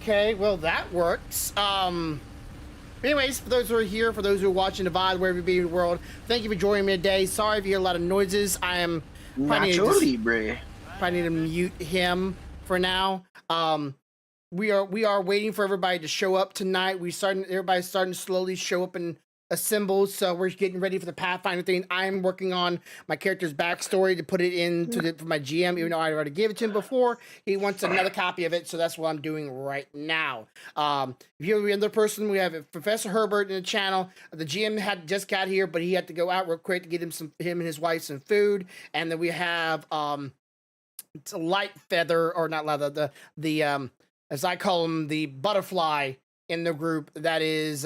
Okay, well that works. Anyways, for those who are here, for those who are watching the VOD, wherever you be in the world, thank you for joining me today. Sorry if you hear a lot of noises. I am Nacho Libre. probably need to mute him for now. We are waiting for everybody to show up tonight. Everybody's starting to slowly show up and assemble. So we're getting ready for the Pathfinder thing. I'm working on my character's backstory to put it into for my GM, even though I already gave it to him before. He wants another copy of it, so that's what I'm doing right now. If you're the other person, we have Professor Herbert in the channel. The GM had just got here, but he had to go out real quick to get him and his wife some food. And then we have it's a light feather, or not leather, the as I call him, the butterfly in the group. That is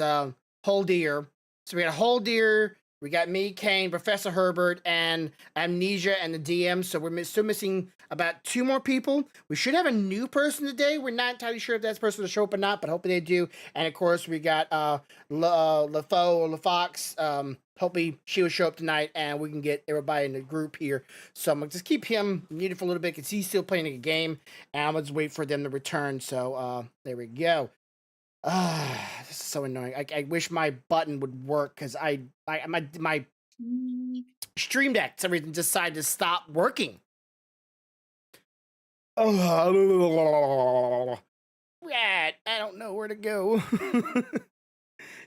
Whole Deer. So we got Whole Deer, we got me, Kane, Professor Herbert, and Amnesia, and the DM. So we're still missing about 2 more people. We should have a new person today. We're not entirely sure if that's person will show up or not, but hopefully they do. And of course, we got LaFoe or LaFox. Hopefully she will show up tonight, and we can get everybody in the group here. So I'm gonna just keep him muted for a little bit because he's still playing a game, and I'm gonna just wait for them to return. So there we go. This is so annoying. I wish my button would work because my Stream Deck everything decided to stop working. Oh, I don't know where to go.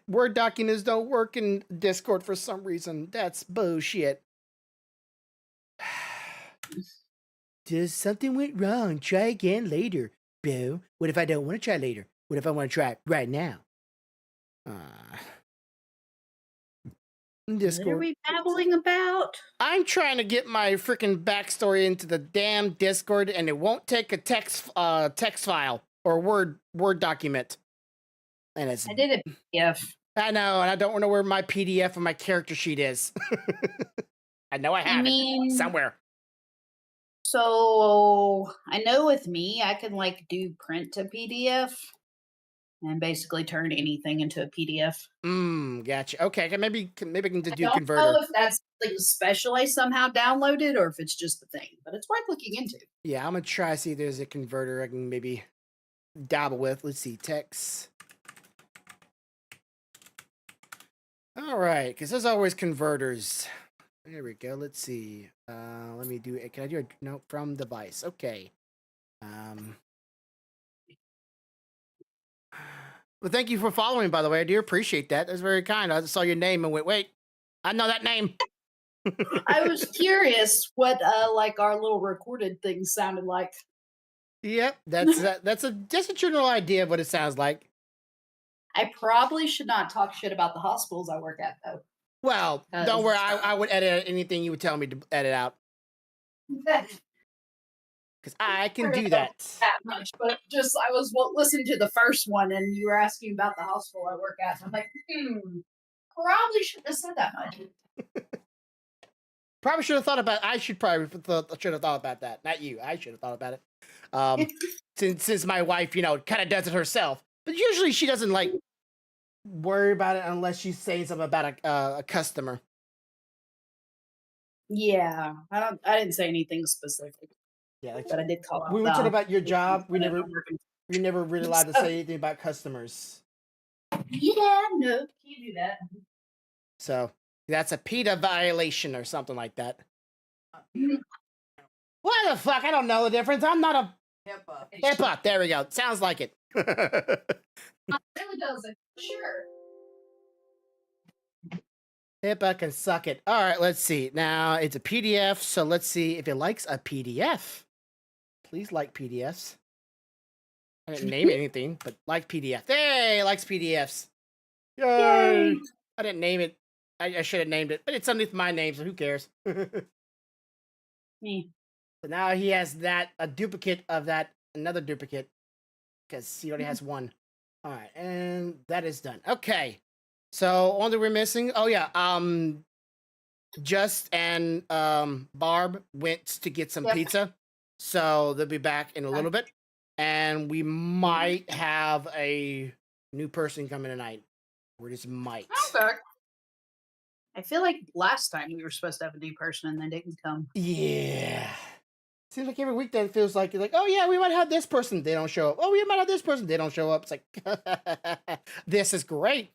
Word documents don't work in Discord for some reason. That's bullshit. Just something went wrong. Try again later, bro. What if I don't want to try later? What if I want to try it right now? Discord. What are we babbling about? I'm trying to get my freaking backstory into the damn Discord, and it won't take a text file or Word document. And it's I did a PDF. I know, and I don't know where my PDF of my character sheet is. I know I have it somewhere. So I know with me, I can like do print to PDF and basically turn anything into a PDF. Gotcha. Okay, maybe I can just do I don't converter. know if that's like special I somehow downloaded or if it's just the thing, but it's worth looking into. Yeah, I'm gonna try to see if there's a converter I can maybe dabble with. Let's see, text. All right, because there's always converters. There we go. Let's see. Let me do it. Can I do a note from device? Okay. Well, thank you for following, by the way. I do appreciate that. That's very kind. I just saw your name and went, wait, I know that name. I was curious what like our little recorded thing sounded like. Yep, that's a general idea of what it sounds like. I probably should not talk shit about the hospitals I work at, though. Well, don't worry. I would edit anything you would tell me to edit out. Because I can do that. That much, but just I was listening to the first one, and you were asking about the hospital I work at. And I'm like, probably shouldn't have said that much. Probably should have thought about. I should have thought about that. Not you. I should have thought about it. Since my wife, kind of does it herself, but usually she doesn't like worry about it unless she's saying something about a customer. Yeah, I didn't say anything specific. Yeah, but I did call out. We were talking about your job. We never really allowed to say anything about customers. Yeah, no, can't do that. So that's a PETA violation or something like that. What the fuck? I don't know the difference. I'm not a HIPAA. There we go. Sounds like it. It really doesn't. Sure. HIPAA can suck it. All right, let's see. Now it's a PDF, so let's see if it likes a PDF. Please like PDFs. I didn't name anything, but like PDF. Hey, it likes PDFs. Yay! I didn't name it. I should have named it, but it's underneath my name, so who cares? Me. So now he has a duplicate of that, another duplicate, because he already has one. All right, and that is done. Okay, so only we're missing. Oh yeah, Just and Barb went to get some pizza, so they'll be back in a little bit, and we might have a new person coming tonight. We're just might. Okay. I feel like last time we were supposed to have a new person and they didn't come. Yeah. seems like every week that it feels like you're like, oh yeah, we might have this person, they don't show up. Oh, we might have this person, they don't show up. It's like, this is great.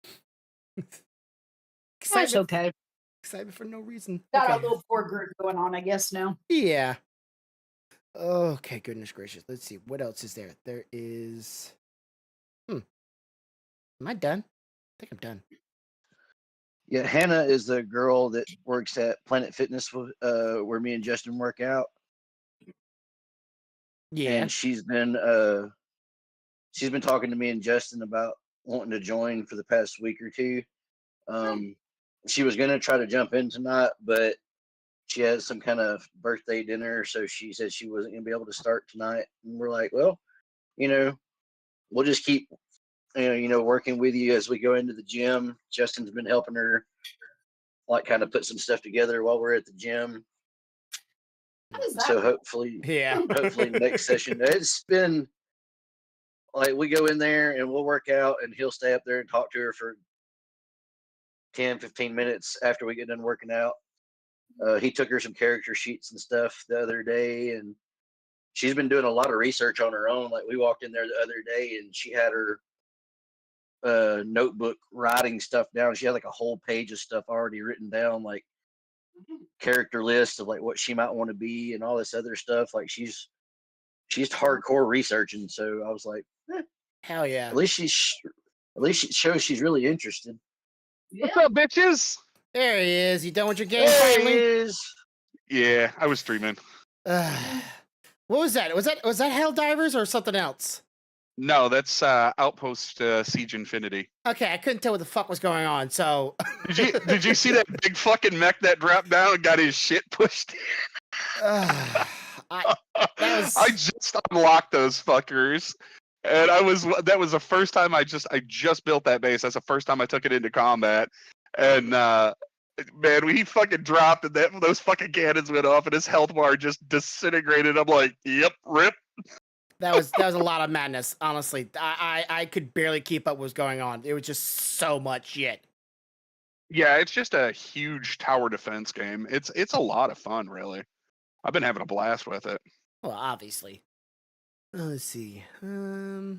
That's okay. Excitement for no reason. Got Okay. a little poor group going on, I guess now. Yeah. Okay, goodness gracious. Let's see. What else is there? There is... Am I done? I think I'm done. Yeah, Hannah is the girl that works at Planet Fitness, where me and Justin work out. Yeah. And she's been talking to me and Justin about wanting to join for the past week or two. She was gonna try to jump in tonight, but she has some kind of birthday dinner, so she said she wasn't gonna be able to start tonight. And we're like, well, we'll just keep working with you as we go into the gym. Justin's been helping her like kind of put some stuff together while we're at the gym. So hopefully next session. It's been like we go in there and we'll work out and he'll stay up there and talk to her for 10-15 minutes after we get done working out. He took her some character sheets and stuff the other day, and she's been doing a lot of research on her own. Like we walked in there the other day and she had her notebook writing stuff down. She had like a whole page of stuff already written down, like character lists of like what she might want to be and all this other stuff. Like she's hardcore researching. So I was like, hell yeah. At least it shows she's really interested. Yeah. What's up, bitches? There he is. You done with your game There finally? he is. Yeah, I was streaming. What was that? Was that Helldivers or something else? No, that's Outpost Siege Infinity. Okay, I couldn't tell what the fuck was going on. So Did you see that big fucking mech that dropped down and got his shit pushed? I just unlocked those fuckers, and that was the first time I just built that base. That's the first time I took it into combat, and man, we fucking dropped and those fucking cannons went off and his health bar just disintegrated. I'm like, yep, rip. That was a lot of madness, honestly. I could barely keep up what was going on. It was just so much shit. Yeah, it's just a huge tower defense game. It's a lot of fun, really. I've been having a blast with it. Well, obviously. Let's see. Well,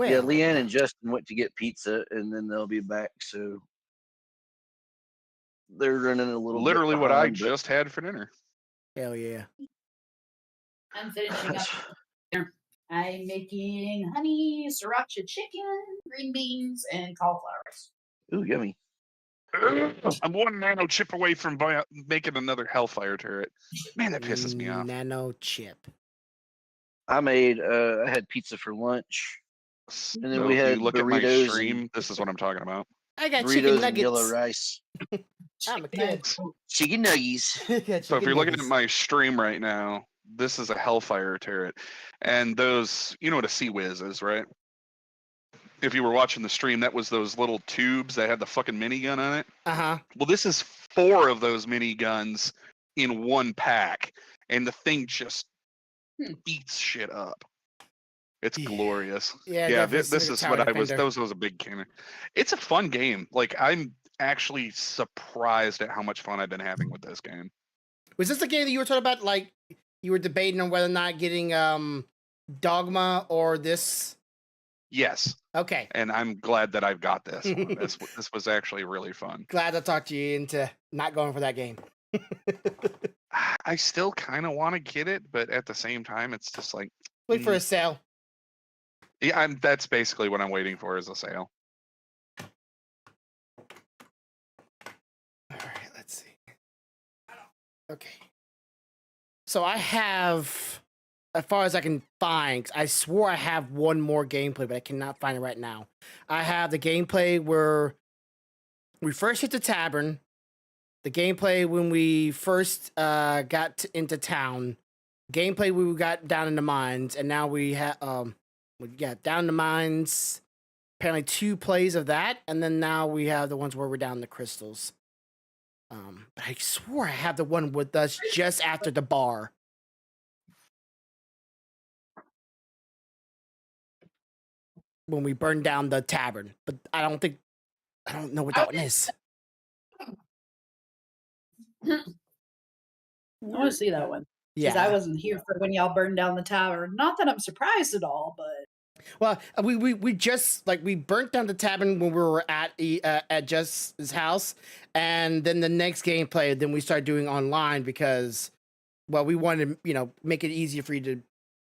Yeah, Leanne and Justin went to get pizza, and then they'll be back. So they're running a little. Literally bit what I behind, just had for dinner. hell yeah. I'm finishing up dinner. I'm making honey, sriracha chicken, green beans, and cauliflowers. Ooh, yummy. I'm one nano chip away from making another Hellfire turret. Man, that pisses me off. Nano chip. I had pizza for lunch. And then So we if had you look at my burritos stream, this is what I'm talking about. I got burritos chicken and nuggets. yellow rice. I'm a kid. Chicken nuggies. So if you're looking at my stream right now, this is a Hellfire turret. And those, you know what a Sea Whiz is, right? If you were watching the stream, that was those little tubes that had the fucking minigun on it. Uh-huh. Well, this is 4 of those miniguns in one pack. And the thing just beats shit up. It's glorious. Yeah, this is what I was. That was a big cannon. It's a fun game. Like, I'm actually surprised at how much fun I've been having with this game. Was this the game that you were talking about? Like, you were debating on whether or not getting Dogma or this? Yes. Okay. And I'm glad that I've got this one. This was actually really fun. Glad I talked you into not going for that game. I still kind of want to get it, but at the same time, it's just like wait for a sale. Yeah, that's basically what I'm waiting for is a sale. All right, let's see. Okay. So I have, as far as I can find, I swore I have one more gameplay, but I cannot find it right now. I have the gameplay where we first hit the tavern, the gameplay when we first got into town, gameplay when we got down in the mines, and now we have down in the mines. Apparently 2 plays of that, and then now we have the ones where we're down in the crystals. But I swore I have the one with us just after the bar. When we burned down the tavern. But I don't know what that one is. I want to see that one. Because I wasn't here for when y'all burned down the tower. Not that I'm surprised at all, but well, we just like we burnt down the tavern when we were at Just's house, and then the next gameplay, then we started doing online because, well, we wanted to make it easier for you to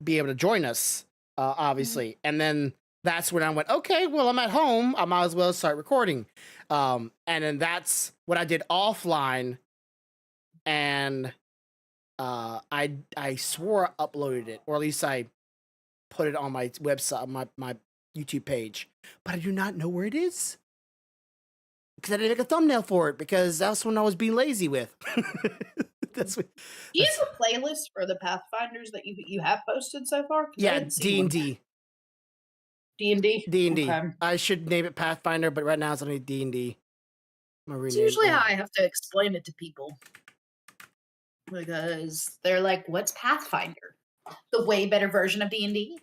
be able to join us, obviously, and then that's when I went, okay, well, I'm at home, I might as well start recording, and then that's what I did offline, and I swore I uploaded it, or at least I put it on my website, my YouTube page, but I do not know where it is because I didn't make a thumbnail for it because that's when I was being lazy with. Do you have a playlist for the Pathfinders that you have posted so far? Yeah, D&D. D&D? D&D. Okay. I should name it Pathfinder, but right now it's only D&D. It's usually how I have to explain it to people. Because they're like, what's Pathfinder? The way better version of D&D?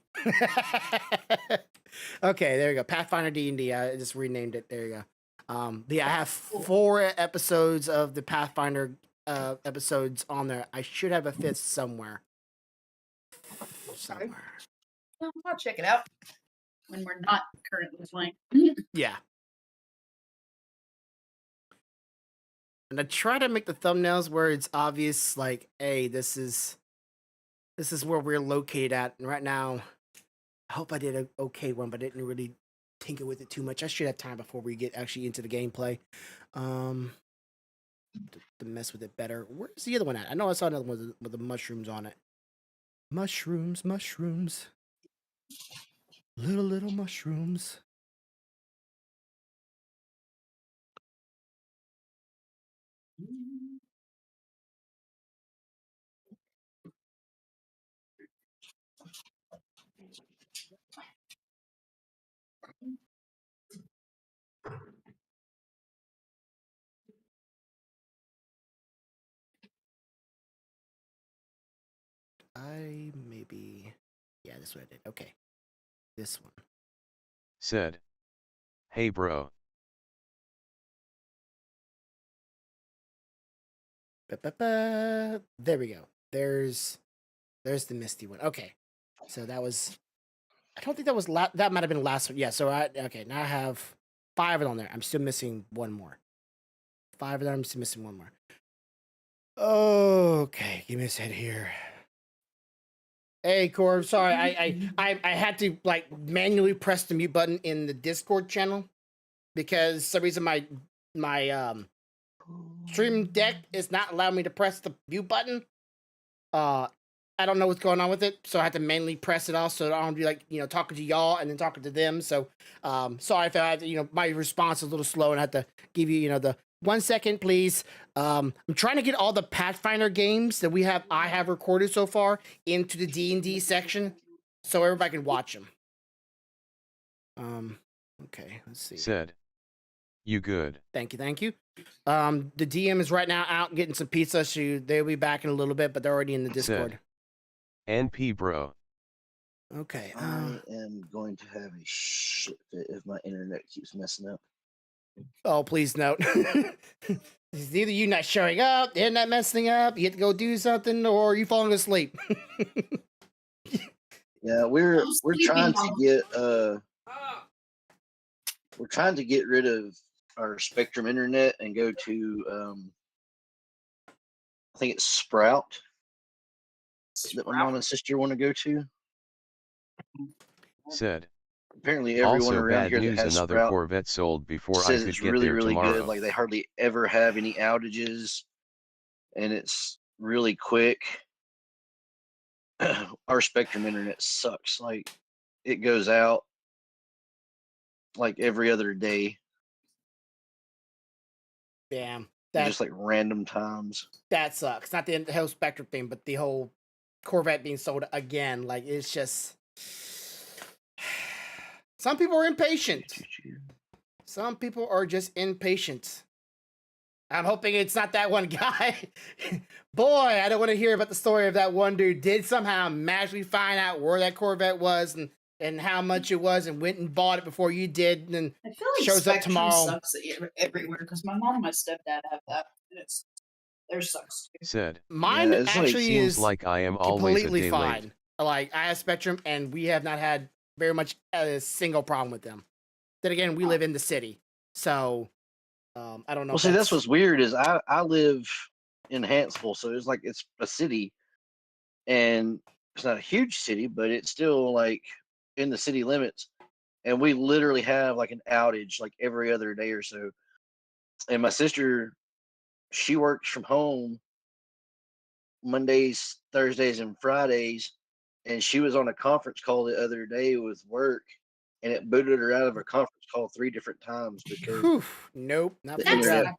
Okay, there you go. Pathfinder D&D. I just renamed it. There you go. I have 4 episodes of the Pathfinder episodes on there. I should have a 5th somewhere. I'll check it out when we're not currently playing. Yeah. And I try to make the thumbnails where it's obvious, like, hey, this is where we're located at. And right now, I hope I did an okay one, but I didn't really tinker with it too much. I should have time before we get actually into the gameplay. To mess with it better. Where's the other one at? I know I saw another one with the mushrooms on it. Mushrooms. Little mushrooms. Yeah, this one I did. Okay. This one. Said. Hey bro. There we go. There's the misty one. Okay. So that was, I don't think that was, that might have been the last one. Yeah, so okay, now I have 5 of them on there. I'm still missing one more. 5 of them, I'm still missing one more. Okay, give me a second here. Hey, Corb, sorry, I had to like manually press the mute button in the Discord channel because for some reason my Stream Deck is not allowing me to press the mute button. I don't know what's going on with it, so I had to manually press it off so I don't be like talking to y'all and then talking to them. So sorry if I had to, my response is a little slow and I had to give you the 1 second, please. I'm trying to get all the Pathfinder games that I have recorded so far into the D&D section so everybody can watch them. Okay, let's see. Said. You good. Thank you. The DM is right now out getting some pizza. They'll be back in a little bit, but they're already in the Discord. Said. NP bro. Okay. I am going to have a shit fit if my internet keeps messing up. Oh, please note. It's either you not showing up, the internet messing up, you have to go do something, or you falling asleep. Yeah, we're trying to get rid of our Spectrum internet and go to I think it's Sprout that my mom and sister want to go to. Said. Apparently everyone also around bad here news, that has another Sprout Corvette sold before says I could it's get really, there really tomorrow. good. Like they hardly ever have any outages, and it's really quick. Our Spectrum internet sucks. Like it goes out like every other day. Damn. Just like random times. That sucks. Not the whole Spectrum thing, but the whole Corvette being sold again. Like it's just. Some people are impatient. Some people are just impatient. I'm hoping it's not that one guy. Boy, I don't want to hear about the story of that one dude did somehow magically find out where that Corvette was and how much it was and went and bought it before you did and then I feel like shows Spectrum up tomorrow. Sucks everywhere because my mom and my stepdad have that. And it's Theirs sucks. Said, Mine it's like- actually seems is like I am always a completely day fine. late. Like I have Spectrum, and we have not had very much a single problem with them. Then again, we live in the city, so I don't know. Well, see, that's what's weird is I live in Hansville, so it's a city, and it's not a huge city, but it's still like in the city limits, and we literally have like an outage like every other day or so. And my sister, she works from home Mondays, Thursdays, and Fridays, and she was on a conference call the other day with work, and it booted her out of a conference call 3 different times because Whew, nope, not the for me. internet,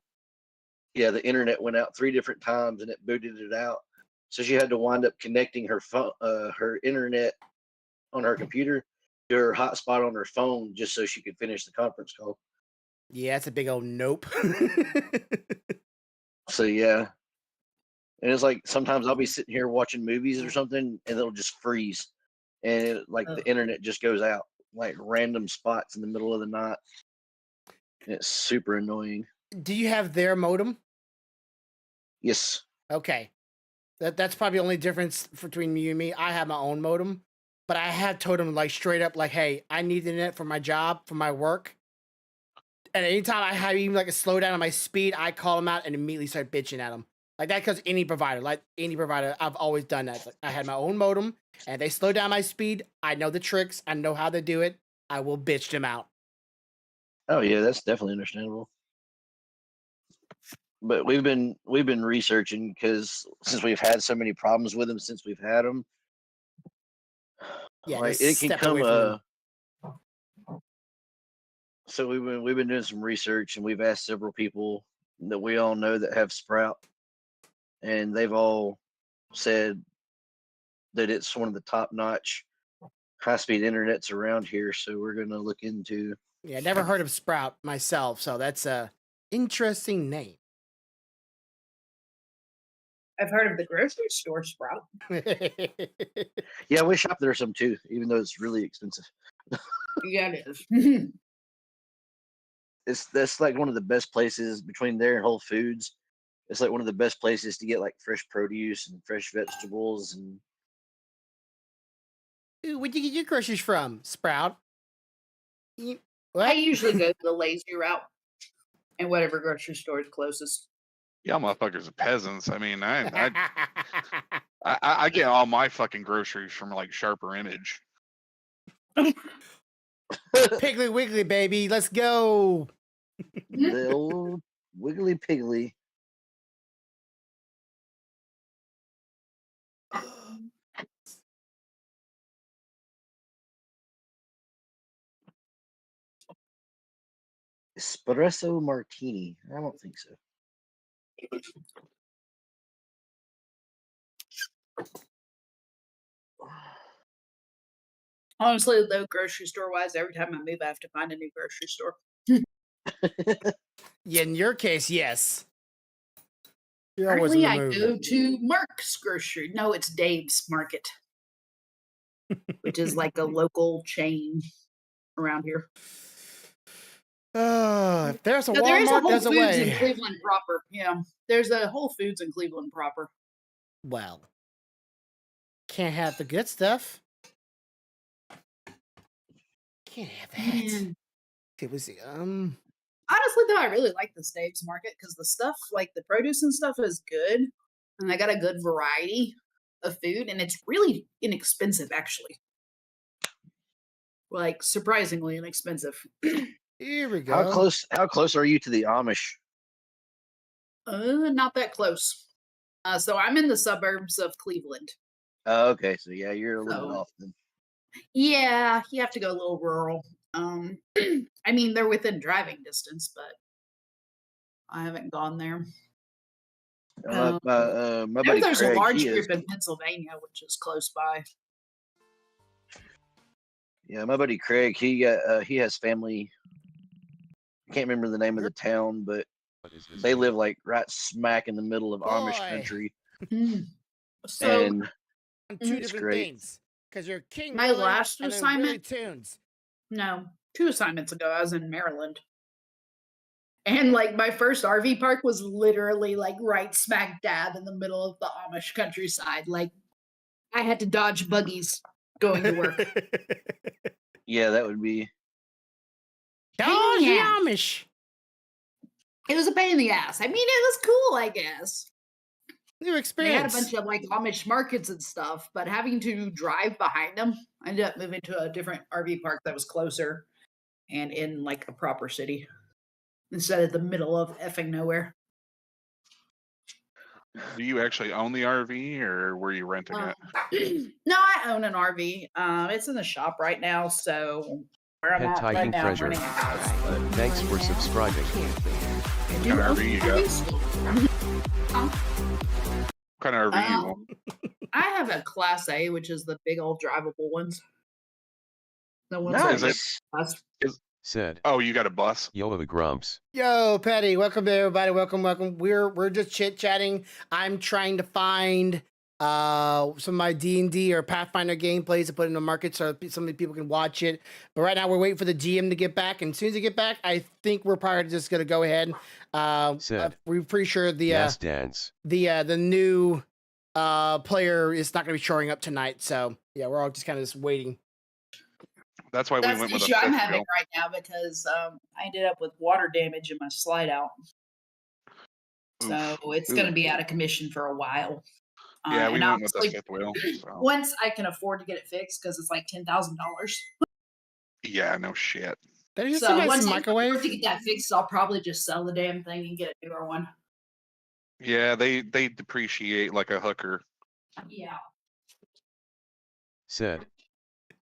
the internet went out 3 different times and it booted it out. So she had to wind up connecting her phone, her internet on her computer to her hotspot on her phone just so she could finish the conference call. Yeah, it's a big old nope. So yeah, and it's like sometimes I'll be sitting here watching movies or something, and it'll just freeze, and the internet just goes out like random spots in the middle of the night. And it's super annoying. Do you have their modem? Yes. Okay, that's probably the only difference between you and me. I have my own modem, but I have told them like straight up, like, hey, I need the internet for my job, for my work. And anytime I have even like a slowdown on my speed, I call them out and immediately start bitching at them. Like that, because any provider, I've always done that. Like, I had my own modem, and they slow down my speed. I know the tricks. I know how to do it. I will bitch them out. Oh yeah, that's definitely understandable. But we've been researching because since we've had so many problems with them since we've had them, Yeah, like just it can step come. away from them. So we've been doing some research, and we've asked several people that we all know that have Sprout, and they've all said that it's one of the top-notch high-speed internets around here. So we're going to look into. Yeah, never heard of Sprout myself, so that's a interesting name. I've heard of the grocery store Sprout. Yeah, we shop there some too, even though it's really expensive. Yeah, it is. That's like one of the best places between there and Whole Foods. It's like one of the best places to get like fresh produce and fresh vegetables. And Ooh, where'd you get your groceries from, Sprout? What? I usually go the lazy route and whatever grocery store is closest. Y'all motherfuckers are peasants. I mean, I get all my fucking groceries from like Sharper Image. Piggly Wiggly, baby, let's go. the old Wiggly Piggly. Espresso martini. I don't think so. Honestly, though, grocery store wise, every time I move, I have to find a new grocery store. Yeah, in your case, yes. You're always Currently, on I the move. go to Mark's Grocery. No, it's Dave's Market, which is like a local chain around here. If there's a No, there is a Walmart, Whole there's a Foods in way. Cleveland proper. Yeah, there's a Whole Foods in Cleveland proper. Well, can't have the good stuff. Can't have that. Man. It was Honestly, though, I really like this Dave's Market because the stuff, like the produce and stuff, is good, and they got a good variety of food, and it's really inexpensive, actually. Like surprisingly inexpensive. Here we go. How close are you to the Amish? Not that close. So I'm in the suburbs of Cleveland. Oh, okay, so yeah, you're a little bit off then. Yeah, you have to go a little rural. I mean, they're within driving distance, but I haven't gone there. My buddy There's Craig, a large he group in Pennsylvania, which is close by. Yeah, my buddy Craig, he has family. I can't remember the name of the town, but they live like right smack in the middle of Amish country. So and two different things. Because you're king. My Willie, last and then assignment. Willie Tunes. No, 2 assignments ago, I was in Maryland. And like my first RV park was literally like right smack dab in the middle of the Amish countryside. Like I had to dodge buggies going to work. Yeah, that would be. Dodge the Yeah. Amish. It was a pain in the ass. I mean, it was cool, I guess. New They had a experience. bunch of like Amish markets and stuff, but having to drive behind them, I ended up moving to a different RV park that was closer and in like a proper city instead of the middle of effing nowhere. Do you actually own the RV, or were you renting it? No, I own an RV. It's in the shop right now, so where I'm Pet at right Tyking now, I'm Treasure. renting a house. Thanks for subscribing. What kind of RV you got? What kind of RV you own? I have a Class A, which is the big old drivable ones. The ones Nice. that Is us. Said. Oh, you got a bus? Yo the Grumps. Yo, Patty, welcome to everybody. Welcome. We're just chit chatting. I'm trying to find some of my D&D or Pathfinder gameplays to put in the market so some people can watch it. But right now we're waiting for the GM to get back, and as soon as they get back, I think we're probably just gonna go ahead. Said. We're pretty sure the Yes, dance. the new player is not gonna be showing up tonight. So yeah, we're all just kind of just waiting. That's why That's we went the with a issue I'm fifth having wheel. right now because I ended up with water damage in my slide out. So it's going to be out of commission for a while. Yeah, we and went with the honestly, fifth wheel. So. once I can afford to get it fixed, because it's like $10,000. Yeah, no shit. Did you just So see once my I can afford microwave? to get that fixed, I'll probably just sell the damn thing and get a newer one. Yeah, they depreciate like a hooker. Yeah. Said.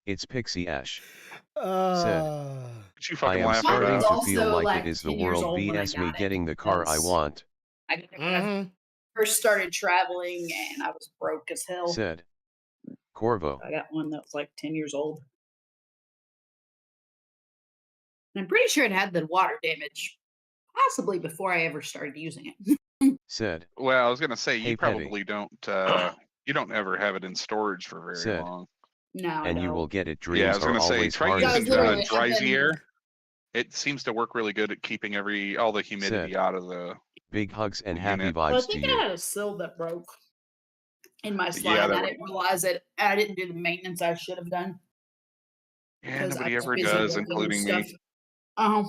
It's Pixie Ash. Said. But you I fucking am laugh starting about. to Also, feel like like, it is the 10 years world old when I vs me got it, getting the car I because want. I first started traveling and I was broke as hell. Said. Corvo. I got one that was like 10 years old. And I'm pretty sure it had the water damage, possibly before I ever started using it. Said. Well, I was gonna say Hey, you Petty. probably don't. You don't ever have it in storage for very Said. long. No, I And you don't. will get it. Yeah, I Dreams was are gonna say always try hard Yeah, using to literally, drive. I've been- Dryzier. It seems to work really good at keeping all the humidity Said. out of the. Big hugs and happy unit. Well, I vibes to think I you. had a sill that broke in my slide. Yeah, and that I would- didn't realize it. I didn't do the maintenance I should have done. Yeah, Because I nobody was ever busy does, working on including stuff. me. Uh-huh.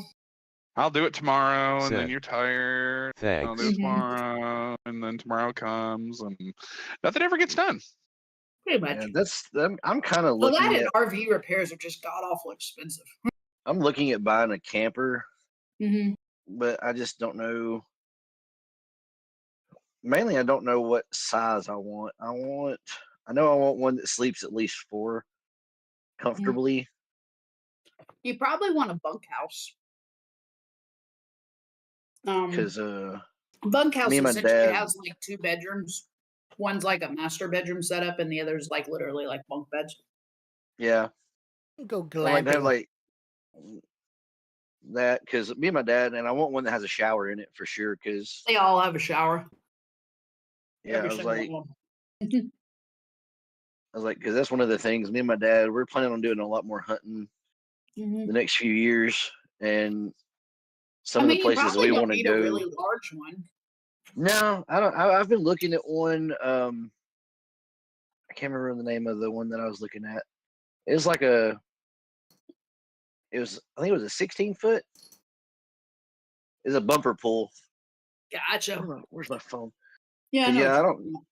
I'll do it tomorrow, and then Said. you're tired. I'll do Thanks. it tomorrow, and then tomorrow comes, and nothing ever gets done. Pretty much. Yeah, I'm kind of Well, looking that and at. RV repairs are just god awful expensive. I'm looking at buying a camper, Mm-hmm. but I just don't know. Mainly, I don't know what size I want. I know I want one that sleeps at least 4 comfortably. You probably want a bunkhouse. Because Bunkhouse me and my essentially dad- has like 2 bedrooms. One's like a master bedroom setup, and the other's like literally like bunk beds. yeah, Go I like to have glamping. like that. Because me and my dad, and I want one that has a shower in it for sure. Because They all have a shower. yeah, Every I was single like, one. because that's one of the things. Me and my dad, we're planning on doing a lot more hunting Mhm. the next few years, and some I of mean, the you places probably we don't want to need go. a really large one. No, I don't. I've been looking at one. I can't remember the name of the one that I was looking at. It was like I think it was a 16-foot. It's a bumper pull. Gotcha. Where's my phone? Yeah, I 'Cause, know yeah, what I you're don't- talking about.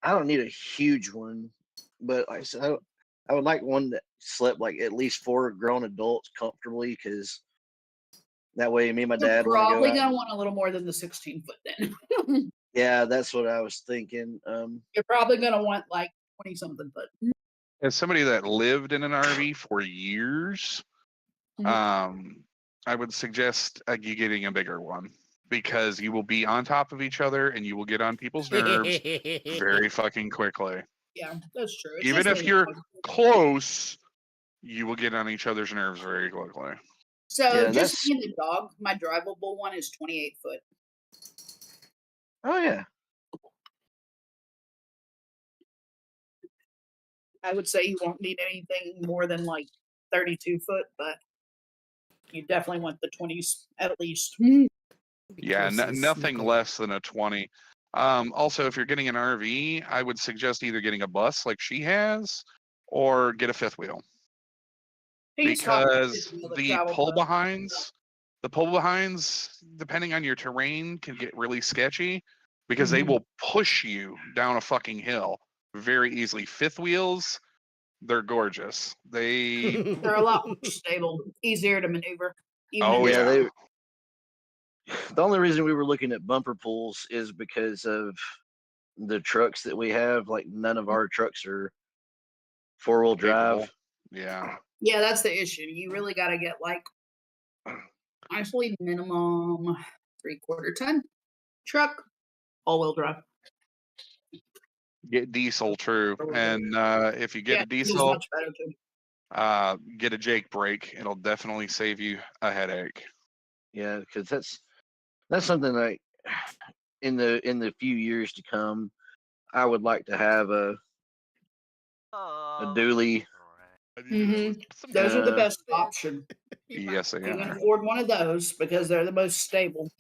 I don't need a huge one, but like I said, I would like one that slept like at least 4 grown adults comfortably, because that way me and my You're dad want to go probably out. gonna want a little more than the 16-foot then. Yeah, that's what I was thinking. You're probably gonna want like 20-something foot. As somebody that lived in an RV for years, I would suggest you getting a bigger one, because you will be on top of each other and you will get on people's nerves very fucking quickly. Yeah, that's true. It's Even just if a- you're close, you will get on each other's nerves very quickly. So Yeah, just that's- me and the dog, my drivable one is 28 foot. Oh yeah, I would say you won't need anything more than like 32 foot, but you definitely want the 20s at least. Yeah, nothing less than a 20. Also, if you're getting an RV, I would suggest either getting a bus like she has, or get a fifth wheel. Because the pull behinds, depending on your terrain, can get really sketchy because they will push you down a fucking hill very easily. Fifth wheels, they're gorgeous. They're a lot more stable, easier to maneuver. The only reason we were looking at bumper pulls is because of the trucks that we have. Like, none of our trucks are 4-wheel drive. Yeah. Yeah, that's the issue. You really got to get like honestly minimum 3/4 ton truck, all-wheel drive. Get diesel, true. And if you get a diesel, much better too. Get a Jake brake. It'll definitely save you a headache. Yeah, because that's something like in the few years to come, I would like to have a dually. Those are the best option. Yes, they you can are. afford one of those because they're the most stable.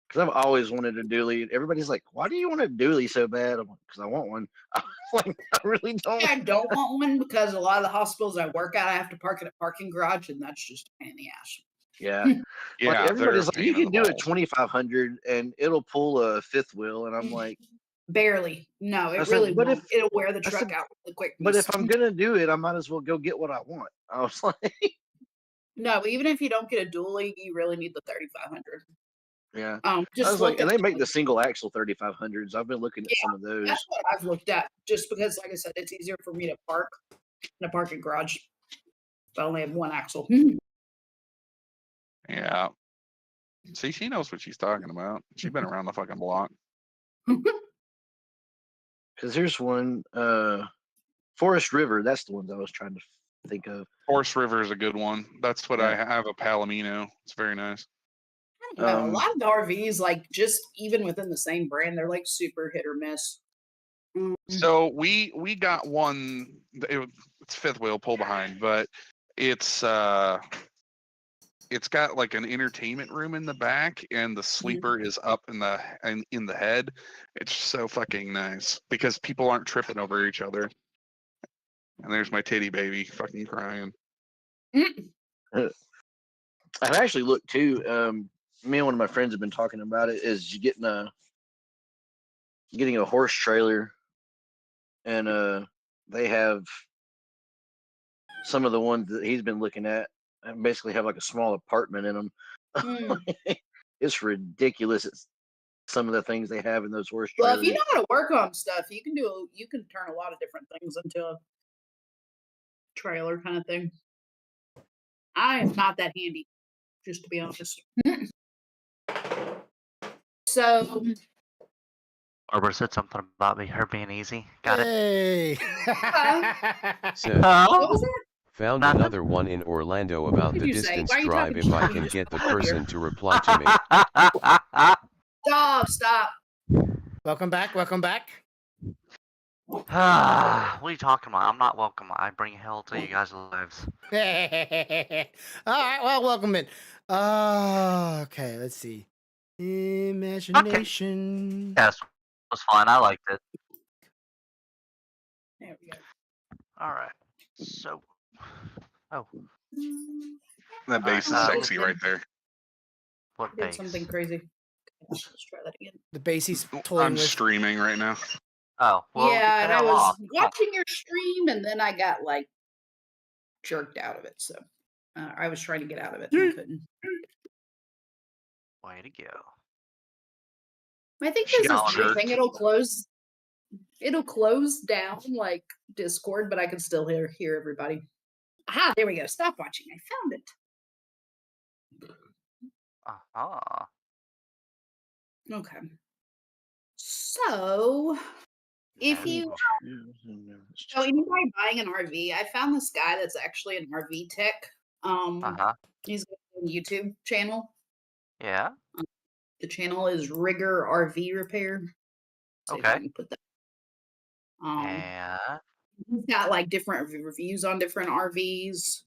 Because I've always wanted a dually. Everybody's like, "Why do you want a dually so bad?" I'm like, "Because I want one." I'm like, I really don't. I don't want one because a lot of the hospitals I work at, I have to park in a parking garage, and that's just a pain in the ass. Yeah, yeah. Like, everybody's like, "You can do a balls. 2500 and it'll pull a fifth wheel," and I'm like, barely. No, it I said, really "But won't. if- It'll wear the I truck said, out really quick. But if I'm gonna do it, I might as well go get what I want." I was like, no, even if you don't get a dually, you really need the 3500. "Yeah." Just I was like, and they make the the single axle 3500s. I've been looking at some of those. That's what I've looked at. Just because, like I said, it's easier for me to park in a parking garage. I only have one axle. Yeah. See, she knows what she's talking about. She's been around the fucking block. Because here's one, Forest River. That's the ones I was trying to think of. Forest River is a good one. That's what I have, a Palomino. It's very nice. A lot of the RVs, like just even within the same brand, they're like super hit or miss. So we got one. It's fifth wheel pull behind, but it's got like an entertainment room in the back, and the sleeper is up in the head. It's so fucking nice because people aren't tripping over each other. And there's my titty baby fucking crying. I've actually looked too. Me and one of my friends have been talking about it. Is you getting a horse trailer, and they have some of the ones that he's been looking at, and basically have like a small apartment in them. It's ridiculous. It's some of the things they have in those horse trailers. Well, if you know how to work on stuff, you can turn a lot of different things into a trailer kind of thing. I am not that handy, just to be honest. So Barbara said something about her being easy. Got it. Said, what was that? Found another one in Orlando about the distance drive if I can get the person to reply to me. Stop. Welcome back. what are you talking about? I'm not welcome. I bring hell to you guys' lives. All right, well, welcome in. Okay, let's see. Imagination. Okay. Yes, it was fine. I liked it. There we go. All right. So, that bass is sexy right there. What did bass? Something crazy. Let's try that again. The bass he's toying with. Streaming right now. Oh, well, yeah, and I was watching your stream, and then I got like jerked out of it. So I was trying to get out of it, and I couldn't. Way to go! I think there's this weird thing. It'll close down like Discord, but I can still hear everybody. Aha! There we go. Stop watching. I found it. Okay. So, if you anybody buying an RV, I found this guy that's actually an RV tech. He's got a YouTube channel. Yeah. The channel is Rigger RV Repair. So okay. I can put that. Yeah. He's got like different reviews on different RVs,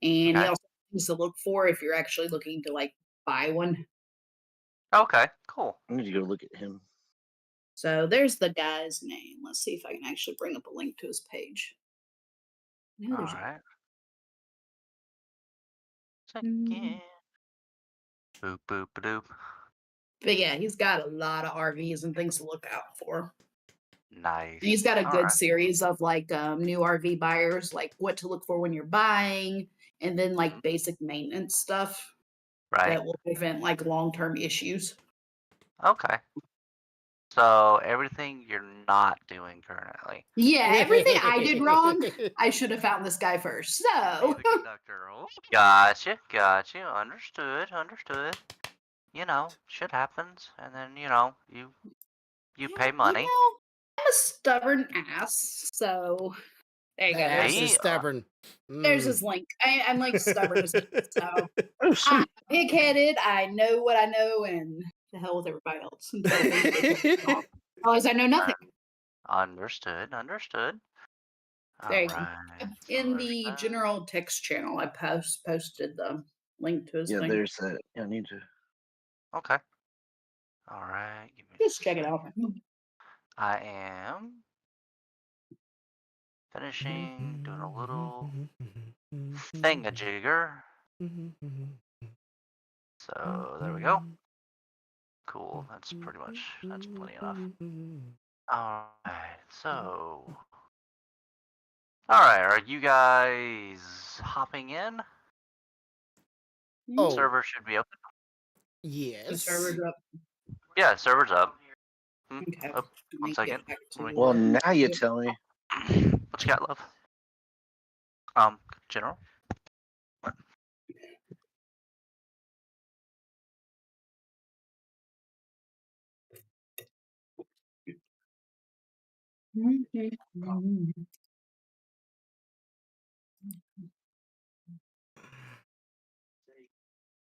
and he also needs to look for if you're actually looking to like buy one. Okay, cool. I need to go look at him. So there's the guy's name. Let's see if I can actually bring up a link to his page. All right. Second. Boop, boop, doop. But yeah, he's got a lot of RVs and things to look out for. Nice. And he's got a good series of like new RV buyers, like what to look for when you're buying, and then like basic maintenance stuff that will prevent like long-term issues. Okay. So everything you're not doing currently. Yeah, everything I did wrong, I should have found this guy first. So. The conductor. Gotcha. Understood. You know, shit happens, and then you pay money. You know, I'm a stubborn ass, so there you go. Ass is stubborn. There's his link. I'm like stubborn as so I'm pig-headed. I know what I know, and the hell with everybody else. Otherwise, I know nothing. Understood. There you go. In the general text channel, I posted the link to his link. Yeah, there's that. I need to. Okay. All right. Just check it out. I am finishing doing a little thingamajigger. So there we go. Cool. That's plenty enough. Alright, so. Alright, are you guys hopping in? Oh. Server should be open. Yes. The server's up. Yeah, server's up. Okay. Oh, 1 second. Well, now you tell me. What you got, love? General?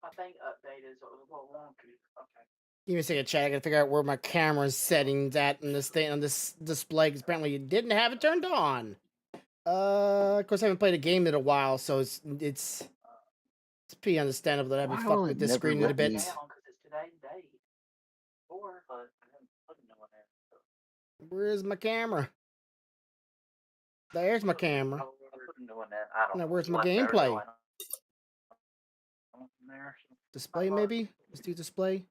I think update is a little wonky. Okay. Give me a second, chat. I gotta figure out where my camera's settings at in this thing on this display. Because apparently you didn't have it turned on. Of course I haven't played a game in a while, so it's pretty understandable that I've been fucking with this screen in a bit. Where's my camera? There's my camera. Now where's my gameplay? Display maybe? Let's do display.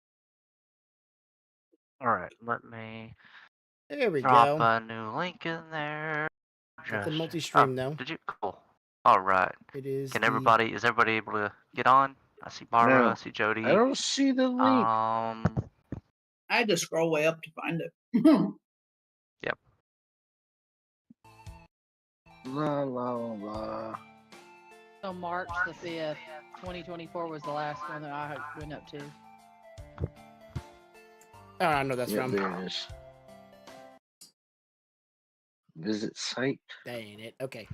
Alright, let me There we drop go. a new link in there. Got the multi-stream though. Did you? Cool. Alright. It is. Is everybody able to get on? I see Barbara, I see Jody. I don't see the link. I had to scroll way up to find it. Yep. La la la. So March the 5th, 2024 was the last one that I went up to. Oh, I know that's from. There it is. Visit site. That ain't it. Okay.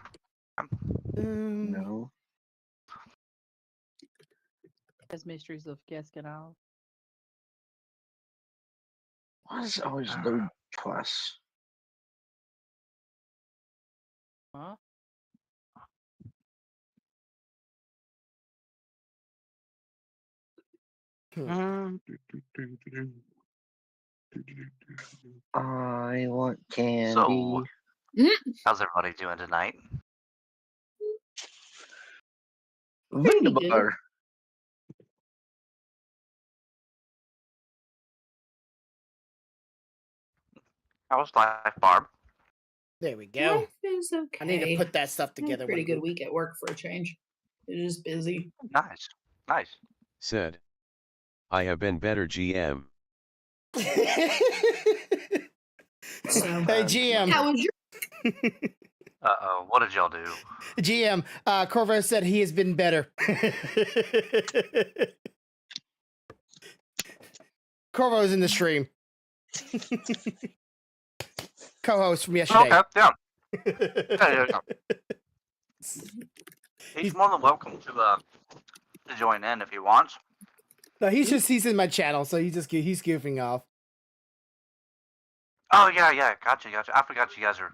No. As Mysteries of Gasconal. Why does it always load twice? Huh? I want candy. So, how's everybody doing tonight? Wunderbar. How was life, Barb? There we go. Life is okay. I need to put that stuff I had a together. pretty good week at work for a change. It is busy. Nice. Said. I have been better, GM. Hey, GM. How was your? Uh-oh, what did y'all do? GM, Corvo said he has been better. Corvo's in the stream. Co-host from yesterday. Okay, yeah. He's more than welcome to join in if he wants. No, he's in my channel, so he's goofing off. Oh yeah, gotcha. I forgot you guys are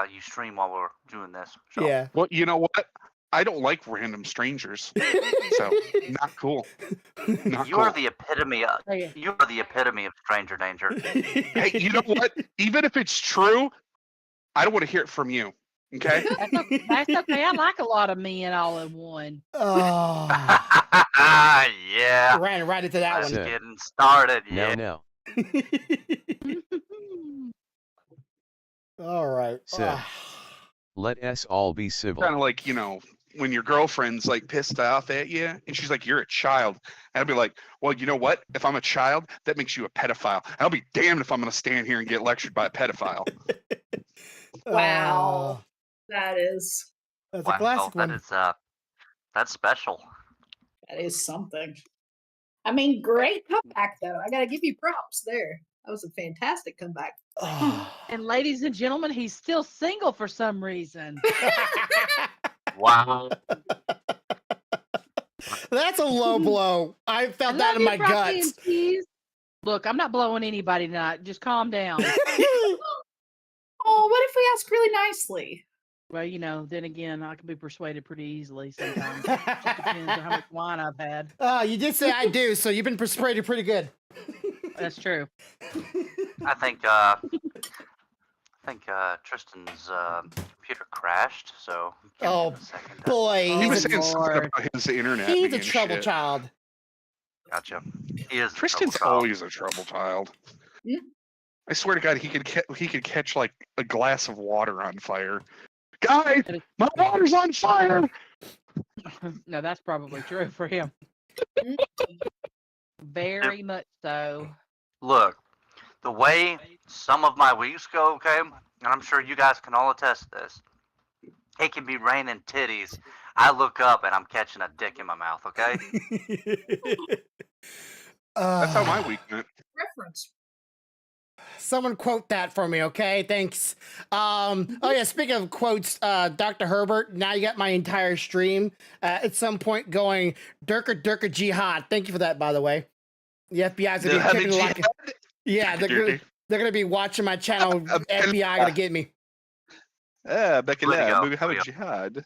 you stream while we're doing this. So. Yeah. Well, you know what? I don't like random strangers, so not cool. Not You cool. are the epitome of stranger danger. Hey, you know what? Even if it's true, I don't want to hear it from you. Okay? That's okay. I like a lot of men all in one. Oh, Yeah. ran right into that Let's one. getting started. Yeah. Now. All right. Said. Let us all be civil. Kind of like, you know, when your girlfriend's like pissed off at you and she's like, you're a child. And I'll be like, well, you know what? If I'm a child, that makes you a pedophile. I'll be damned if I'm going to stand here and get lectured by a pedophile. Wow. That's a classic one. That's special. That is something. I mean, great comeback though. I gotta give you props there. That was a fantastic comeback. And ladies and gentlemen, he's still single for some reason. Wow. That's a low blow. I felt that in my guts. Look, I'm not blowing anybody tonight. Just calm down. Oh, what if we ask really nicely? Well, you know, then again, I can be persuaded pretty easily sometimes. It just depends on how much wine I've had. You did say I do, so you've been persuaded pretty good. That's true. I think Tristan's computer crashed, so give him a second. Boy, he was saying something about his internet. He's a trouble child. Gotcha. He is. Tristan's always a trouble child. Yeah. I swear to God, he could catch like a glass of water on fire. Guys, my water's on fire. No, that's probably true for him. Very much so. Look, the way some of my weeks go, okay, and I'm sure you guys can all attest to this. It can be raining titties. I look up and I'm catching a dick in my mouth, okay? That's how my week went. Reference. Someone quote that for me, okay? Thanks. Oh yeah, speaking of quotes, Dr. Herbert, now you got my entire stream at some point going Durka Durka Jihad. Thank you for that, by the way. The FBI's gonna be like, yeah, they're gonna be watching my channel. FBI gonna get me. Bekele, have a jihad.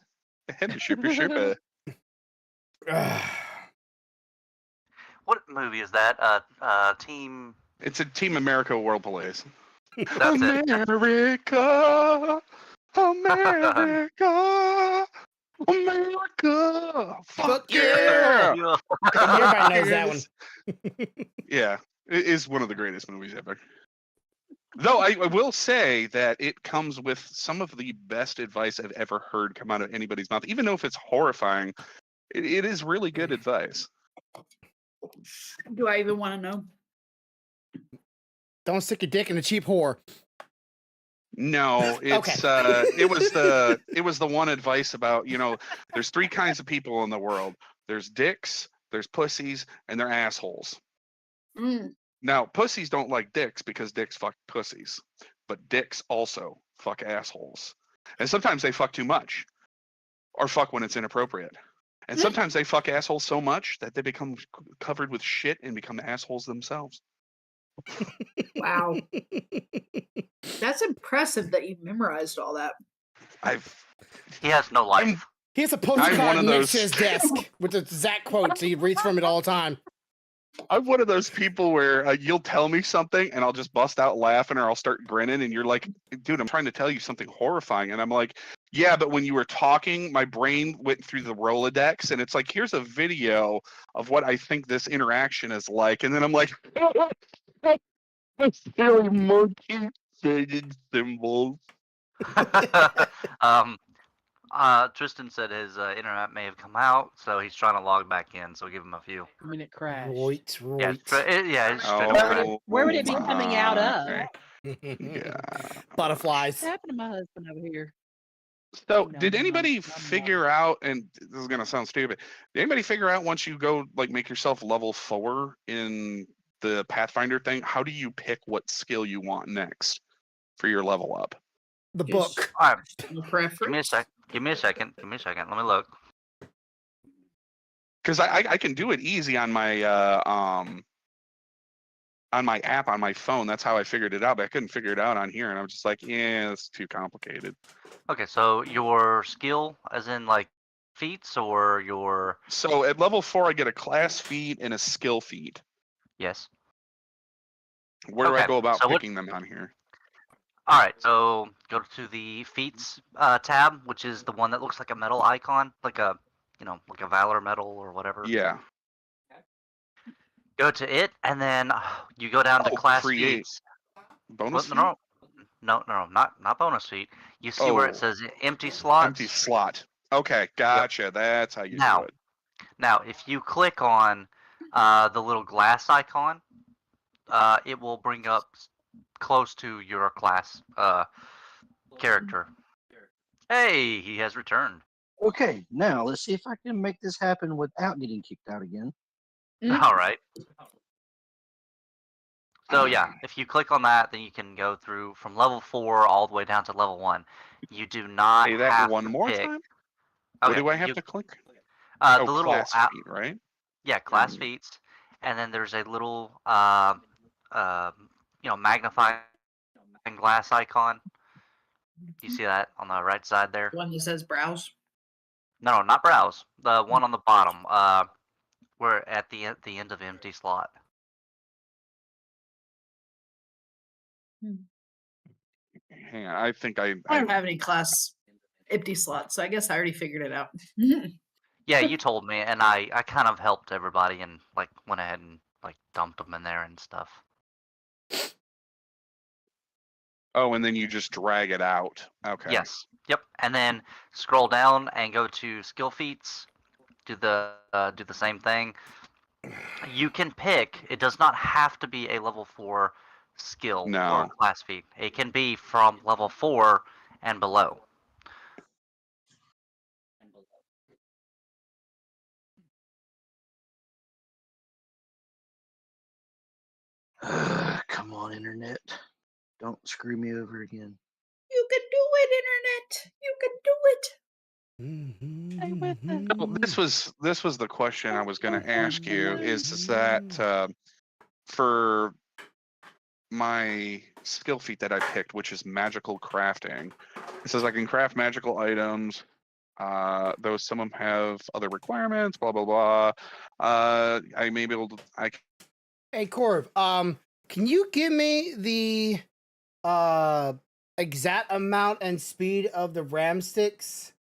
What movie is that? Team. It's a Team America World Police. That's America, America, America. Fuck yeah! Everybody knows that one. Yeah, it is one of the greatest movies ever. Though I will say that it comes with some of the best advice I've ever heard come out of anybody's mouth. Even though if it's horrifying, it is really good advice. Do I even want to know? Don't stick your dick in a cheap whore. No, it's okay. it was the one advice about, you know, there's three kinds of people in the world. There's dicks, there's pussies, and they're assholes. Now, pussies don't like dicks because dicks fuck pussies, but dicks also fuck assholes. And sometimes they fuck too much, or fuck when it's inappropriate. And sometimes they fuck assholes so much that they become covered with shit and become assholes themselves. Wow. That's impressive that you memorized all that. He has no life. He has a postcard next to his desk with the exact quotes, so he reads from it all the time. I'm one of those people where you'll tell me something and I'll just bust out laughing or I'll start grinning and you're like, dude, I'm trying to tell you something horrifying. And I'm like, yeah, but when you were talking, my brain went through the Rolodex and it's like, here's a video of what I think this interaction is like. And then I'm like, scary monkey saying symbols. Tristan said his internet may have come out, so he's trying to log back in. So give him a few. I mean, it crashed. Right. Where would it be coming out of? Yeah. Butterflies. What happened to my husband over here? So, did anybody figure out? And this is gonna sound stupid. Did anybody figure out once you go like make yourself level 4 in the Pathfinder thing? How do you pick what skill you want next for your level up? The book. All right. Give me a second. Let me look. Because I can do it easy on my app on my phone. That's how I figured it out. But I couldn't figure it out on here, and I was just like, yeah, it's too complicated. Okay, so your skill, as in like feats or your? So at level 4, I get a class feat and a skill feat. Yes. Where do I Okay, go about so picking them on here? All right, so go to the feats tab, which is the one that looks like a medal icon, like a, like a Valor medal or whatever. Yeah. Go to it, and then you go down to class create. feats. Bonus feat? No, not bonus feat. You see where it says empty slots? Empty slot. Okay, gotcha. Yep. That's how you do it. Now, if you click on the little glass icon, it will bring up close to your class character. Hey, he has returned. Okay, now let's see if I can make this happen without getting kicked out again. All right. So yeah, if you click on that, then you can go through from level 4 all the way down to level 1. You do not Say that have one to more pick. time. Okay, What do I have to click? The little class feat, right? Yeah, class feats, and then there's a little magnifying glass icon. You see that on the right side there? One that says browse. No, not browse. The one on the bottom. We're at the end of empty slot. Hang on, I think I don't have any class empty slots, so I guess I already figured it out. Yeah, you told me, and I kind of helped everybody and like went ahead and like dumped them in there and stuff. Oh, and then you just drag it out. Okay. Yes. Yep. And then scroll down and go to skill feats. Do the same thing. You can pick. It does not have to be a level 4 skill or class feat. It can be from level 4 and below. Come on, internet. Don't screw me over again. You can do it, internet. You can do it. Well, this was the question I was going to ask you. Is that for my skill feat that I picked, which is magical crafting? It says I can craft magical items. Though some of them have other requirements. Blah blah blah. I may be able to. Hey Corv, can you give me the exact amount and speed of the ram sticks?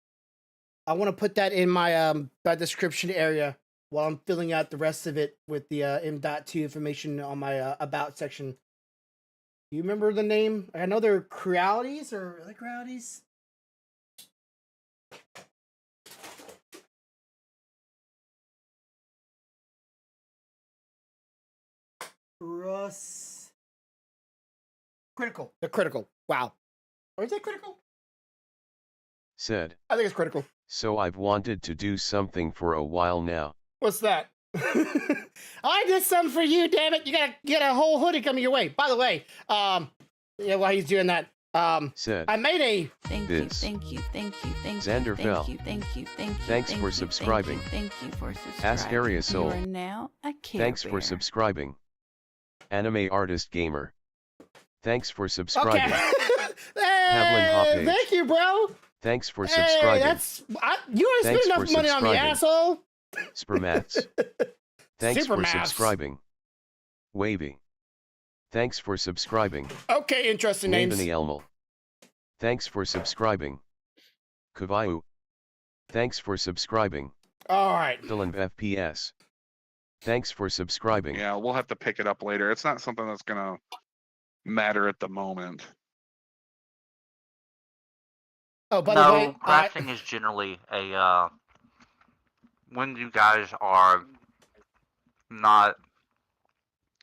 I want to put that in my description area while I'm filling out the rest of it with the M.2 information on my about section. Do you remember the name? I know they're Crealities or are they Crealities? Thrus. Critical. They're critical. Wow. Or is that critical? Said. I think it's critical. So I've wanted to do something for a while now. What's that? I did something for you, damn it. You gotta get a whole hoodie coming your way. By the way, yeah, while he's doing that, said. I made a thank you. Xander Fell. Thank you. Thanks for subscribing. Thank you for subscribing. Ask Area Soul. You are now a Care Thanks Bear. for subscribing. Anime Artist Gamer. Thanks for subscribing. Okay. Hey, thank you, bro. Thanks for subscribing. You already spent enough money on me, asshole. Spermats. Thanks Super for maths. subscribing. Wavy. Thanks for subscribing. Okay, interesting names. Anthony Elmo. Thanks for subscribing. Kavayu. Thanks for subscribing. All right. Dylan FPS. Thanks for subscribing. Yeah, we'll have to pick it up later. It's not something that's gonna matter at the moment. Oh, by the way, crafting is generally a when you guys are not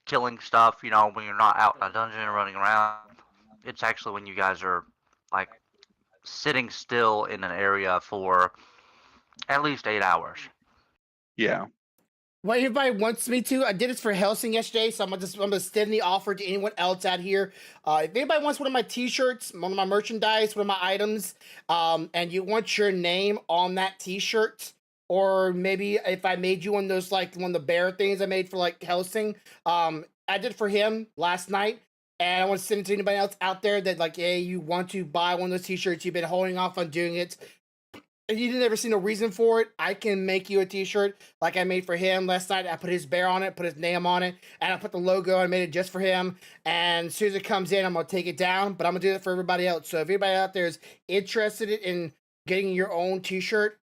killing stuff, when you're not out in a dungeon and running around. It's actually when you guys are like sitting still in an area for at least 8 hours. Yeah. Well, everybody wants me to. I did this for Helsing yesterday, so I'm gonna extend the offer to anyone else out here. If anybody wants one of my T-shirts, one of my merchandise, one of my items, and you want your name on that T-shirt, or maybe if I made you one of those, like one of the bear things I made for like Helsing, I did for him last night, and I want to send it to anybody else out there that like, hey, you want to buy one of those T-shirts, you've been holding off on doing it. if you never see no reason for it, I can make you a t-shirt like I made for him last night. I put his bear on it, put his name on it, and I put the logo. I made it just for him. And as soon as it comes in, I'm gonna take it down. But I'm gonna do it for everybody else. So if anybody out there is interested in getting your own t-shirt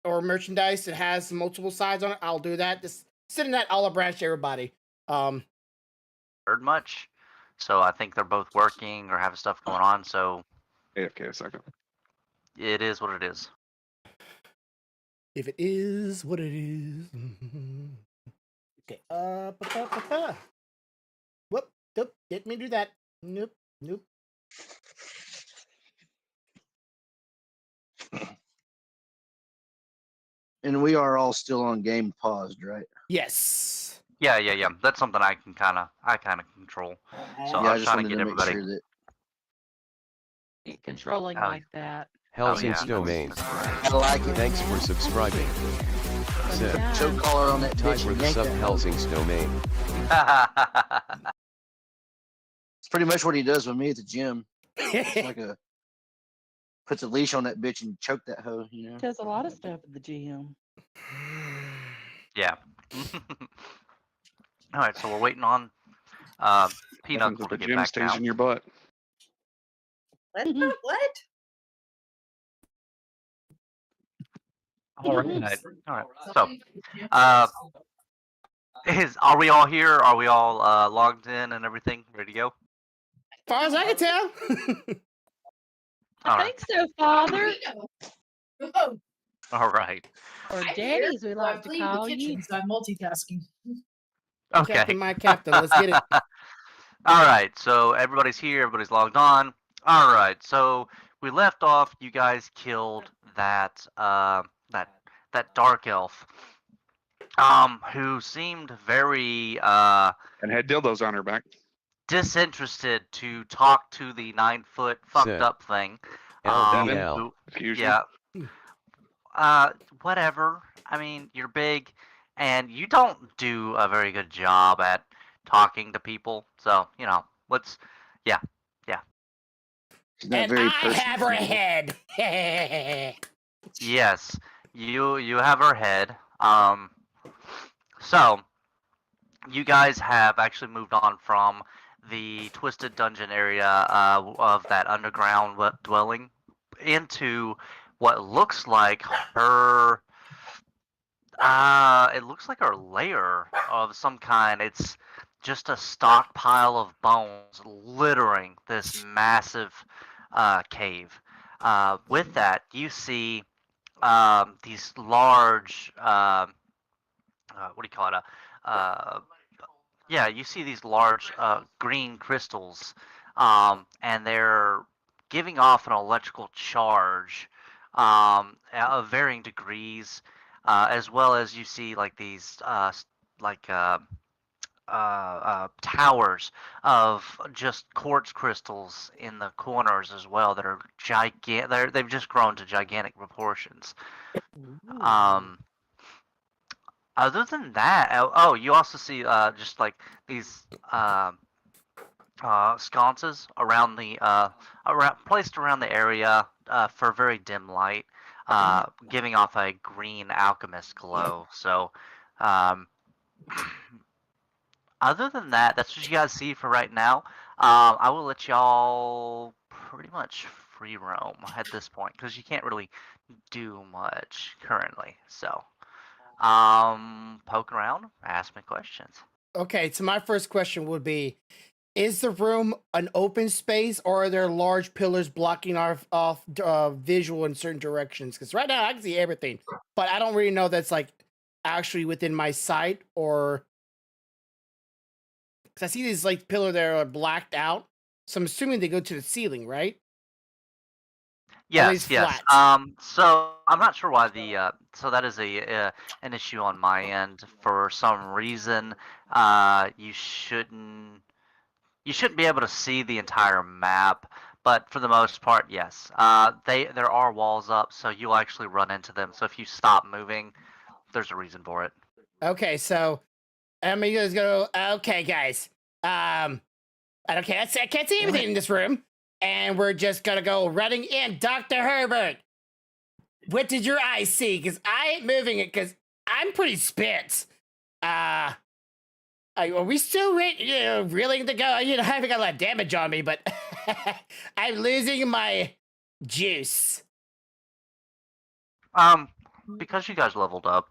or merchandise that has multiple sides on it, I'll do that. Just sending that olive branch to everybody. Heard much. So I think they're both working or having stuff going on. So AFK a second. it is what it is. If it is what it is. Okay. Whoop. Nope. Didn't mean to do that. Nope. And we are all still on game paused, right? Yes. Yeah. That's something I kind of control. So Yeah, I I was just trying to wanted get to make everybody. sure that Controlling like that. Helsing's yeah. domain. I like it. Thanks for subscribing. Zip. Choke collar on that Time bitch. for and the yank sub that hoe. Helsing's domain. It's pretty much what he does with me at the gym. It's like puts a leash on that bitch and choke that hoe, you know. Does a lot of stuff at the gym. Yeah. All right, so we're waiting on Peanut Happens at to the get gym back stays down. in your butt. What? All right. So, are we all here? Are we all logged in and everything ready to go? As far as I can tell. I think so, Father. All right. Or Daddy, as we like to clean the call you. kitchen, so I'm multitasking. Okay. Captain, my captain. Let's get it. All right. So everybody's here. Everybody's logged on. All right. So we left off. You guys killed that dark elf, who seemed very And had dildos on her back. disinterested to talk to the 9-foot fucked Sick. up thing. LDL. Fusion. Yeah. Whatever. I mean, you're big, and you don't do a very good job at talking to people. So let's. Yeah. She's not And very I personable. have her head. Yes. You have her head. So you guys have actually moved on from the twisted dungeon area of that underground dwelling into what looks like her. It looks like her lair of some kind. It's just a stockpile of bones littering this massive cave. With that, you see these large. What do you call it? Yeah, you see these large green crystals, and they're giving off an electrical charge of varying degrees, as well as you see like these like towers of just quartz crystals in the corners as well that are gigantic. They've just grown to gigantic proportions. Other than that, you also see just like these sconces around placed around the area for very dim light, giving off a green alchemist glow. So, other than that, that's what you guys see for right now. I will let y'all pretty much free roam at this point because you can't really do much currently. So. Poke around, ask me questions. Okay, so my first question would be, is the room an open space or are there large pillars blocking off visual in certain directions? Because right now I can see everything, but I don't really know that's like actually within my sight or... Because I see these like pillars that are blacked out, so I'm assuming they go to the ceiling, right? Yes. Flat. So I'm not sure why so that is an issue on my end. For some reason, you shouldn't be able to see the entire map, but for the most part, yes. There are walls up, so you'll actually run into them. So if you stop moving, there's a reason for it. Okay, so I'm gonna just go. Okay, guys. I can't see everything in this room, and we're just gonna go running in. Dr. Herbert, what did your eyes see? Because I ain't moving it because I'm pretty spent. Are we still reeling to go? I haven't got a lot of damage on me, but I'm losing my juice. Because you guys leveled up,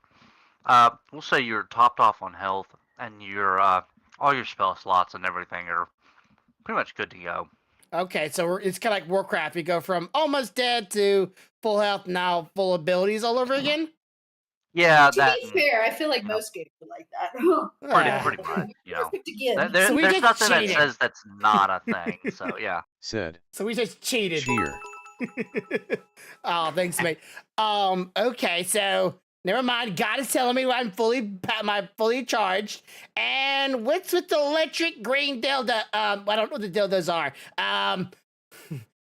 we'll say you're topped off on health, and your all your spell slots and everything are pretty much good to go. Okay, so it's kind of like Warcraft. We go from almost dead to full health, now full abilities all over again. Yeah, to be fair, I feel like most games are like that. Pretty much. Perfect again. There's nothing that says that's not a thing. So yeah. Said. So we just cheated. Cheer. Oh, thanks, mate. Okay, so never mind. God is telling me I'm fully charged. And what's with the electric green dildo? I don't know what the dildos are.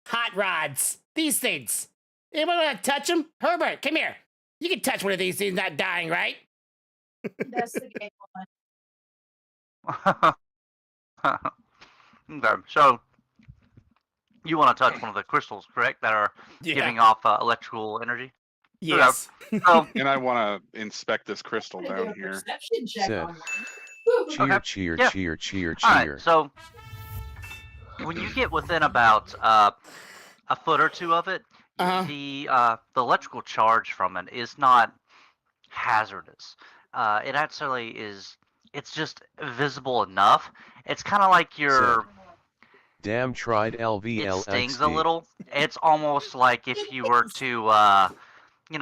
Hot rods. These things. Anyone want to touch them? Herbert, come here. You can touch one of these things, not dying, right? That's the game one. Okay, so you want to touch one of the crystals, correct? That are giving off electrical energy. Yes. And I want to inspect this crystal down here. Said. Cheer. All right, so when you get within about a foot or two of it, the electrical charge from it is not hazardous. It actually is. It's just visible enough. It's kind of like your. Damn tried LVLXD. It stings a little. It's almost like if you were to, what do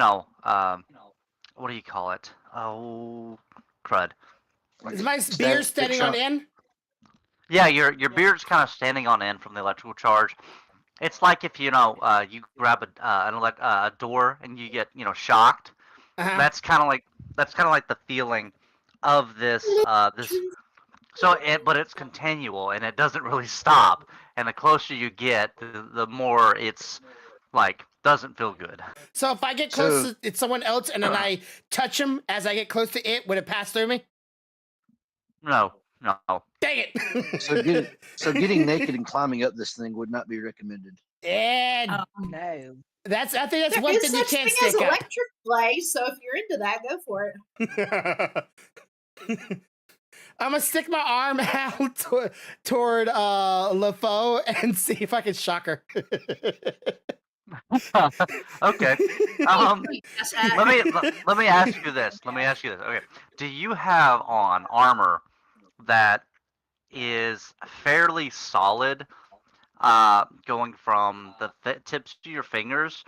you call it? Oh, crud. Is my beard standing on end? Yeah, your beard's kind of standing on end from the electrical charge. It's like if you grab a door and you get shocked. That's kind of like the feeling of this this. So but it's continual and it doesn't really stop. And the closer you get, the more it's like doesn't feel good. So if I get close to someone else and then I touch them as I get close to it, would it pass through me? No. Dang it! So getting naked and climbing up this thing would not be recommended. And no. I think that's one thing you can't stick up. Electric play, so if you're into that, go for it. I'm gonna stick my arm out toward LaFoe and see if I can shock her. Okay. Let me ask you this. Okay. Do you have on armor that is fairly solid, going from the tips of your fingers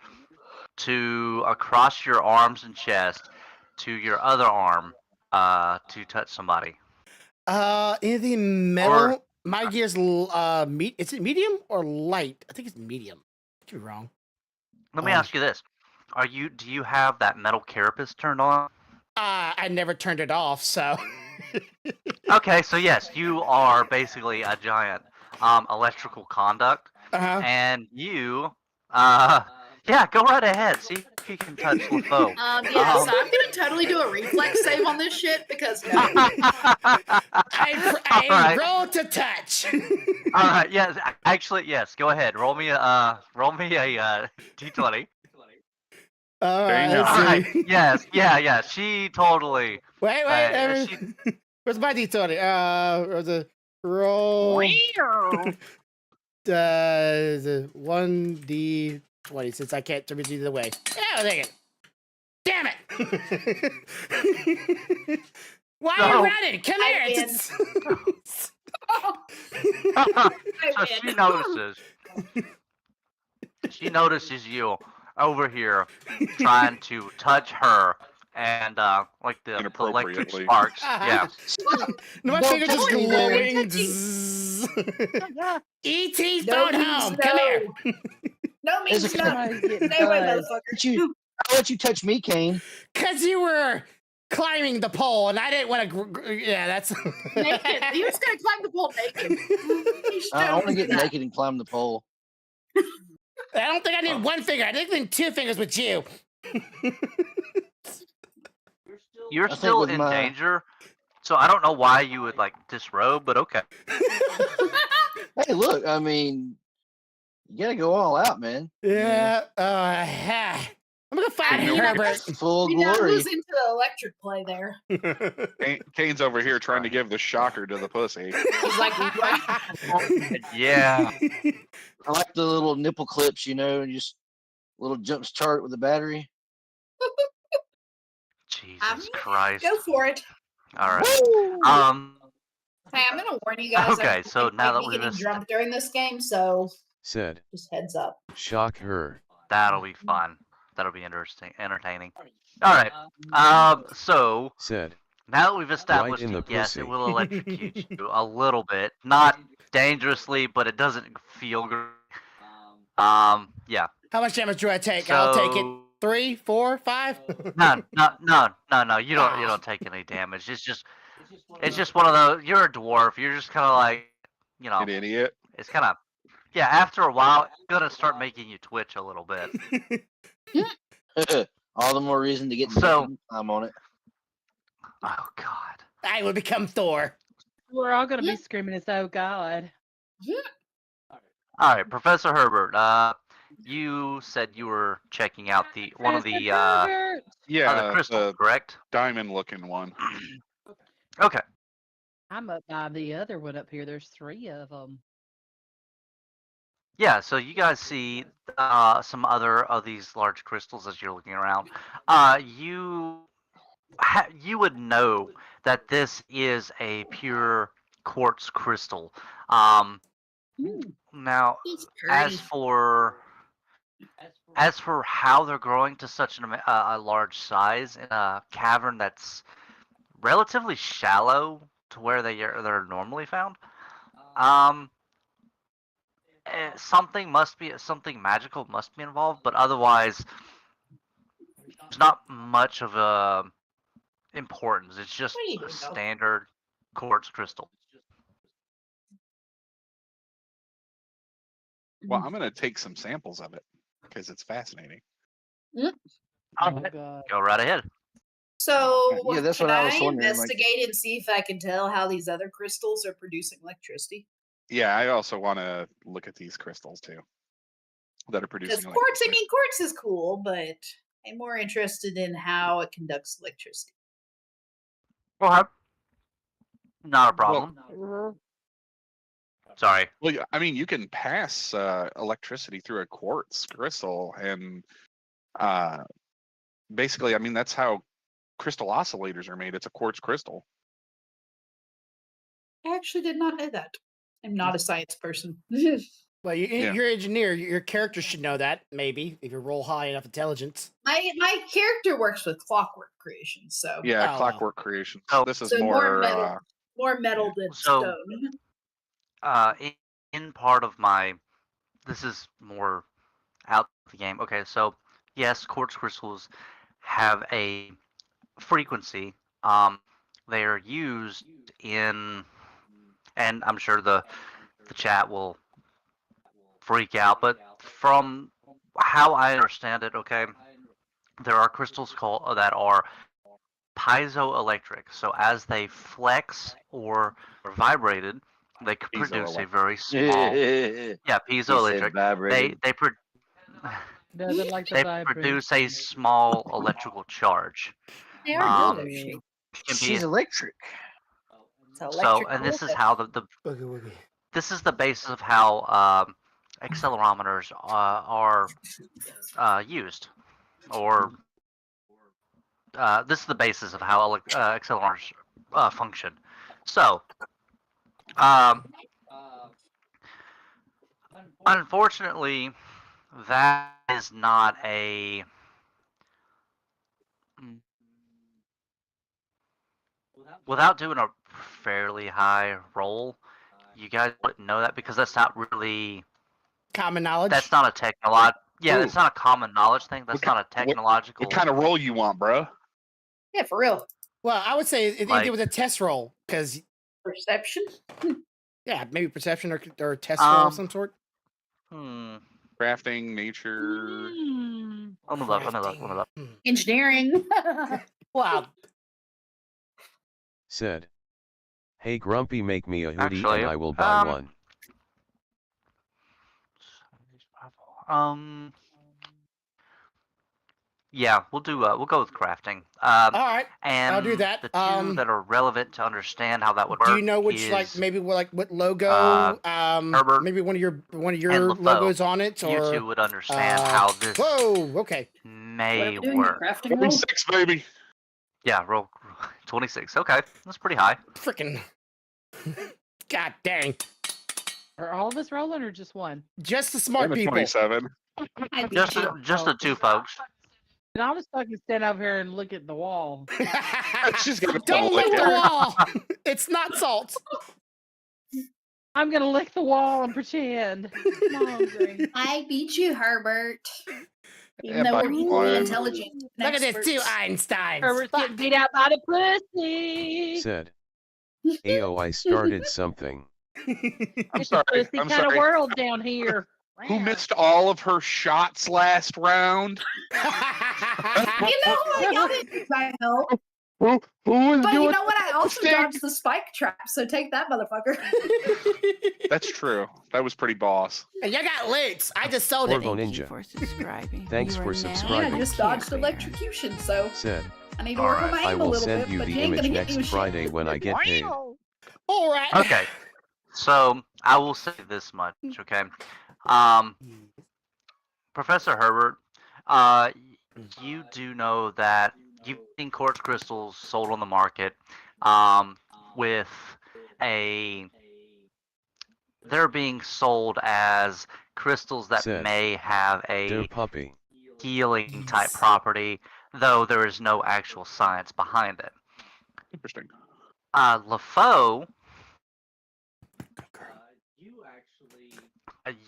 to across your arms and chest to your other arm, to touch somebody? Anything metal? My gear's is it medium or light? I think it's medium. I could be wrong. Let me ask you this: do you have that metal carapace turned on? I never turned it off, so. Okay, so yes, you are basically a giant electrical conduct, and you, yeah, go right ahead. See if you can touch LaFoe. So I'm gonna totally do a reflex save on this shit because no. I roll to touch. All right, yes, actually, yes. Go ahead. Roll me a d20. All right. Yes. Yeah. She totally. Wait. Where's my d20? The roll. 1d20 since I can't turn it either way. Yeah, I'll take it. Damn it! Why are you running? Come here! So she notices you over here trying to touch her, and like the electric sparks. Yeah. My fingers just glowing. E.T. phone home. Come here. No means no. Stay away, motherfucker. I'll let you touch me, Kane. Because you were climbing the pole, and I didn't want to. Yeah, that's. Naked. He was going to climb the pole naked. I want to get naked and climb the pole. I don't think I need one finger. I think I need 2 fingers with you. You're still in danger, so I don't know why you would disrobe, but okay. Hey, look, I mean, you gotta go all out, man. Yeah. I'm gonna fight you, Herbert. Full You know glory. who's into the electric play there? Kane's over here trying to give the shocker to the pussy. He's like, right? Yeah. I like the little nipple clips, you know, and just little jump start with the battery. Jesus Christ. Go for it. All right. Hey, I'm gonna warn you guys. Okay, so now that we're we've getting drunk during this game, so Said. just heads up. Shock her. that'll be fun. That'll be entertaining. All right. So Said. now that we've established, Right in the yes, pussy. it will electrocute you a little bit, not dangerously, but it doesn't feel good. Yeah. How much damage do I take? I'll take it. So- 3, 4, 5. No. You don't take any damage. It's just one of those. You're a dwarf. You're just kind of like, you know, An idiot. it's kind of, yeah. After a while, it's gonna start making you twitch a little bit. All the more reason to get So- I'm on it. Oh God. I will become Thor. We're all gonna be screaming as oh God. All right, Professor Herbert. You said you were checking out one of the Yeah, crystals, the correct? diamond-looking one. Okay. I'm up by the other one up here. There's 3 of them. Yeah, so you guys see some other of these large crystals as you're looking around. You would know that this is a pure quartz crystal. Now, as for how they're growing to such a large size in a cavern that's relatively shallow to where they're normally found, something magical must be involved, but otherwise there's not much of a importance. It's just a standard quartz crystal. Well, I'm gonna take some samples of it because it's fascinating. All right, God. go right ahead. So Yeah, that's can what I was wondering, like- investigate and see if I can tell how these other crystals are producing electricity? Yeah, I also want to look at these crystals too that are Because producing quartz, electricity. quartz is cool, but I'm more interested in how it conducts electricity. Okay. Not a problem. Sorry. Well, I mean, you can pass electricity through a quartz crystal, and basically, I mean, that's how crystal oscillators are made. It's a quartz crystal. I actually did not know that. I'm not a science person. Well, you're an engineer. Your character should know that, maybe, if you roll high enough intelligence. My character works with clockwork creation, so Yeah, Oh, clockwork creation. Oh, This is so more. more metal than So- stone. In part of my, this is more out of the game. Okay, so yes, quartz crystals have a frequency. They are used in, and I'm sure the chat will freak out, but from how I understand it, okay, there are crystals that are piezoelectric. So as they flex or are vibrated, they could produce a very small. Yeah, piezoelectric. Doesn't like to They vibrate. produce a small electrical charge. They are Um, good, actually. Can be, She's electric. It's electric. and this is how Boogie woogie. this is the basis of how accelerometers are used, or this is the basis of how accelerometers function. So, unfortunately, that is not a. Without doing a fairly high roll, you guys wouldn't know that because that's not really. Common knowledge. That's not a technological. Yeah, Ooh. it's not a common knowledge thing. That's not a technological. What kind of roll you want, bro? Yeah, for real. Well, I would say it Like- was a test roll, because, Perception. yeah, maybe perception or a test roll of some sort. Crafting, nature. Let me look. Engineering. Wow. Said. Hey Grumpy, make me a hoodie Actually, and I will buy one. Yeah, we'll do. We'll go with crafting. All right, And I'll do that. the two that are relevant to understand how that would work. Do you know which, like, is, maybe what logo? Herbert Maybe one of your and LeFaux. logos on it, You or two would understand how this whoa, okay. may Doing work. crafting roll? 26, baby. Yeah, roll 26. Okay, that's pretty high. Freaking, god dang! Are all of us rolling or just one? Just the smart I'm a people. 27. Just the two folks. And I'll just fucking stand over here and look at the wall. She's gonna Don't lick lick the it. wall. It's not salt. I'm gonna lick the wall and pretend. I'm hungry. I beat you, Herbert. Even Yeah, though by we're equally one. intelligent. Look at this, two experts. Einsteins. Herbert's Fuck. getting beat out by the pussy. Said. Ayo, I started something. I'm It's sorry. a pussy I'm kind of sorry. world down here. Who missed all of her shots last round? You know what? Y'all didn't use my help. Who was But you doing know what? I also thing? dodged the spike trap, so take that, motherfucker. That's true. That was pretty boss. And you got loot. I just sold it. Orvo Thank you Ninja. for subscribing. Thanks You for are now subscribing. And I a just dodged carrier. electrocution, so Said. I need to work on my I aim a will little send bit. you But the you ain't image gonna hit me next with Friday shit. when I get paid. All right. Okay. So I will say this much, okay? Professor Herbert, you do know that you've seen quartz crystals sold on the market, with they're being sold as crystals that Said. may have Dear a puppy. healing type property, though there is no actual science behind it. Interesting. LeFaux,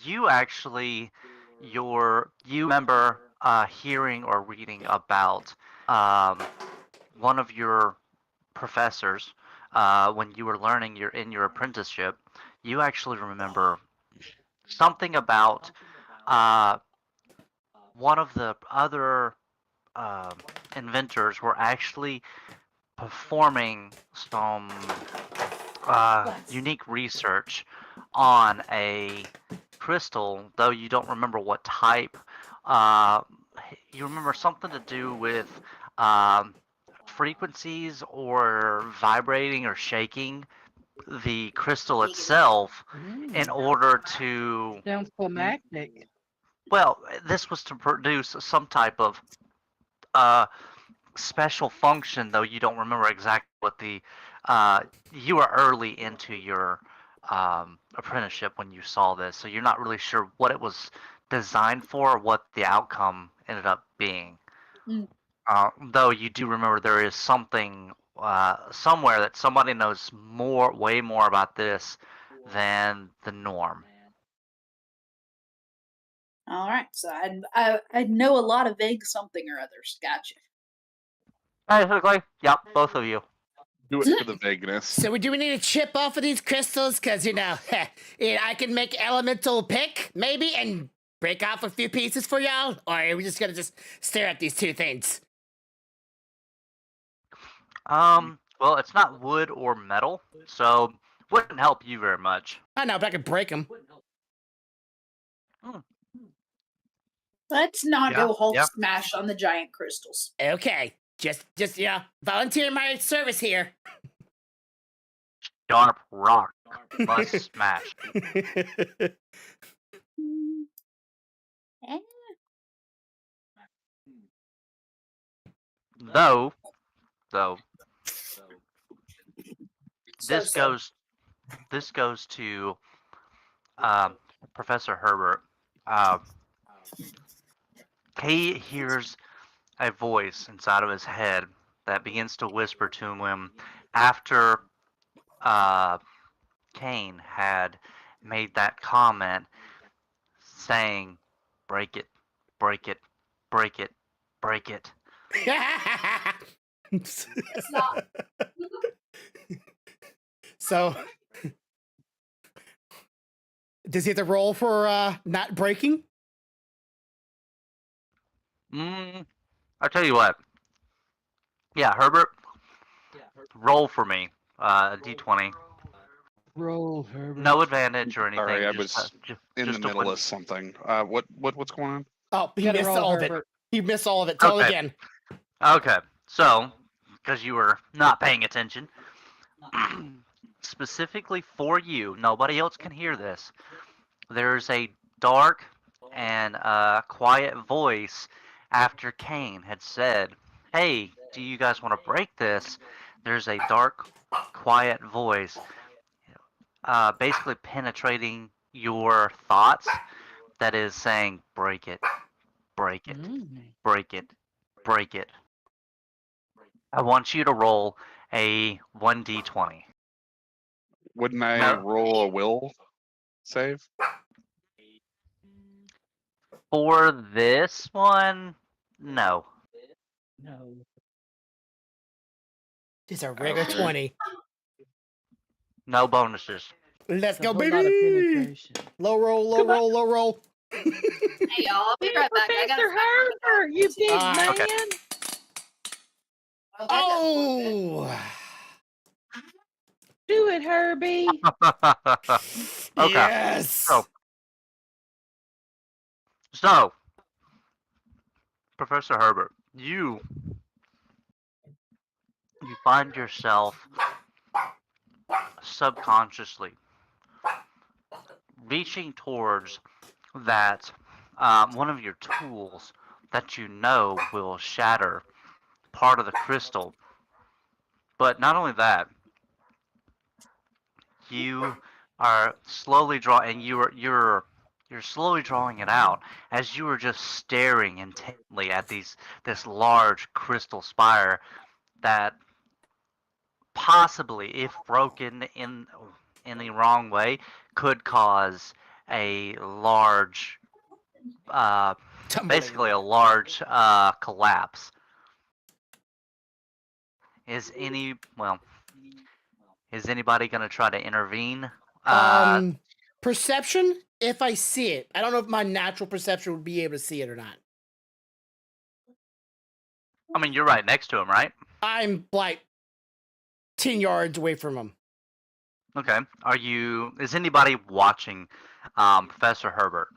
you remember hearing or reading about one of your professors when you were learning in your apprenticeship. You actually remember something about one of the other inventors were actually performing some unique research on a crystal, though you don't remember what type. You remember something to do with frequencies or vibrating or shaking the crystal itself in order to. Sounds climactic. Well, this was to produce some type of special function, though you don't remember exactly what the. You were early into your apprenticeship when you saw this, so you're not really sure what it was designed for or what the outcome ended up being. Though you do remember there is something somewhere that somebody knows way more about this than the norm. All right, so I know a lot of vague something or others. Gotcha. Basically, yep, both of you. Do it for the vagueness. So do we need to chip off of these crystals? Because, I can make elemental pick, maybe, and break off a few pieces for y'all? Or are we just going to just stare at these two things? Well, it's not wood or metal, so wouldn't help you very much. I know, but I could break them. Let's not go Hulk yeah. smash on the giant crystals. Okay. Just volunteer my service here. Sharp rock must smash. Though this goes to Professor Herbert. He hears a voice inside of his head that begins to whisper to him after Kane had made that comment saying, break it, break it, break it, break it. It's not. So, does he have to roll for not breaking? I'll tell you what. Yeah, Herbert, roll for me. D20. Roll, Herbert. No advantage or anything. Sorry, I just, was in the middle of something. What's going on? Oh, he Gotta missed roll, all of it. Herbert. You missed all of it. Tell it again. Okay. So, because you were not paying attention, specifically for you, nobody else can hear this. There's a dark and quiet voice after Cain had said, "Hey, do you guys want to break this?" There's a dark, quiet voice basically penetrating your thoughts that is saying, break it, break it, break it, break it. I want you to roll a 1d20. Wouldn't I roll a will save? For this one, no. No. Just a regular 20. No bonuses. Let's go, A whole lot of baby. penetration. Low roll, low roll, low roll. Hey y'all, I'll be right back. I Professor Herbert, you big man. Okay. Oh. Do it, Herbie. Okay. Yes. So, Professor Herbert, you find yourself subconsciously reaching towards that one of your tools that you know will shatter part of the crystal. But not only that, you are slowly drawing, and you're slowly drawing it out as you are just staring intently at this large crystal spire that possibly, if broken in the wrong way, could cause a large, basically a large collapse. Is anybody going to try to intervene? Perception, if I see it. I don't know if my natural perception would be able to see it or not. I mean, you're right next to him, right? I'm like 10 yards away from him. Okay. Is anybody watching Professor Herbert?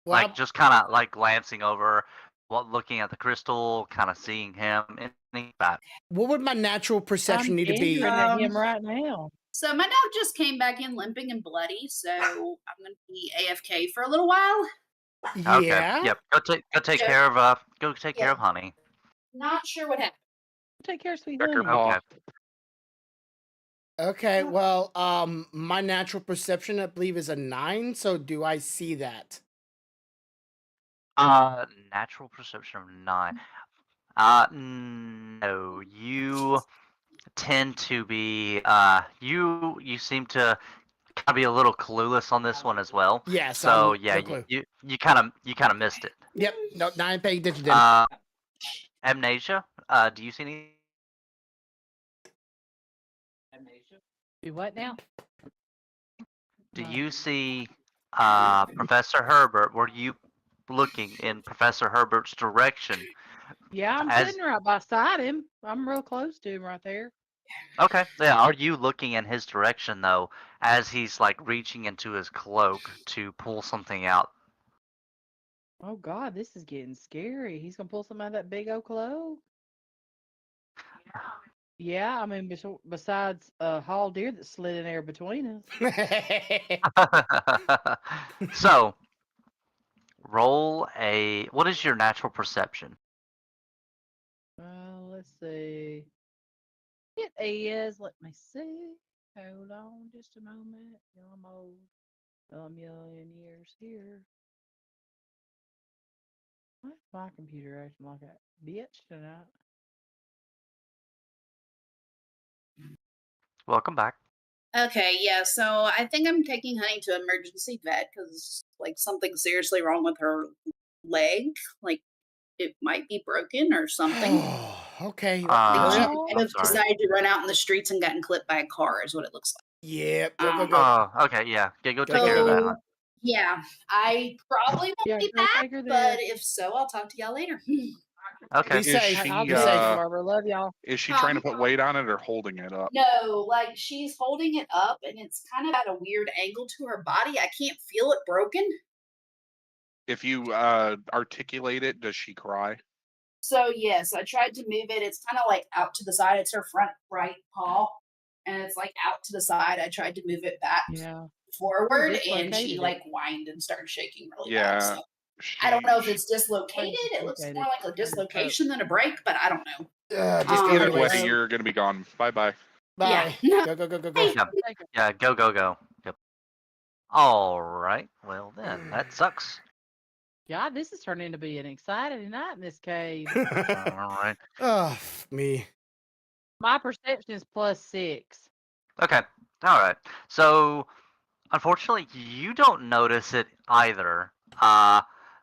Well, like just kind of like glancing over, looking at the crystal, kind of seeing him, anything like that. What would my natural perception need to be? At him right now. So my dog just came back in limping and bloody, so I'm gonna be AFK for a little while. Yeah. Okay. Yep. Go take care of Honey. Not sure what happened. Take care of sweet Check her Honey. paw. Okay, well, my natural perception, I believe, is a 9. So do I see that? Natural perception of 9. No. You tend to be you seem to kind of be a little clueless on this one as well. Yeah. So yeah, you kind of missed it. Yep. No, I ain't paying attention then. Amnesia. Do you see any? Do what now? Do you see Professor Herbert? Were you looking in Professor Herbert's direction? Yeah, I'm sitting right beside him. I'm real close to him right there. Okay. Yeah. Are you looking in his direction though, as he's like reaching into his cloak to pull something out? Oh God, this is getting scary. He's gonna pull something out of that big old cloak. Yeah, I mean, besides a hall deer that slid in there between us. So, roll a. What is your natural perception? Let's see. It is. Let me see. Hold on, just a moment. I'm old. A million years here. Why's my computer acting like a bitch tonight? Welcome back. Okay, yeah, so I think I'm taking Honey to emergency vet because like something's seriously wrong with her leg. Like it might be broken or something. Okay. She might have decided to run out in the streets and gotten clipped by a car is what it looks like. Yep. Go. Okay, yeah. Go take care of that. Yeah, I probably won't be back, but if so, I'll talk to y'all later. Okay. Be safe. I'll be safe, Barbara. Love y'all. Is she trying to put weight on it or holding it up? No, like she's holding it up and it's kind of at a weird angle to her body. I can't feel it broken. If you articulate it, does she cry? So yes, I tried to move it. It's kind of like out to the side. It's her front right paw, and it's like out to the side. I tried to move it back forward, and she like whined and started shaking really bad. So I don't know if it's dislocated. It looks more like a dislocation than a break, but I don't know. Either way, you're gonna be gone. Bye bye. Bye. Yeah. Go. Yeah, go. Yep. All right. Well then, that sucks. God, this is turning into be an exciting night in this cave. All right. Oh, me. My perception is +6. Okay. All right. So, unfortunately, you don't notice it either.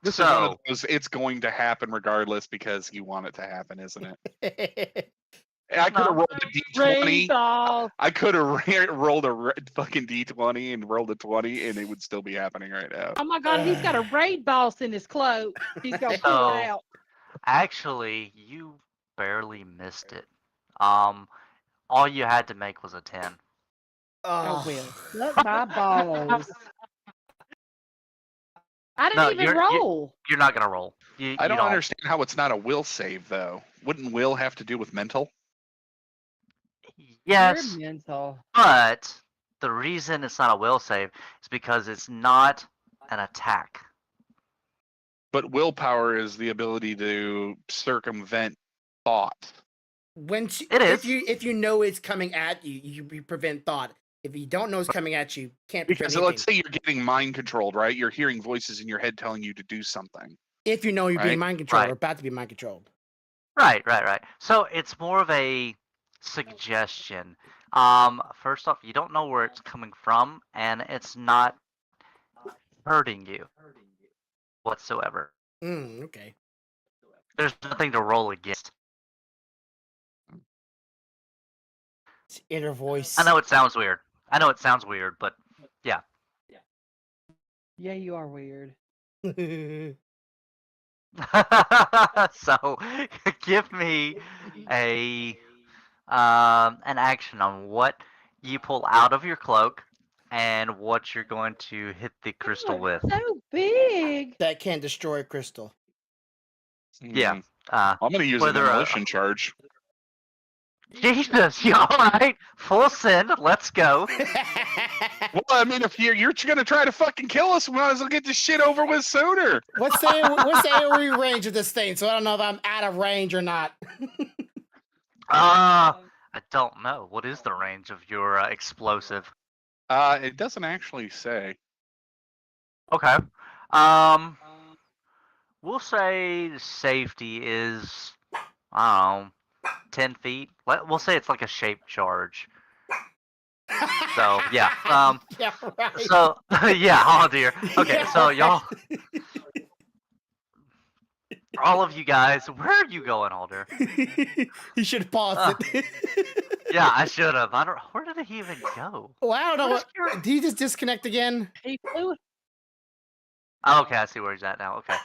This is one of those. It's going to happen regardless because you want it to happen, isn't it? I could have rolled a d20. I could have rolled a fucking d20 and rolled a 20, and it would still be happening right now. Oh my God, he's got a raid boss in his cloak. He's gonna pull it out. Actually, you barely missed it. All you had to make was a 10. Oh, Will. Look my balls. I didn't even roll. You're not gonna roll. I don't understand how it's not a will save though. Wouldn't will have to do with mental? Yes, You're mental. but the reason it's not a will save is because it's not an attack. But willpower is the ability to circumvent thought. If you know it's coming at you, you prevent thought. If you don't know it's coming at you, can't prevent anything. Let's say you're getting mind controlled, right? You're hearing voices in your head telling you to do something. If you know you're being mind controlled or about to be mind controlled. Right. So it's more of a suggestion. First off, you don't know where it's coming from, and it's not hurting you whatsoever. Okay. There's nothing to roll against. It's inner voice. I know it sounds weird. But yeah. Yeah, you are weird. So give me an action on what you pull out of your cloak and what you're going to hit the crystal with. So big. That can destroy a crystal. Yeah. I'm going to use a demolition charge. Jesus, you all right? Full send. Let's go. Well, I mean, if you're going to try to fucking kill us, we might as well get this shit over with sooner. What's the AoE range of this thing? So I don't know if I'm out of range or not. I don't know. What is the range of your explosive? It doesn't actually say. Okay. We'll say safety is, I don't know, 10 feet. We'll say it's like a shape charge. So yeah. Yeah, right. So yeah. Oh dear. Okay. Yeah, so right. y'all, all of you guys, where are you going, Alder? He should have paused it. Yeah, I should have. Where did he even go? Well, I don't know. Did he just disconnect again? He flew. Oh, okay, I see where he's at now. Okay.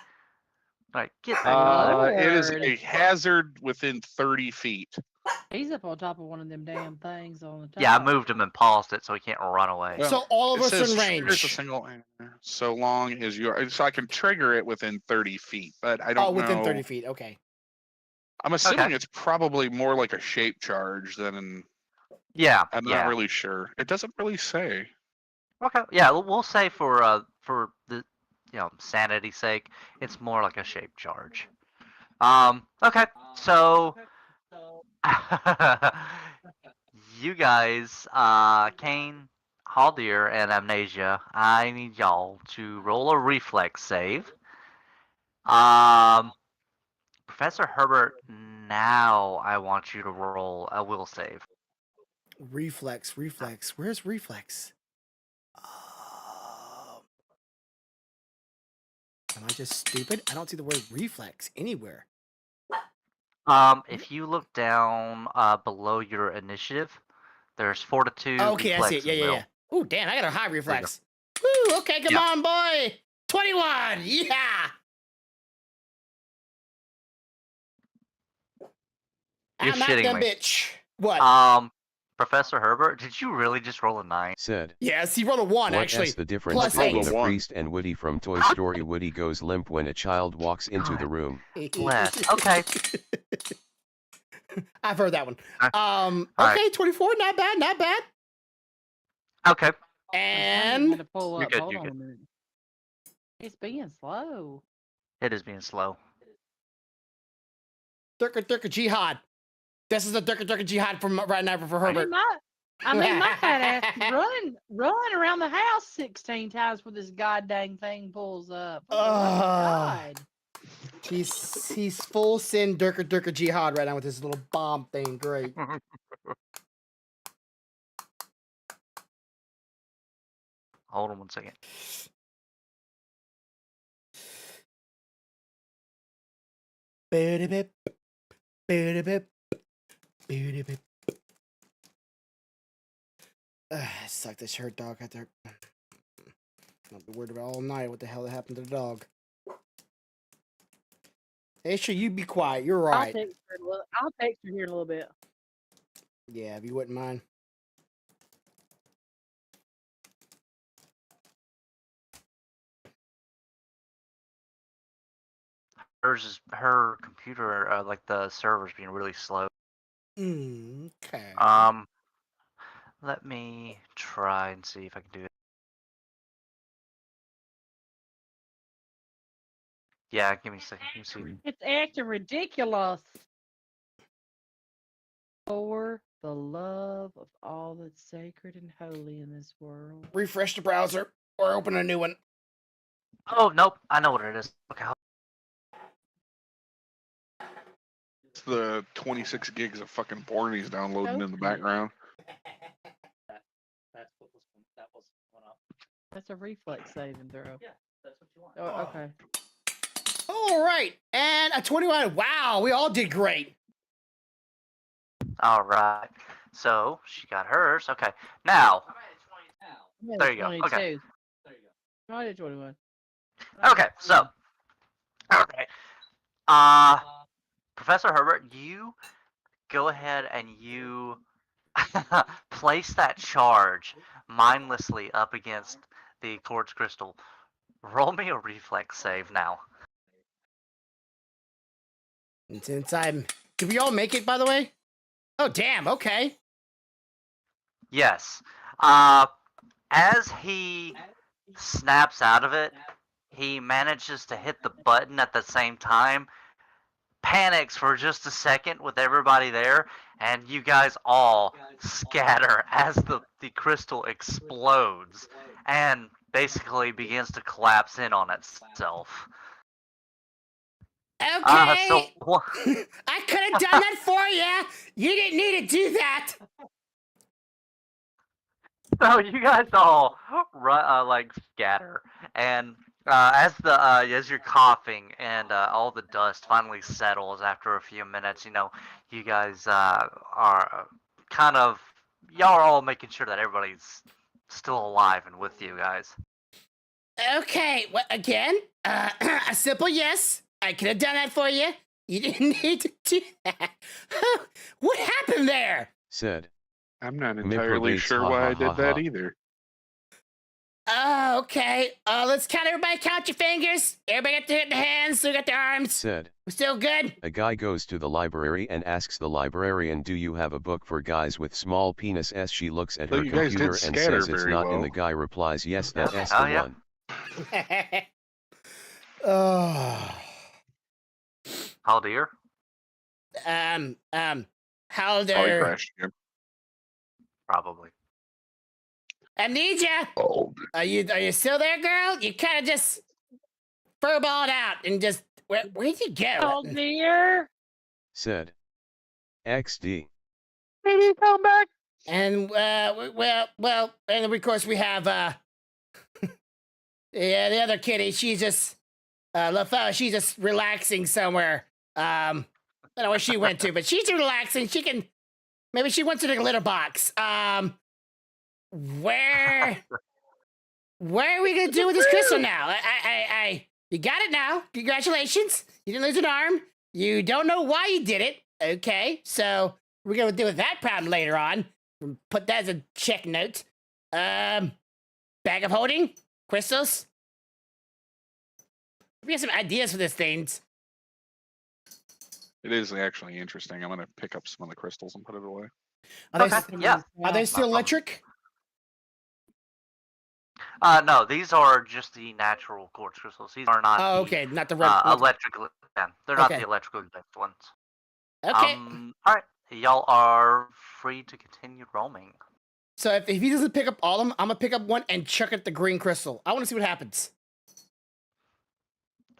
All right, get back. It is a hazard within 30 feet. He's up on top of one of them damn things on the top. Yeah, I moved him and paused it so he can't run away. So all of us It says in triggers a range. single so long as you are. So I can trigger it within 30 feet, but I don't know. Oh, within 30 feet. Okay. I'm assuming it's probably more like a shape charge than an. Yeah. I'm not really sure. It doesn't really say. Okay. Yeah, we'll say for the sanity's sake, it's more like a shape charge. Okay. So you guys, Kane, Haldir, and Amnesia, I need y'all to roll a reflex save. Professor Herbert, now I want you to roll a will save. Reflex. Where's reflex? Am I just stupid? I don't see the word reflex anywhere. If you look down below your initiative, there's fortitude. Okay, reflex, I see it. Yeah. Ooh, damn, I got a high reflex. Woo, okay, come on, boy. 21. Yeah. You're I'm not shitting them me. bitch. What? Professor Herbert, did you really just roll a 9? Said. Yes, he rolled a 1, actually. What's the difference Plus between 8. the priest and Woody from Toy Story? Woody goes limp when a child walks into the room. Bless. Okay. I've heard that one. All Okay, right. 24, not bad, not bad. Okay. And to pull You're up. good, Hold you're on good. a minute. It's being slow. It is being slow. Durka Jihad. This is the Durka Jihad from right now for Herbert. I mean, my fat ass run around the house 16 times before this goddamn thing pulls up. Oh my God. He's full sin Durka Jihad right now with his little bomb thing. Great. Hold on one second. Suck this hurt dog out there. I'll be worried about all night what the hell happened to the dog. Hey, sure, you be quiet. You're right. I'll text her here in a little bit. Yeah, if you wouldn't mind. Her computer, like the server's being really slow. Okay. Let me try and see if I can do it. Yeah, give me a second. Let me see. It's acting ridiculous. For the love of all that's sacred and holy in this world. Refresh the browser or open a new one. Oh, nope. I know what it is. Okay. It's the 26 gigs of fucking porn he's downloading in the background. That's a reflex saving throw. Yeah, that's what you want. Oh, okay. All right, and a 21. Wow, we all did great. All right. So she got hers. Okay. Now. There you go. Okay. There you go. I did 21. Okay. So. Okay. Professor Herbert, you go ahead and you place that charge mindlessly up against the quartz crystal. Roll me a reflex save now. And since did we all make it, by the way? Oh, damn. Okay. Yes. As he snaps out of it, he manages to hit the button at the same time, panics for just a second with everybody there, and you guys all scatter as the crystal explodes and basically begins to collapse in on itself. Okay. I could have done that for you. You didn't need to do that. So you guys all run, scatter, and as you're coughing and all the dust finally settles after a few minutes, you guys are kind of y'all are all making sure that everybody's still alive and with you guys. Okay. What again? A simple yes. I could have done that for you. You didn't need to do that. What happened there? Said. I'm not entirely sure why I did that either. Okay. Let's count. Everybody count your fingers. Everybody got the hands. We got the arms. Said. We're still good. A guy goes to the library and asks the librarian, "Do you have a book for guys with small penis?" She looks at her computer and says it's not, and the guy replies, "Yes, that's the one." Oh. How old are you? How old are you? Probably. Amnesia. Old. Are you still there, girl? You kind of just furballed out and just where'd you go? Oh dear. Said. XD. Maybe come back. And well, and of course we have the other kitty. She's just she's just relaxing somewhere. I don't know where she went to, but she's relaxing. Maybe she went to the litter box. Where are we gonna do with this crystal now? You got it now. Congratulations. You didn't lose an arm. You don't know why you did it. Okay, so we're gonna deal with that problem later on. Put that as a check note. Bag of holding crystals. We have some ideas for this things. It is actually interesting. I'm gonna pick up some of the crystals and put it away. Are they still electric? No, these are just the natural quartz crystals. These are not. Oh, okay, not the red. Electrical. Yeah, they're not the electrical based ones. Okay. All right, y'all are free to continue roaming. So if he doesn't pick up all of them, I'm gonna pick up one and chuck at the green crystal. I want to see what happens.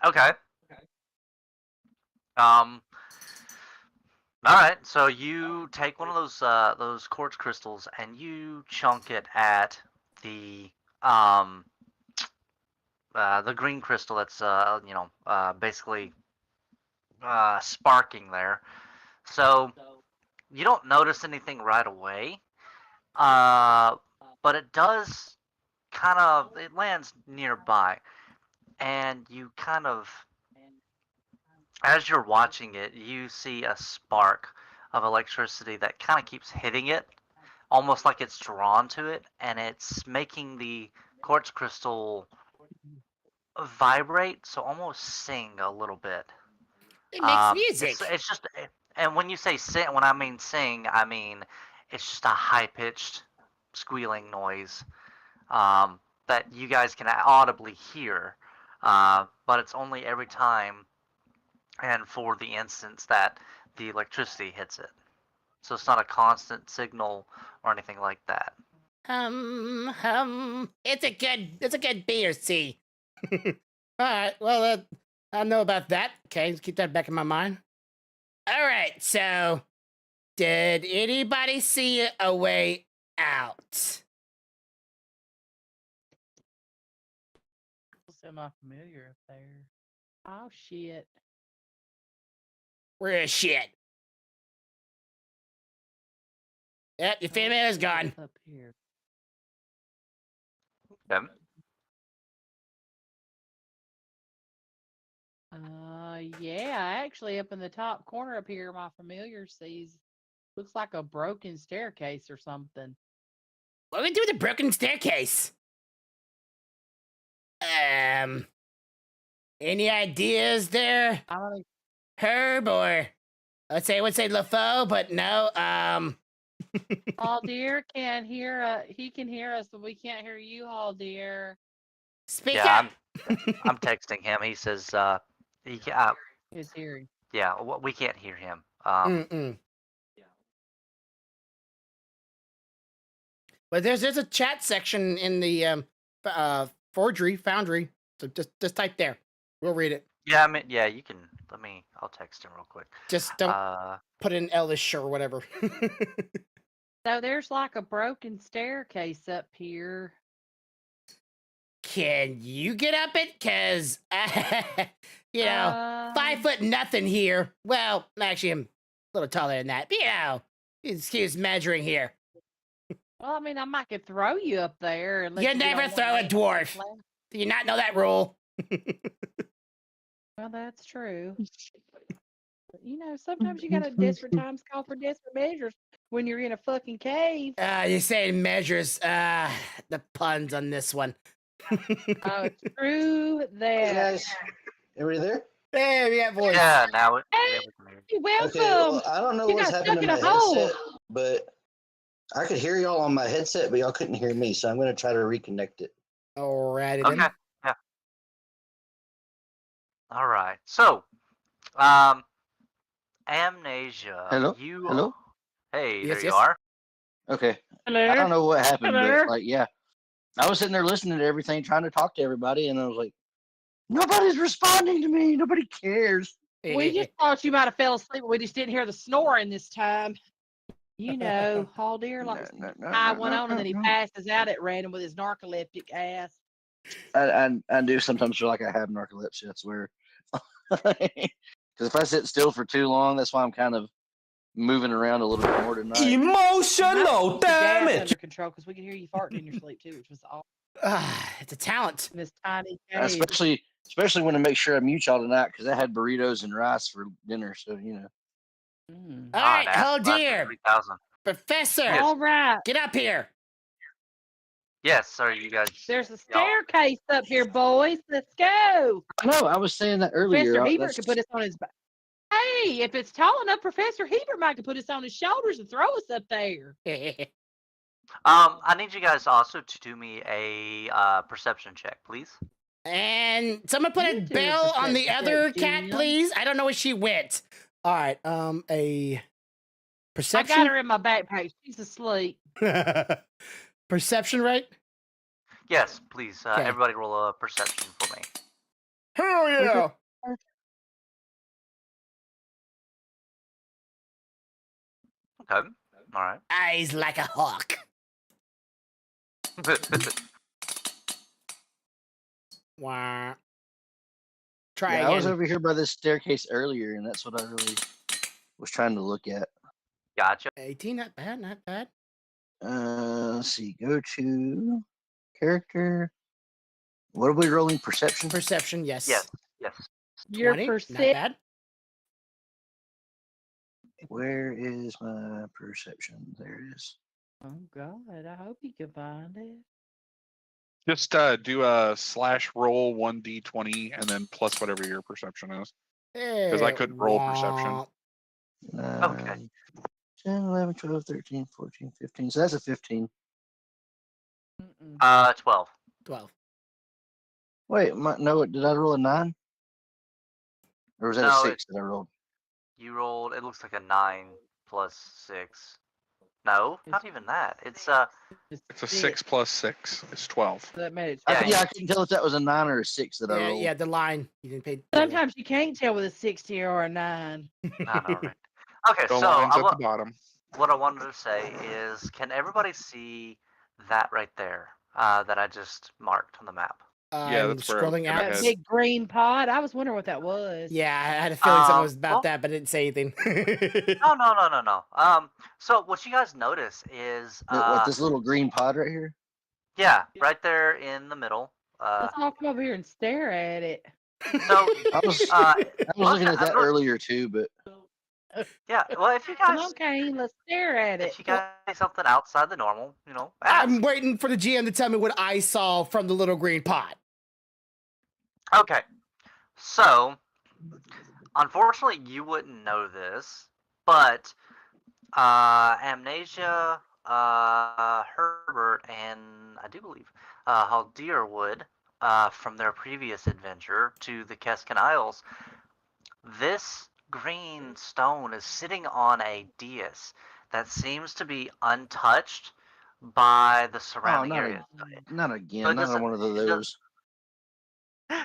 Okay. All right, so you take one of those quartz crystals and you chunk it at the green crystal that's basically sparking there. So you don't notice anything right away, but it does it lands nearby, and you as you're watching it, you see a spark of electricity that kind of keeps hitting it, almost like it's drawn to it, and it's making the quartz crystal vibrate, so almost sing a little bit. It makes music. It's just, and when you say sing, when I mean sing, I mean it's just a high-pitched squealing noise that you guys can audibly hear, but it's only every time and for the instance that the electricity hits it. So it's not a constant signal or anything like that. It's a good B or C. All right, well, I know about that. Okay, let's keep that back in my mind. All right, so did anybody see a way out? Semi-familiar up there. Oh, shit. Where is shit? Yep, your family is gone. Up here. Yep. Yeah, actually up in the top corner up here, my familiar sees, looks like a broken staircase or something. What do we do with the broken staircase? Any ideas there? Herb or I would say LaFoe, but no. Hall dear can't hear. He can hear us, but we can't hear you, Hall dear. Speak up. I'm texting him. He says he His hearing. Yeah, we can't hear him. But there's a chat section in the Foundry. So just type there. We'll read it. Yeah, I mean, yeah, you can. I'll text him real quick. Just don't put in Ellish or whatever. So there's like a broken staircase up here. Can you get up it? Cause 5 foot nothing here. Well, actually, I'm a little taller than that. But, excuse measuring here. Well, I mean, I might could throw you up there. You never throw a dwarf. Do you not know that rule? Well, that's true. But, sometimes you gotta desperate times call for desperate measures when you're in a fucking cave. You say measures. The puns on this one. Oh, true that. Hey guys, everybody there? Hey, we got voice. Yeah, now Hey, welcome. Okay, well, I don't know what's happening to my headset, but I could hear y'all on my headset, but y'all couldn't hear me, so I'm going to try to reconnect it. Alrighty then. Okay. Yeah. All right. So, Amnesia. Hello? Hello? Hey, yes, there you are. Okay. Hello? I don't know what happened, Hello? but I was sitting there listening to everything, trying to talk to everybody, and I was like, nobody's responding to me. Nobody cares. We just thought you might have fell asleep, but we just didn't hear the snoring this time. Hall dear, like I went on and then he passes out at random with his narcoleptic ass. I do sometimes feel like I have narcolepsy, I swear. Because if I sit still for too long, that's why I'm kind of moving around a little bit more tonight. Emotional damage. Under control, because we can hear you farting in your sleep too, which was awesome. It's a talent. In this tiny cave. Especially when I make sure I mute y'all tonight, because I had burritos and rice for dinner, so All right, oh dear. Professor. Yes. All right. Get up here. Yes, sir. You guys. There's a staircase up here, boys. Let's go. No, I was saying that earlier. Professor Hebert could put us on his back. Hey, if it's tall enough, Professor Hebert might could put us on his shoulders and throw us up there. I need you guys also to do me a perception check, please. And someone put a bell on the other cat, please. I don't know where she went. All right. A perception. I got her in my backpack. She's asleep. Perception, right? Yes, please. Everybody roll a perception for me. Hell yeah! Okay. All right. Eyes like a hawk. Wow. Try again. I was over here by this staircase earlier, and that's what I really was trying to look at. Gotcha. 18, not bad, not bad. Let's see. Go to character. What are we rolling? Perception? Perception, yes. Yes. Yes. Your 20, not perception. bad. Where is my perception? There it is. Oh God, I hope you can find it. Just do a /roll 1d20 and then plus whatever your perception is. Because I couldn't roll perception. Okay. 10, 11, 12, 13, 14, 15. So that's a 15. 12. 12. Wait, no, did I roll a 9? Or was that No, a 6 that I rolled? You rolled. It looks like a 9 plus 6. No, not even that. It's a 6 plus 6 is 12. That made it. I couldn't tell if that was a 9 or a 6 that I rolled. Yeah, the line. You didn't pay. Sometimes you can't tell with a 60 or a 9. All right. Okay, The so line's at the bottom. what I wanted to say is, can everybody see that right there that I just marked on the map? Yeah, that's where scrolling out. That big green pod. I was wondering what that was. Yeah, I had a feeling something was about that, but I didn't say anything. No. So what you guys notice is this little green pod right here? Yeah, right there in the middle. Let's all come over here and stare at it. So I was looking at that earlier too, but yeah. Well, if you guys okay, let's stare at it. If you guys see something outside the normal, ask. I'm waiting for the GM to tell me what I saw from the little green pot. Okay, so unfortunately, you wouldn't know this, but Amnesia, Herbert, and I do believe Haldir would, from their previous adventure to the Keskin Isles, this green stone is sitting on a dais that seems to be untouched by the surrounding area. Not again. Not one of those.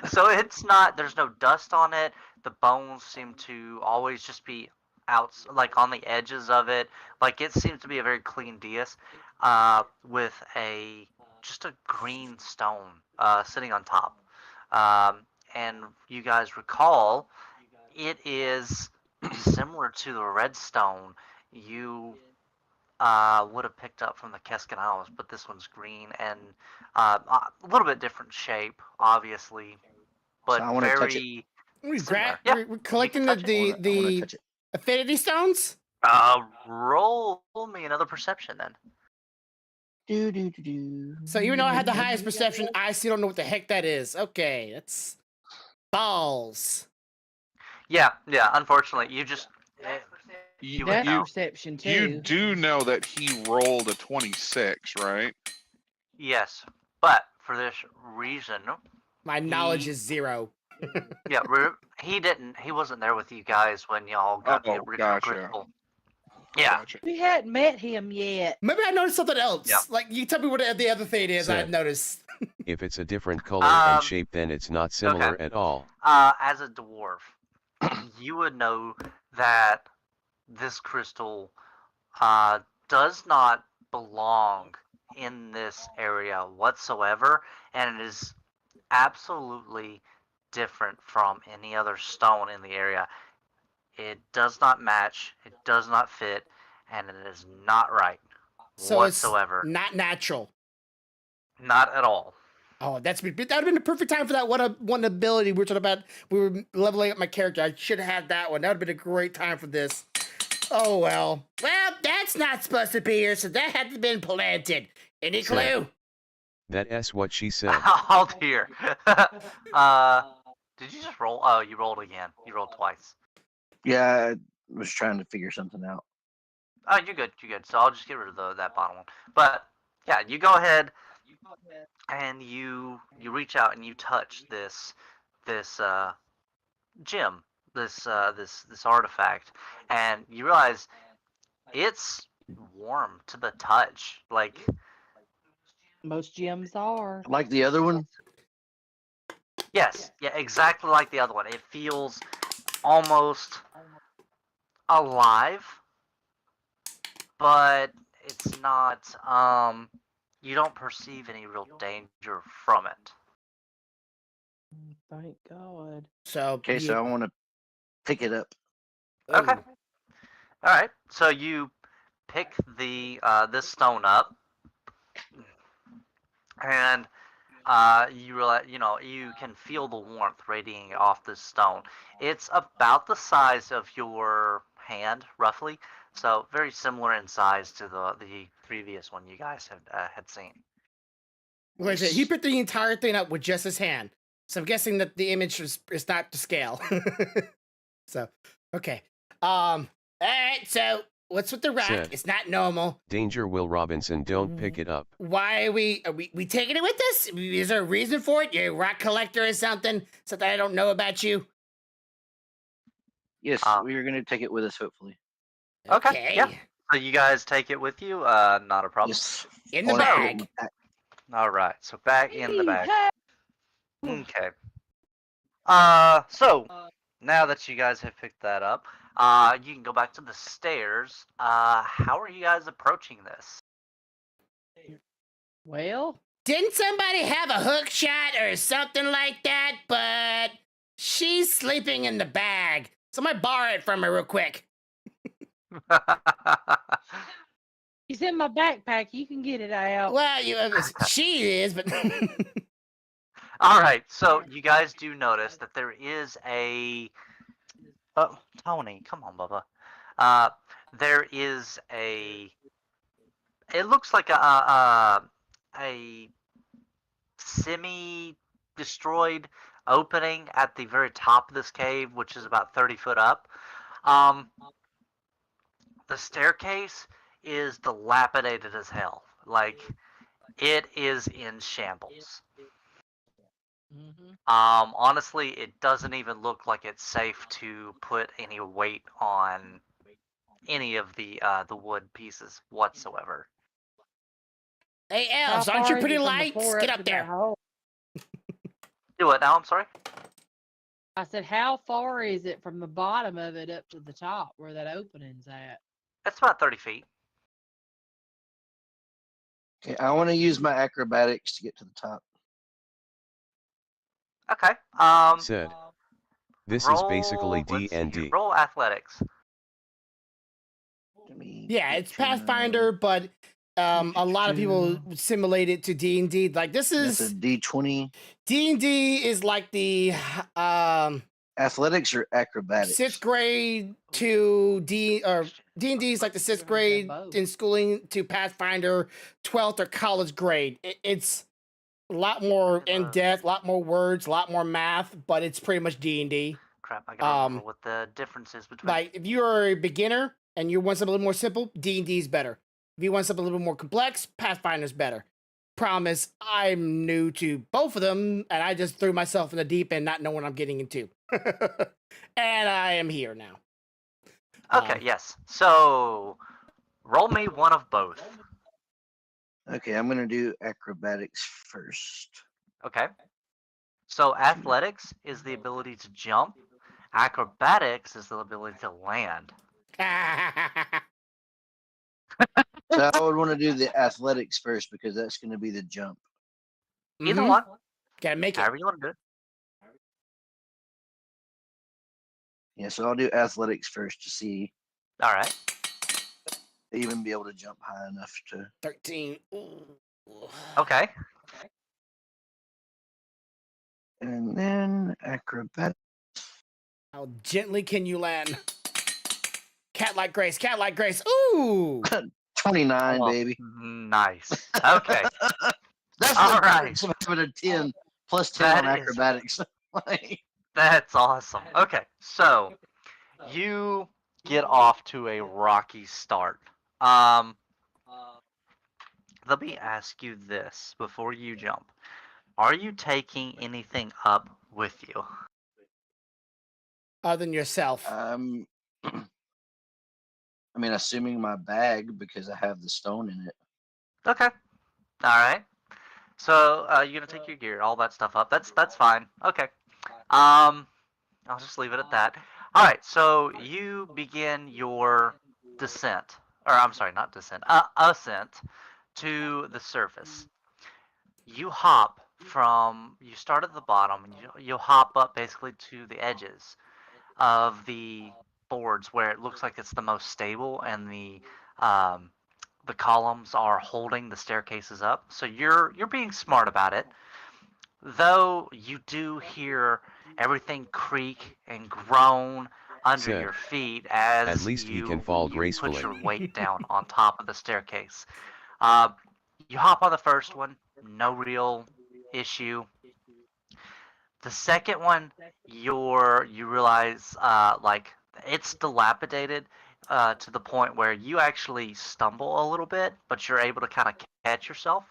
So it's not. There's no dust on it. The bones seem to always just be out, like on the edges of it. Like it seems to be a very clean dais, with just a green stone sitting on top. And you guys recall, it is similar to the red stone you would have picked up from the Keskin Isles, but this one's green and a little bit different shape, obviously, but so I want to touch it. We're collecting the affinity stones. Roll me another perception then. So even though I had the highest perception, I still don't know what the heck that is. Okay, that's balls. Yeah. Unfortunately, you just. Perception too. You do know that he rolled a 26, right? Yes, but for this reason, my knowledge is 0. Yeah, he didn't. He wasn't there with you guys when y'all got the original crystal. Yeah, gotcha. We hadn't met him yet. Maybe I noticed something else. Yeah. Like you tell me what the other thing is. I've noticed. If it's a different color and shape, then it's not similar at all. As a dwarf, you would know that this crystal does not belong in this area whatsoever, and it is absolutely different from any other stone in the area. It does not match, it does not fit, and it is not right whatsoever. It's not natural. Not at all. Oh, that would have been the perfect time for that one ability we were talking about. We were leveling up my character. I should have had that one. That would have been a great time for this. Oh, well. Well, that's not supposed to be here, so that had to have been planted. Any clue? That's what she said. Oh, dear. Did you just roll? Oh, you rolled again. You rolled twice. Yeah, I was trying to figure something out. Oh, you're good. You're good. So I'll just get rid of that bottom one. But, yeah, you go ahead and you reach out and you touch this gem, this artifact, and you realize it's warm to the touch. Like most gems are. Like the other one? Yes, yeah, exactly like the other one. It feels almost alive, but it's not. You don't perceive any real danger from it. Thank God. So okay, so I want to pick it up. Okay. All right. So you pick the this stone up, and you realize, you can feel the warmth radiating off this stone. It's about the size of your hand, roughly. So very similar in size to the previous one you guys had seen. Like I said, he picked the entire thing up with just his hand. So I'm guessing that the image is not to scale. So, okay. All right. So what's with the rack? Said, it's not normal. Danger, Will Robinson. Don't pick it up. Why are we taking it with us? Is there a reason for it? You're a rock collector or something? Something I don't know about you? Yes, we are going to take it with us, hopefully. Okay. Yeah. So you guys take it with you? Not a problem. Yes. In the bag. All right. So back in the bag. Okay. So now that you guys have picked that up, you can go back to the stairs. How are you guys approaching this? Well, didn't somebody have a hook shot or something like that? But she's sleeping in the bag. Somebody borrow it from her real quick. She's in my backpack. You can get it out. Well, she is, but. All right, so you guys do notice that there is a. Oh, Tony, come on, Bubba. There is a. It looks like a semi-destroyed opening at the very top of this cave, which is about 30 foot up. The staircase is dilapidated as hell. Like, it is in shambles. Honestly, it doesn't even look like it's safe to put any weight on any of the wood pieces whatsoever. Hey, elves, aren't you pretty lights? Get up there. Do what now? I'm sorry? I said, how far is it from the bottom of it up to the top where that opening's at? It's about 30 feet. Okay, I want to use my acrobatics to get to the top. Okay. Said, this is basically D&D. Roll athletics. Yeah, it's Pathfinder, but a lot of people simulate it to D&D. Like, this is a D20. D&D is like the athletics or acrobatics. 6th grade to D, or D&D is like the 6th grade in schooling to Pathfinder 12th or college grade. It's a lot more in depth, a lot more words, a lot more math, but it's pretty much D&D. Crap, I gotta remember what the difference is between. Like, if you're a beginner and you want something a little more simple, D&D is better. If you want something a little more complex, Pathfinder's better. Problem is, I'm new to both of them, and I just threw myself in the deep end, not knowing what I'm getting into. And I am here now. Okay, yes. So, roll me one of both. Okay, I'm going to do acrobatics first. Okay. So, athletics is the ability to jump. Acrobatics is the ability to land. So I would want to do the athletics first because that's going to be the jump. Either one. Gotta make it. However you want to do it. Yeah, so I'll do athletics first to see. All right. Even be able to jump high enough to. 13. Okay. And then acrobatics. How gently can you land? Cat like Grace. Cat like Grace. Ooh. 29, baby. Nice. Okay. That's All the right. difference of having a 10 plus 10 on acrobatics. That's awesome. Okay, so you get off to a rocky start. Let me ask you this before you jump. Are you taking anything up with you? Other than yourself. I mean, assuming my bag because I have the stone in it. Okay. All right. So you're gonna take your gear, all that stuff up. That's fine. Okay. I'll just leave it at that. All right. So you begin your descent, or I'm sorry, not descent, ascent to the surface. You hop from. You start at the bottom, and you'll hop up basically to the edges of the boards where it looks like it's the most stable, and the columns are holding the staircases up. So you're being smart about it. Though you do hear everything creak and groan under your feet as at least he can fall gracefully. Put your weight down on top of the staircase. You hop on the first one, no real issue. The second one, you realize like it's dilapidated to the point where you actually stumble a little bit, but you're able to kind of catch yourself.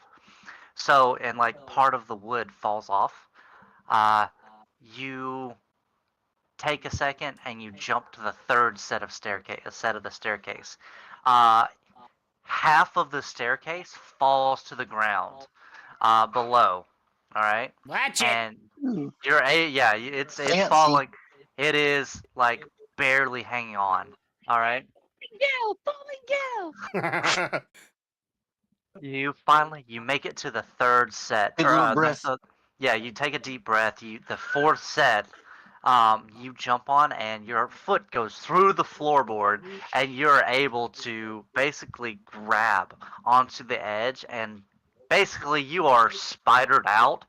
So, and like part of the wood falls off. You take a second and you jump to the third set of the staircase. Half of the staircase falls to the ground below. All right. Watch it. And it's falling. It is like barely hanging on. All right. Go. You make it to the third set. Take a little breath. You take a deep breath. The fourth set, you jump on and your foot goes through the floorboard and you're able to basically grab onto the edge and basically you are spidered out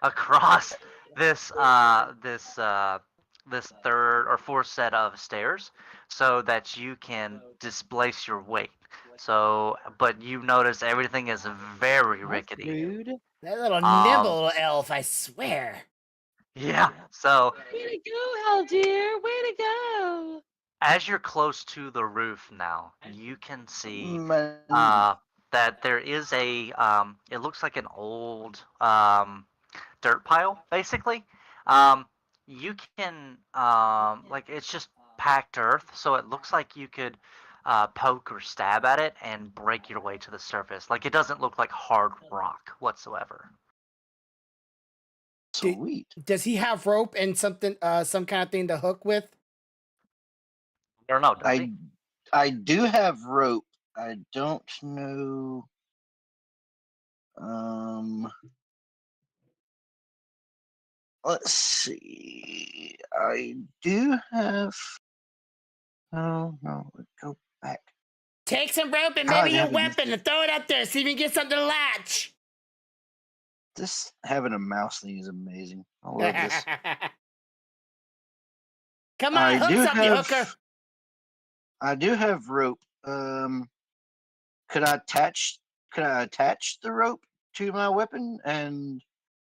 across this third or fourth set of stairs so that you can displace your weight. So, but you notice everything is very rickety. Rude. That little nimble elf, I swear. Yeah. So. Way to go, Haldir. Way to go. As you're close to the roof now, you can see that there is a. It looks like an old dirt pile, basically. You can like it's just packed earth, so it looks like you could poke or stab at it and break your way to the surface. Like it doesn't look like hard rock whatsoever. Sweet. Does he have rope and something, some kind of thing to hook with? I don't know. Does he? I do have rope. I don't know. Let's see. I do have. Oh no! Go back. Take some rope and maybe your weapon and throw it up there. See if you can get something to latch. This having a mouse thing is amazing. I love this. Come on, hook something, hooker. I do have rope. Could I attach the rope to my weapon and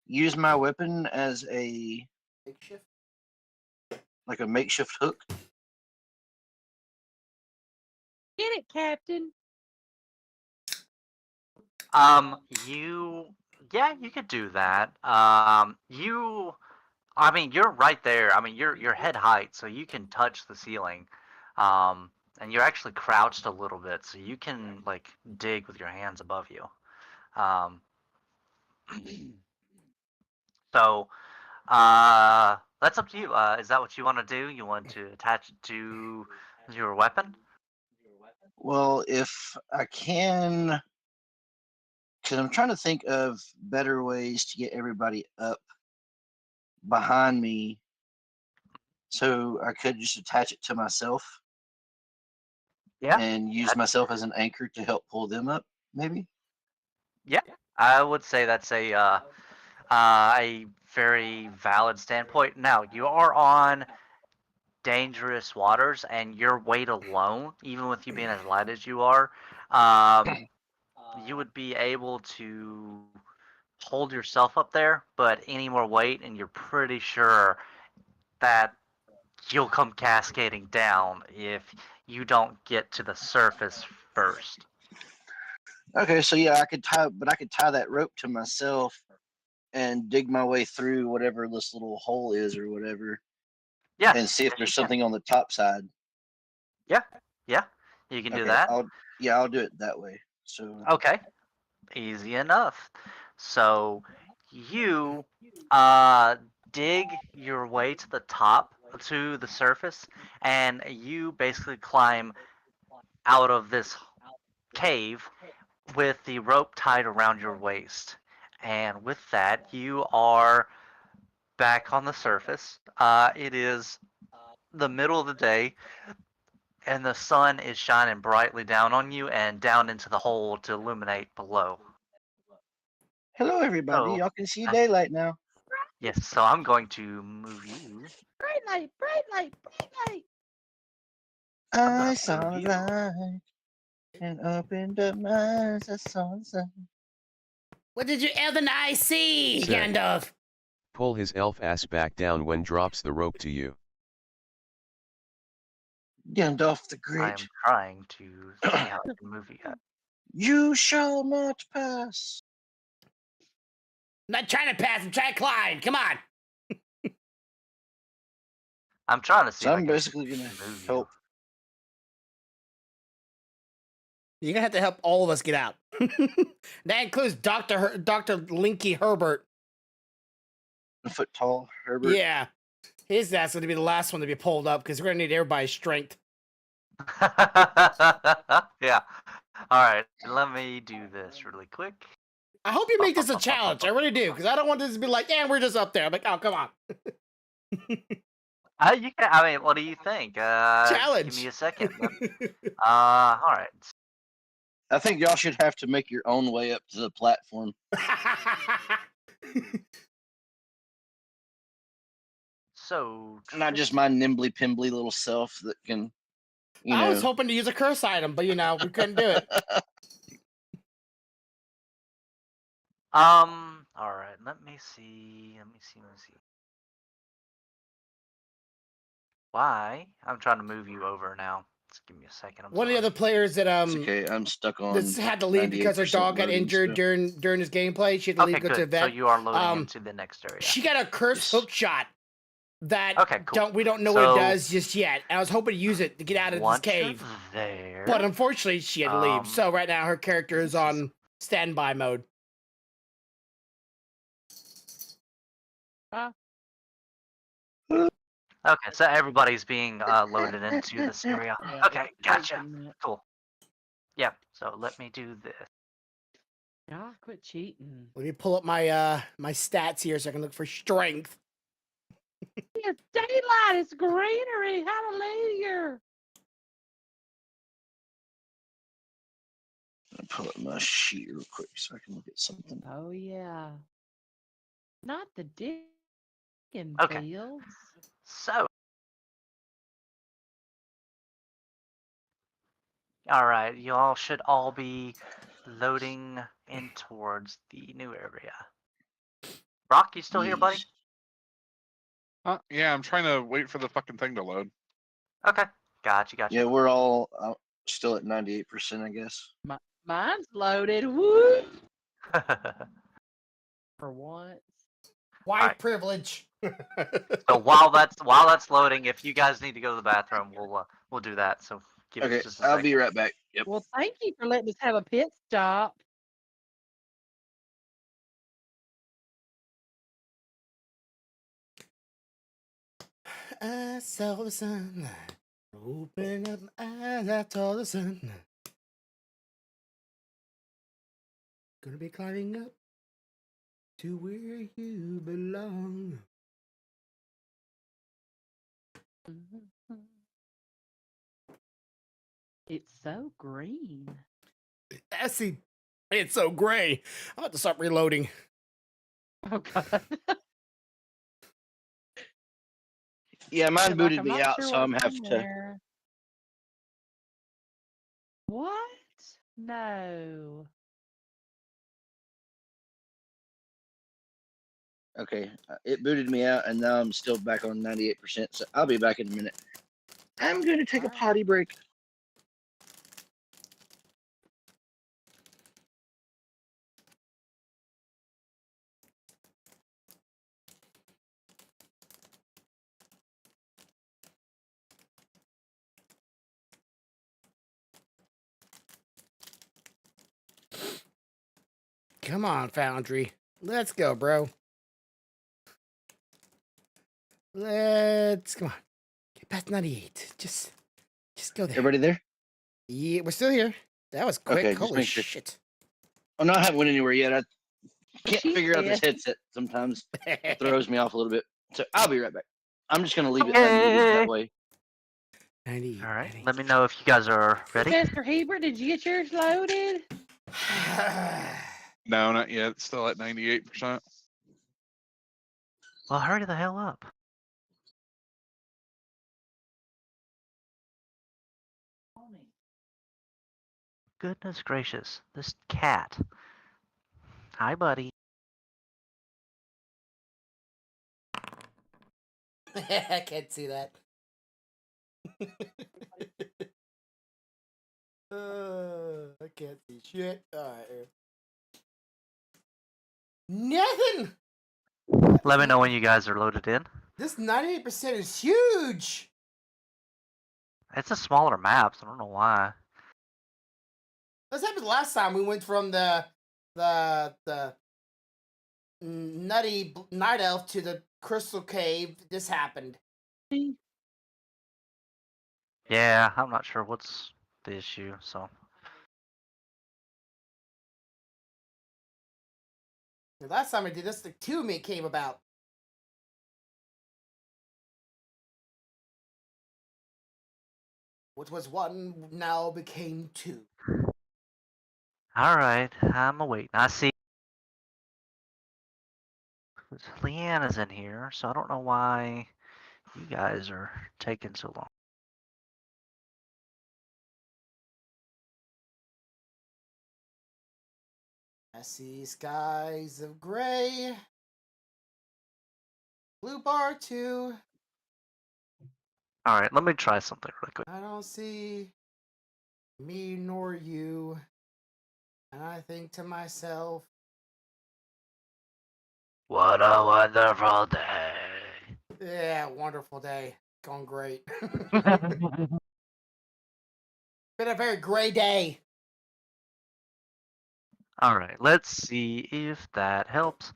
use my weapon as a makeshift hook? Get it, Captain. You could do that. You're right there. I mean, you're head height, so you can touch the ceiling. And you're actually crouched a little bit, so you can like dig with your hands above you. So that's up to you. Is that what you want to do? You want to attach it to your weapon? Well, if I can, because I'm trying to think of better ways to get everybody up behind me, so I could just attach it to myself. Yeah. And use myself as an anchor to help pull them up, maybe? Yeah. I would say that's a very valid standpoint. Now, you are on dangerous waters, and your weight alone, even with you being as light as you are, you would be able to hold yourself up there, but any more weight, and you're pretty sure that you'll come cascading down if you don't get to the surface first. Okay, so yeah, I could tie that rope to myself and dig my way through whatever this little hole is or whatever. Yeah. And see if there's something on the top side. Yeah. You can do that. I'll do it that way. So okay. Easy enough. So you dig your way to the top, to the surface, and you basically climb out of this cave with the rope tied around your waist. And with that, you are back on the surface. It is the middle of the day, and the sun is shining brightly down on you and down into the hole to illuminate below. Hello, everybody. So, y'all can see daylight now. Yes, so I'm going to move you. Bright light, bright light, bright light. I saw the light and opened up my eyes. I saw the sun. What did you ever I see, Set. Gandalf? Pull his elf ass back down when drops the rope to you. Gandalf the Great. I am trying to see how I can move you up. You shall not pass. I'm not trying to pass. I'm trying to climb. Come on. I'm trying to see. So I'm basically gonna help. You're gonna have to help all of us get out. That includes Dr. Linky Herbert. A foot tall Herbert. Yeah. His ass is gonna be the last one to be pulled up because we're gonna need everybody's strength. Yeah. Alright, let me do this really quick. I hope you make this a challenge. I really do, because I don't want this to be like, yeah, we're just up there. I'm like, oh, come on. You can. I mean, what do you think? Challenge. Give me a second. All right. I think y'all should have to make your own way up to the platform. So not just my nimbly pimbly little self that can. I was hoping to use a curse item, but we couldn't do it. All right. Let me see. Why? I'm trying to move you over now. Just give me a second. One of the other players that It's okay, I'm stuck on. This had to leave because her dog got injured during his gameplay. She had to leave, go to the vet. So you are loading into the next area. She got a curse hook shot that cool. we don't know what it does just yet. I was hoping to use it to get out of this cave. There. But unfortunately, she had to leave. So right now, her character is on standby mode. Okay, so everybody's being loaded into this area. Okay, gotcha. Cool. Yep. So let me do this. Ah, quit cheating. Let me pull up my my stats here so I can look for strength. It's daylight. It's greenery. Hallelujah. I'll pull up my sheet real quick so I can look at something. Oh yeah. Not the digging fields. So. All right, you all should all be loading in towards the new area. Brock, you still here, buddy? Yeah, I'm trying to wait for the fucking thing to load. Okay, gotcha. Yeah, we're all still at 98%, I guess. Mine's loaded. Woo! For once. White privilege. So while that's loading, if you guys need to go to the bathroom, we'll do that. So give us just a second. I'll be right back. Yep. Well, thank you for letting us have a pit stop. I saw the sunlight. Open up my eyes, I saw the sun. Gonna be climbing up to where you belong. It's so green. I see. It's so gray. I'm about to start reloading. Oh God. Yeah, mine Like, booted I'm me not out, sure so I'm what's have in to. there. What? No. Okay, it booted me out, and now I'm still back on 98%. So I'll be back in a minute. I'm gonna take a potty break. Come on, Foundry. Let's go, bro. Come on. Get past 98. Just go there. Everybody there? Yeah, we're still here. That was quick. Okay, just Holy make sure. shit. Oh no, I haven't went anywhere yet. I can't She figure out this said. headset sometimes. It throws me off a little bit. So I'll be right back. I'm just gonna leave it unmuted that way. 98. All right. 98. Let me know if you guys are ready. Mr. Heber, did you get yours loaded? No, not yet. It's still at 98%. Well, hurry the hell up. Goodness gracious, this cat. Hi, buddy. I can't see that. I can't see shit. Alright. Nothing! Let me know when you guys are loaded in. This 98% is huge! It's a smaller map, so I don't know why. This happened last time. We went from the nutty night elf to the crystal cave. This happened. Yeah, I'm not sure what's the issue, so. The last time I did this, the 2 of me came about. Which was 1, now became 2. Alright, I'm awaiting. I see Leanna's in here, so I don't know why you guys are taking so long. I see skies of gray. Blue bar 2. Alright, let me try something really quick. I don't see me nor you. And I think to myself, What a wonderful day. yeah, wonderful day. Going great. Been a very gray day. Alright, let's see if that helps.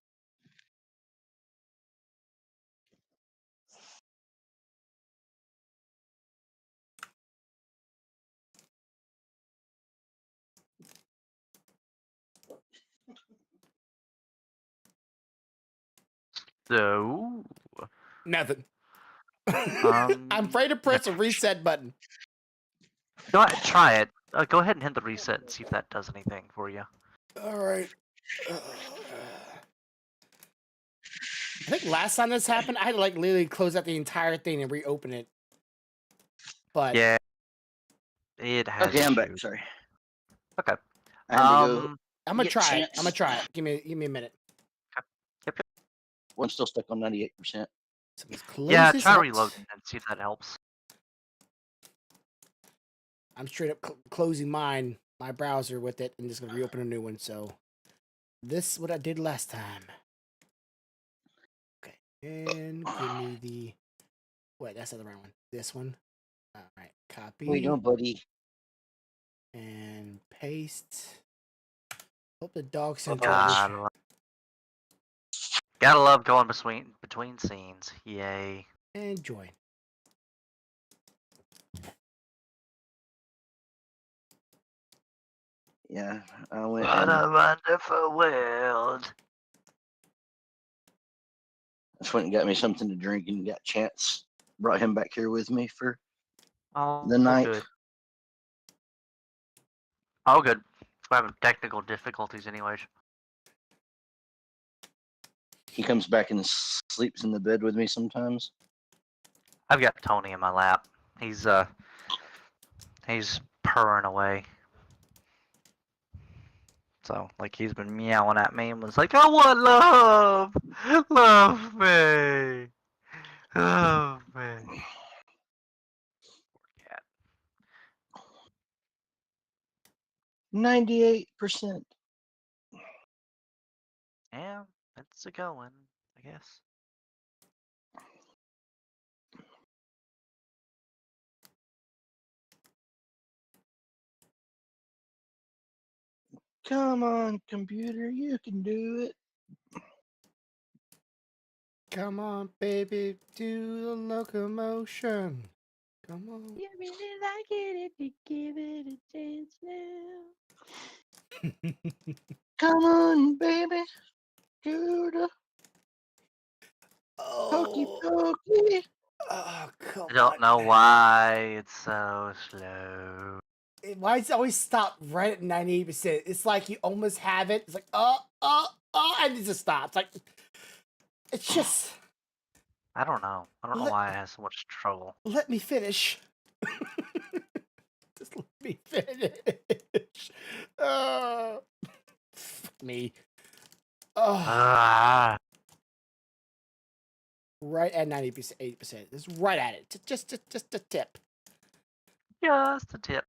So, Nothing. I'm afraid to press a reset button. go ahead, try it. Go ahead and hit the reset and see if that does anything for you. All right. I think last time this happened, I had to like literally close out the entire thing and reopen it. But yeah, it has. Okay, I'm back. Sorry. Okay. I'm gonna try it. I'm gonna try it. Give me a minute. Okay. Yep. One's still stuck on 98%. Yeah, try reloading and see if that helps. I'm straight up closing my browser with it and just gonna reopen a new one. So this is what I did last time. Okay, and give me the. Wait, that's not the right one. This one. All right, copy. What you doing, buddy? And paste. Hope the dog sent Gotta love going between scenes. Yay. And join. Yeah, I went. What a wonderful world. Just went and got me something to drink and got Chance. Brought him back here with me for the night. Good. Oh, good. We're having technical difficulties anyways. He comes back and sleeps in the bed with me sometimes. I've got Tony in my lap. He's purring away. So, like, he's been meowing at me and was like, I want love! Love me! Love me. Cat. 98%. Yeah, it's a going, I guess. Come on, computer, you can do it. Come on, baby, do the locomotion. Come on. You really like it if you give it a chance now. Come on, baby, do the hokey pokey. Oh, come on. I don't know why it's so slow. Why does it always stop right at 98%? It's like you almost have it. It's like, and it just stops. Like, it's just. I don't know. I don't know why I have so much trouble. Let me finish. Just let me finish. Fuck me. Ah. Right at 90%, 80%. It's right at it. Just a tip. Just a tip.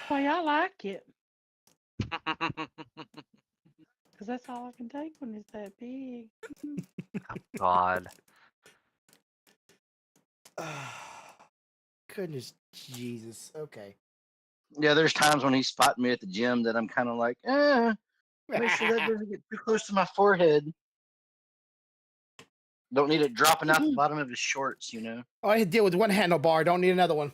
Well, I like it. Because that's all I can take when it's that big. Oh, God. Goodness Jesus. Okay. Yeah, there's times when he's spotting me at the gym that I'm kind of like, make sure that doesn't get too close to my forehead. Don't need it dropping out the bottom of his shorts, you know. Oh, I deal with one handlebar. Don't need another one.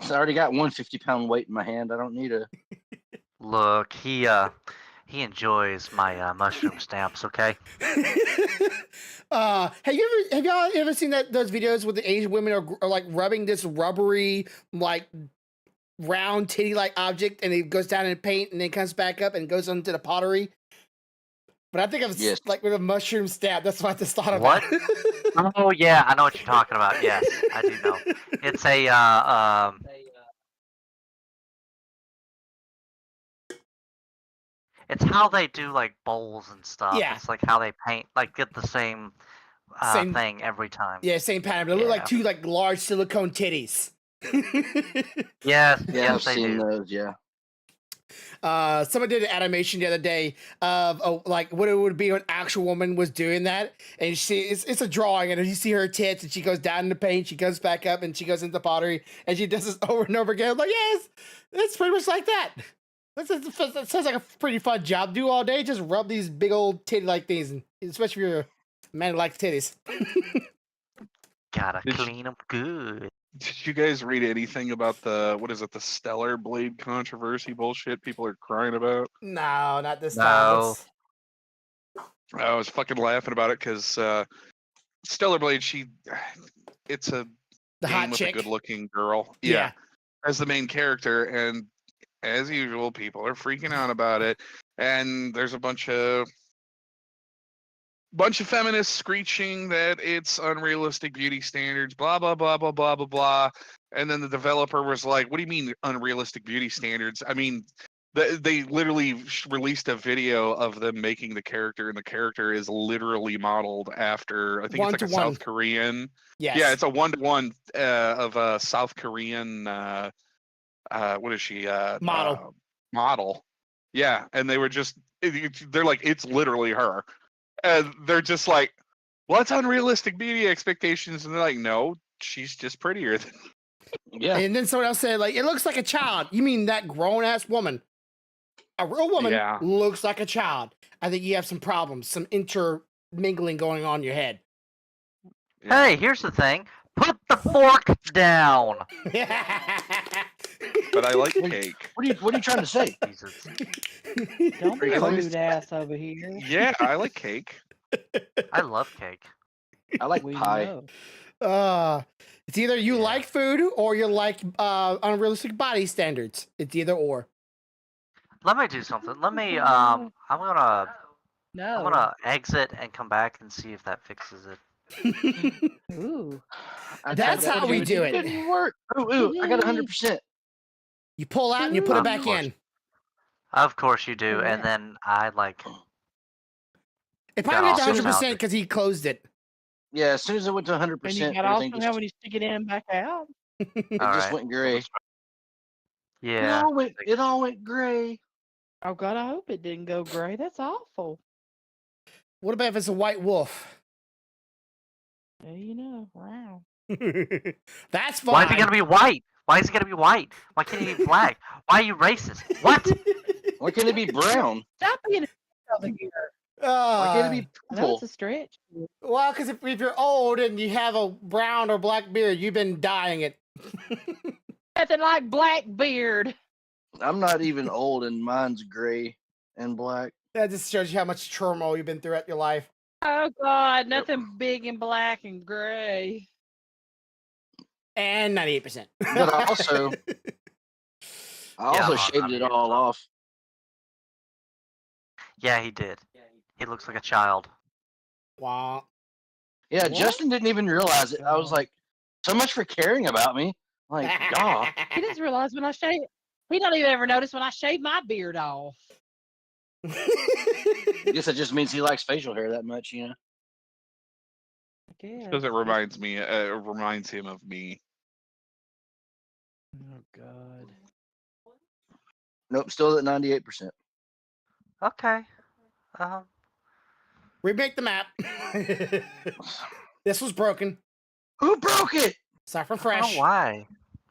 So I already got 150-pound weight in my hand. I don't need a. Look, he enjoys my mushroom stamps. Okay. Have y'all ever seen those videos where the Asian women are like rubbing this rubbery like round titty like object and it goes down in paint and then comes back up and goes onto the pottery? But I think of like with a mushroom stamp. That's what I just thought about. What? Oh yeah, I know what you're talking about. Yes, I do know. It's a it's how they do like bowls and stuff. Yeah. It's like how they paint, like get the same thing every time. Yeah, same pattern. But they look like two like large silicone titties. Yes, I've seen those. Yeah. Someone did an animation the other day of like what it would be when an actual woman was doing that, and it's a drawing, and you see her tits, and she goes down in the paint, she goes back up, and she goes into pottery, and she does this over and over again. I'm like, yes, that's pretty much like that. That sounds like a pretty fun job. Do all day, just rub these big old titty like things, and especially if you're a man who likes titties. Gotta clean them good. Did you guys read anything about the Stellar Blade controversy bullshit people are crying about? No, not this time. I was fucking laughing about it because Stellar Blade, it's a the game hot with chick. a good-looking girl, yeah, as the main character, and as usual, people are freaking out about it, and there's a bunch of feminists screeching that it's unrealistic beauty standards, blah blah blah blah blah blah blah. And then the developer was like, "What do you mean unrealistic beauty standards? I mean, they literally released a video of them making the character, and the character is literally modeled after, I think it's like a South Korean. Yes. Yeah, it's a 1-to-1 of a South Korean. What is she? Model. Model. Yeah, and they were just, they're like, it's literally her. And they're just like, well, that's unrealistic beauty expectations. And they're like, no, she's just prettier. Yeah. And then someone else said, like, it looks like a child. You mean that grown-ass woman? A real woman looks like a child. I think you have some problems, some intermingling going on in your head. Yeah. Hey, here's the thing. Put the fork down. But I like cake. What are you trying to say? Jesus. Don't be a rude ass over here. Yeah, I like cake. I love cake. I like pie. It's either you like food or you like unrealistic body standards. It's either or. Let me do something. Let me I'm gonna exit and come back and see if that fixes it. Ooh. That's how we do it. Didn't work. Ooh, I got 100%. You pull out and you put it back in. Of course you do, Yeah. and then I like. It probably got 100% because he closed it. Yeah, as soon as it went to 100%, And you got also how when you stick it in and back out. It just went gray. Yeah. It all went gray. Oh God, I hope it didn't go gray. That's awful. What about if it's a white wolf? Yeah, you know, wow. That's fine. Why is it gonna be white? Why is it gonna be white? Why can't it be black? Why are you racist? What? Why can't it be brown? Stop being over here. Why can't it be I know purple? it's a stretch. Well, because if you're old and you have a brown or black beard, you've been dyeing it. Nothing like black beard. I'm not even old, and mine's gray and black. That just shows you how much turmoil you've been throughout your life. Oh God, nothing big and black and gray. And 98%. But I also shaved it all off. Yeah, he did. He looks like a child. Wow. Yeah, What? Justin didn't even realize it. I was like, so much for caring about me. Like, God. He doesn't realize when I shave. He don't even ever notice when I shave my beard off. I guess that just means he likes facial hair that much, you know. Because it reminds him of me. Oh God. Nope, still at 98%. Okay. Remake the map. This was broken. Who broke it? Start from I fresh. don't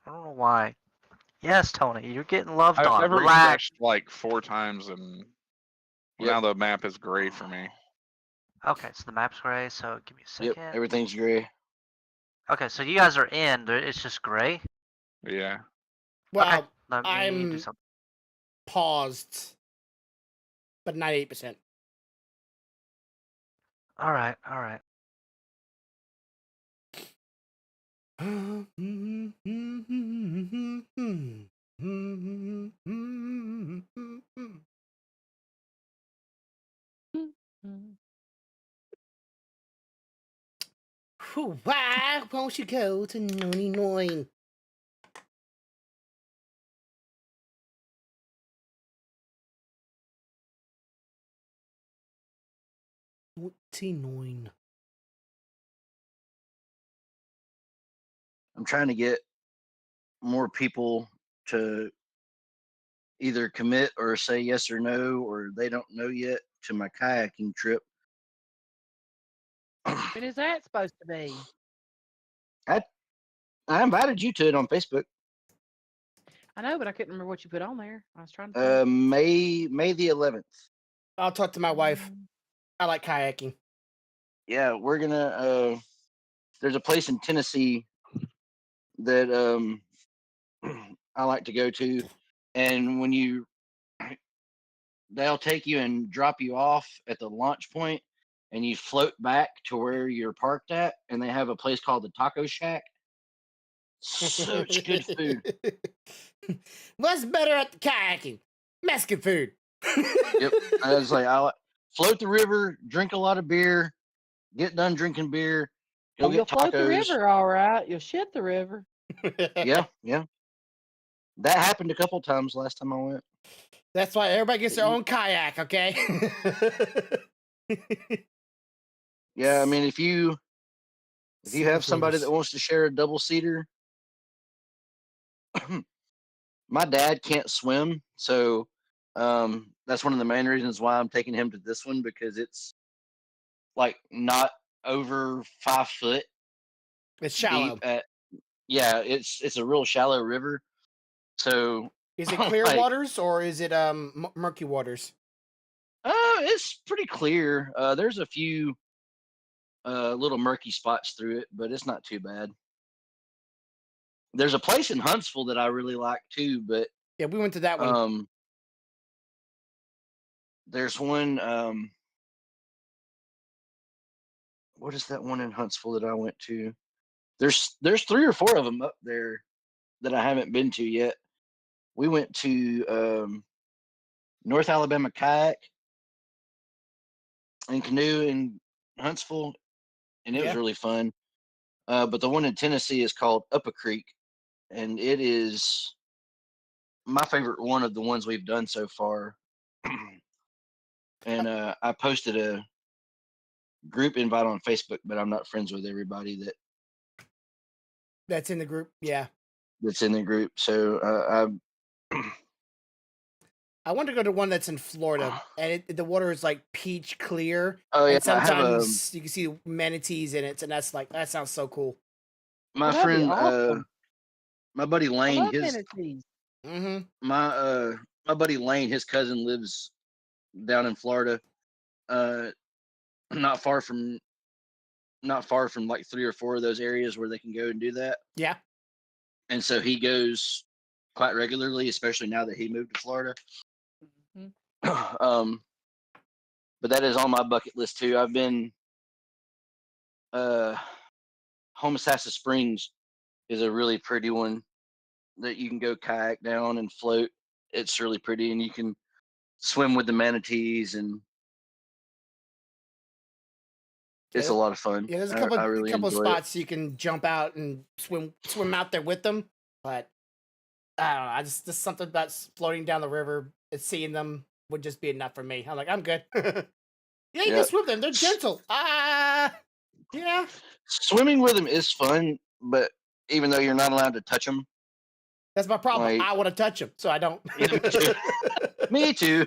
know why. Yes, Tony, you're getting loved I've on. never Relax. refreshed like 4 times, and now the map is gray for me. Okay, so the map's gray. So give me a second. Yep, everything's gray. Okay, so you guys are in. It's just gray. Yeah. Well, Okay, let me do I'm something. paused, but 98%. All right, all right. Why won't you go to 99? $49. I'm trying to get more people to either commit or say yes or no, or they don't know yet, to my kayaking trip. When is that supposed to be? I invited you to it on Facebook. I know, but I couldn't remember what you put on there. I was trying to. May the 11th. I'll talk to my wife. I like kayaking. Yeah, we're gonna. There's a place in Tennessee that I like to go to, and when they'll take you and drop you off at the launch point, and you float back to where you're parked at, and they have a place called the Taco Shack. Such good food. What's better at the kayaking? Mexican food. Yep. I was like, I float the river, drink a lot of beer, get done drinking beer. You'll float the river, all right. You'll shit the river. Yeah. That happened a couple times last time I went. That's why everybody gets their own kayak, okay? Yeah, I mean, if you have somebody that wants to share a double seater, my dad can't swim, so that's one of the main reasons why I'm taking him to this one, because it's like not over 5 foot. It's shallow. It's a real shallow river. So is it clear waters or is it murky waters? It's pretty clear. There's a few little murky spots through it, but it's not too bad. There's a place in Huntsville that I really like too, but yeah, we went to that one. There's one. What is that one in Huntsville that I went to? There's 3 or 4 of them up there that I haven't been to yet. We went to North Alabama Kayak and Canoe in Huntsville. and it was really fun. But the one in Tennessee is called Up a Creek, and it is my favorite one of the ones we've done so far. And I posted a group invite on Facebook, but I'm not friends with everybody that's in the group. Yeah, that's in the group. So I want to go to one that's in Florida, and the water is like peach clear. Oh yeah, and sometimes you can see manatees in it, and that sounds so cool. My friend, awesome. My buddy Lane, I love manatees. My buddy Lane, his cousin lives down in Florida, not far from like 3 or 4 of those areas where they can go and do that. Yeah. And so he goes quite regularly, especially now that he moved to Florida. But that is on my bucket list too. I've been Homosassa Springs is a really pretty one that you can go kayak down and float. It's really pretty, and you can swim with the manatees, and it's a lot of fun. Yeah, there's a couple of spots you can jump out and swim out there with them, but I don't know. I just something about floating down the river and seeing them would just be enough for me. I'm like, I'm good. Yeah, you can swim them. They're gentle. Yeah. Swimming with them is fun, but even though you're not allowed to touch them, that's my problem. I want to touch them, so I don't. Me too.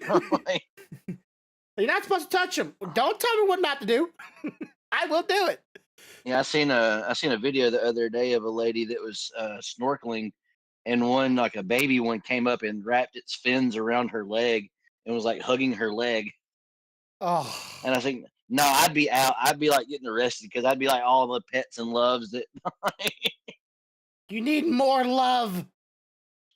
You're not supposed to touch them. Don't tell me what not to do. I will do it. Yeah, I seen a video the other day of a lady that was snorkeling, and one, like a baby one, came up and wrapped its fins around her leg and was like hugging her leg. Oh. And I think, no, I'd be out. I'd be like getting arrested because I'd be like all the pets and loves that. You need more love.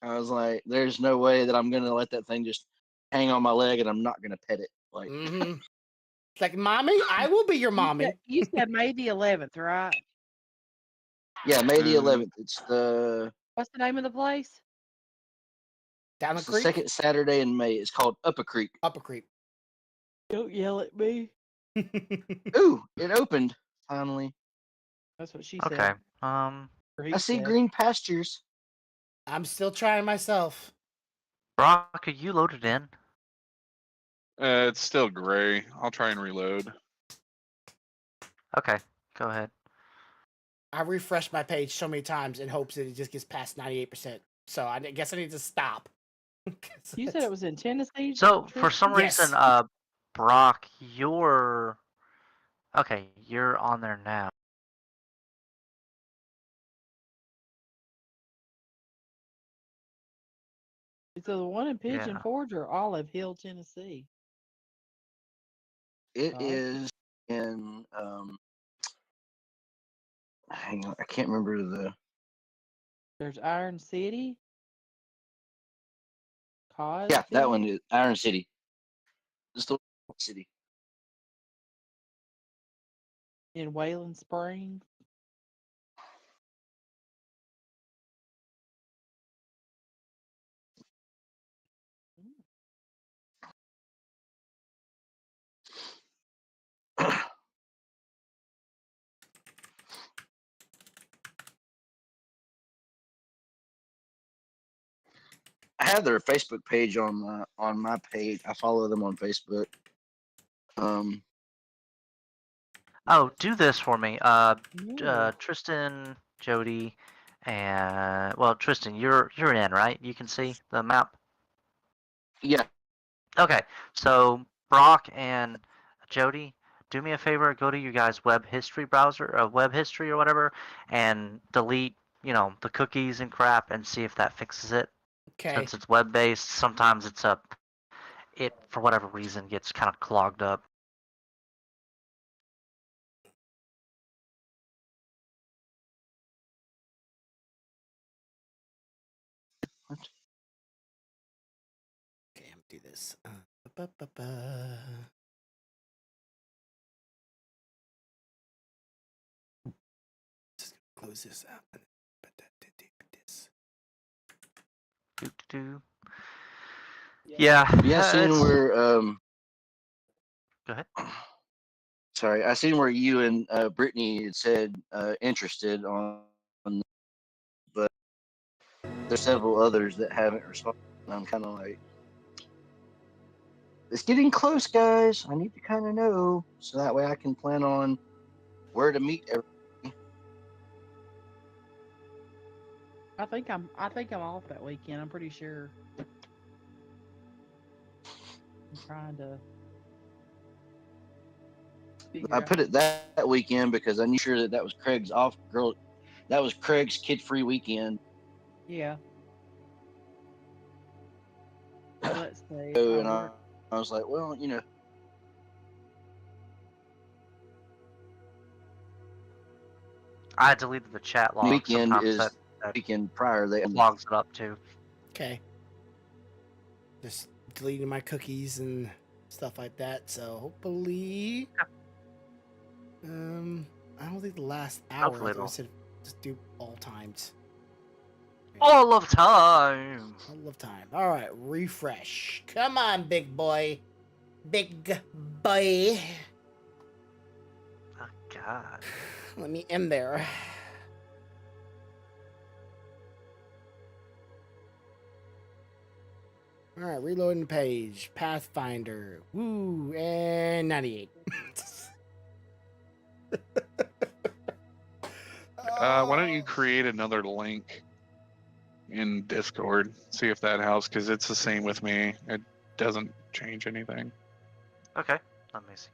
I was like, there's no way that I'm gonna let that thing just hang on my leg and I'm not gonna pet it. Like, It's like, mommy, I will be your mommy. You said May the 11th, right? Yeah, May the 11th. It's the. What's the name of the place? Down the creek. The second Saturday in May. It's called Up a Creek. Up a Creek. Don't yell at me. Ooh, it opened finally. That's what she said. Okay. I see green pastures. I'm still trying myself. Brock, are you loaded in? It's still gray. I'll try and reload. Okay, go ahead. I refreshed my page so many times in hopes that it just gets past 98%. So I guess I need to stop. You said it was in Tennessee? So for some reason, Brock, you're on there now. So the one in Pigeon Forge or Olive Hill, Tennessee? It is in hang on, I can't remember the. There's Iron City. Yeah, that one is Iron City. It's the city. In Wayland Springs. I have their Facebook page on my page. I follow them on Facebook. Oh, do this for me. Tristan, Jody, and Tristan, you're in, right? You can see the map. Yeah. Okay, so Brock and Jody, do me a favor. Go to you guys' web history browser, web history or whatever, and delete, the cookies and crap, and see if that fixes it. Okay. Since it's web based, sometimes it for whatever reason gets kind of clogged up. Okay, I'm gonna do this. Just gonna close this out. Yeah. Yeah, seen where Go ahead. Sorry, I seen where you and Brittany had said interested on, but there's several others that haven't responded. And I'm kind of like, it's getting close, guys. I need to kind of know so that way I can plan on where to meet everybody. I think I'm off that weekend. I'm pretty sure. I'm trying to. I put it that weekend because I knew sure that was Craig's off girl. That was Craig's kid-free weekend. Yeah. Let's see. So, and I was like, well, you know. I deleted the chat log. Weekend is that weekend prior. They logs it up too. Okay. Just deleting my cookies and stuff like that. So hopefully, I don't think the last hour I said just do all times. All of time. All of time. All right, refresh. Come on, big boy. Big boy. Oh God. Let me in there. All right, reloading the page. Pathfinder. Woo, and 98. Why don't you create another link in Discord? See if that helps, because it's the same with me. It doesn't change anything. Okay, let me see.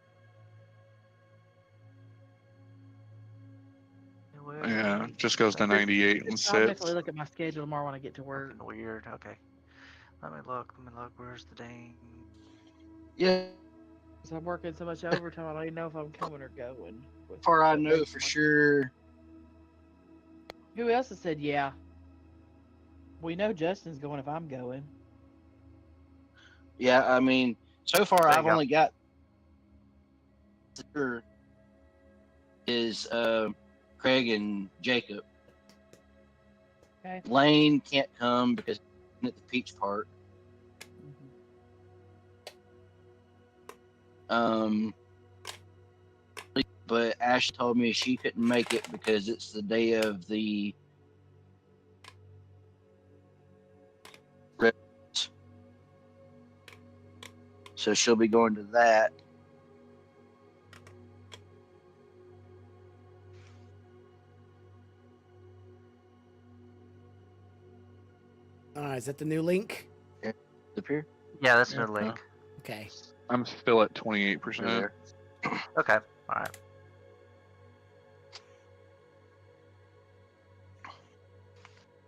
Yeah, it just goes to 98 and I'll sits. definitely look at my schedule tomorrow when I get to work. Weird. Okay. Let me look. Where's the dang? Yeah. So I'm working so much overtime, I don't even know if I'm coming or going. Far I know for sure. Who else has said yeah? We know Justin's going if I'm going. Yeah, I mean, so far I've only got is Craig and Jacob. Okay. Lane can't come because he's at the Peach Park. But Ash told me she couldn't make it because it's the day of the Reds. So she'll be going to that. All right, is that the new link? Yeah, appear? Yeah, that's the link. Okay. I'm still at 28%. Okay, all right.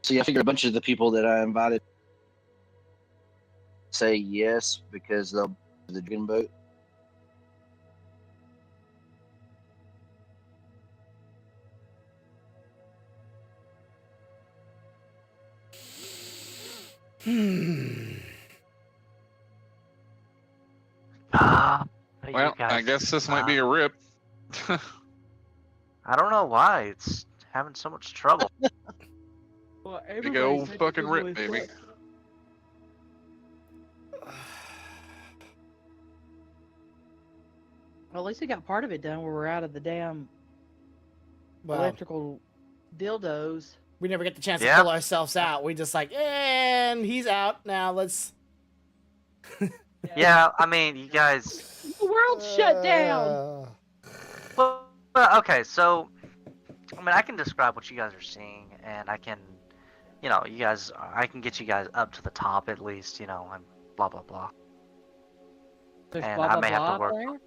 See, I figured a bunch of the people that I invited say yes because they'll do the dragon boat. Well, I guess this might be a rip. I don't know why it's having so much trouble. Well, Big old fucking rip, baby. Well, at least we got part of it done where we're out of the damn electrical dildos. We never get the chance to pull ourselves out. We just like, and he's out. Now let's... Yeah, I mean, you guys... The world shut down! Well, okay, so... I mean, I can describe what you guys are seeing, and I can... You know, I can get you guys up to the top at least, you know, and blah, blah, blah. There's and blah, blah, I may have to work... there?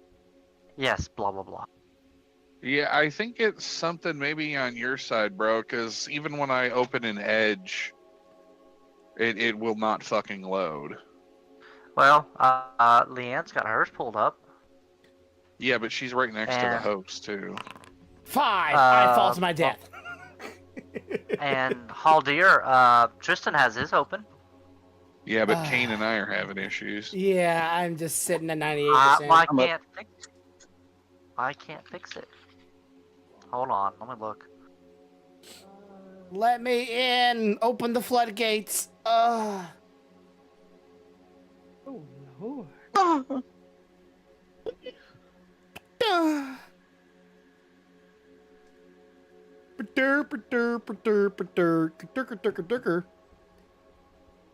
Yes, blah, blah, blah. Yeah, I think it's something maybe on your side, bro, because even when I open an Edge, it will not fucking load. Well, Leanne's got hers pulled up. Yeah, but she's right next to the host, too. 5! I fall to my death. And Haldir, Tristan has his open. Yeah, but Kane and I are having issues. Yeah, I'm just sitting at 98%. I can't fix it. Hold on, let me look. Let me in! Open the floodgates! Oh, Lord.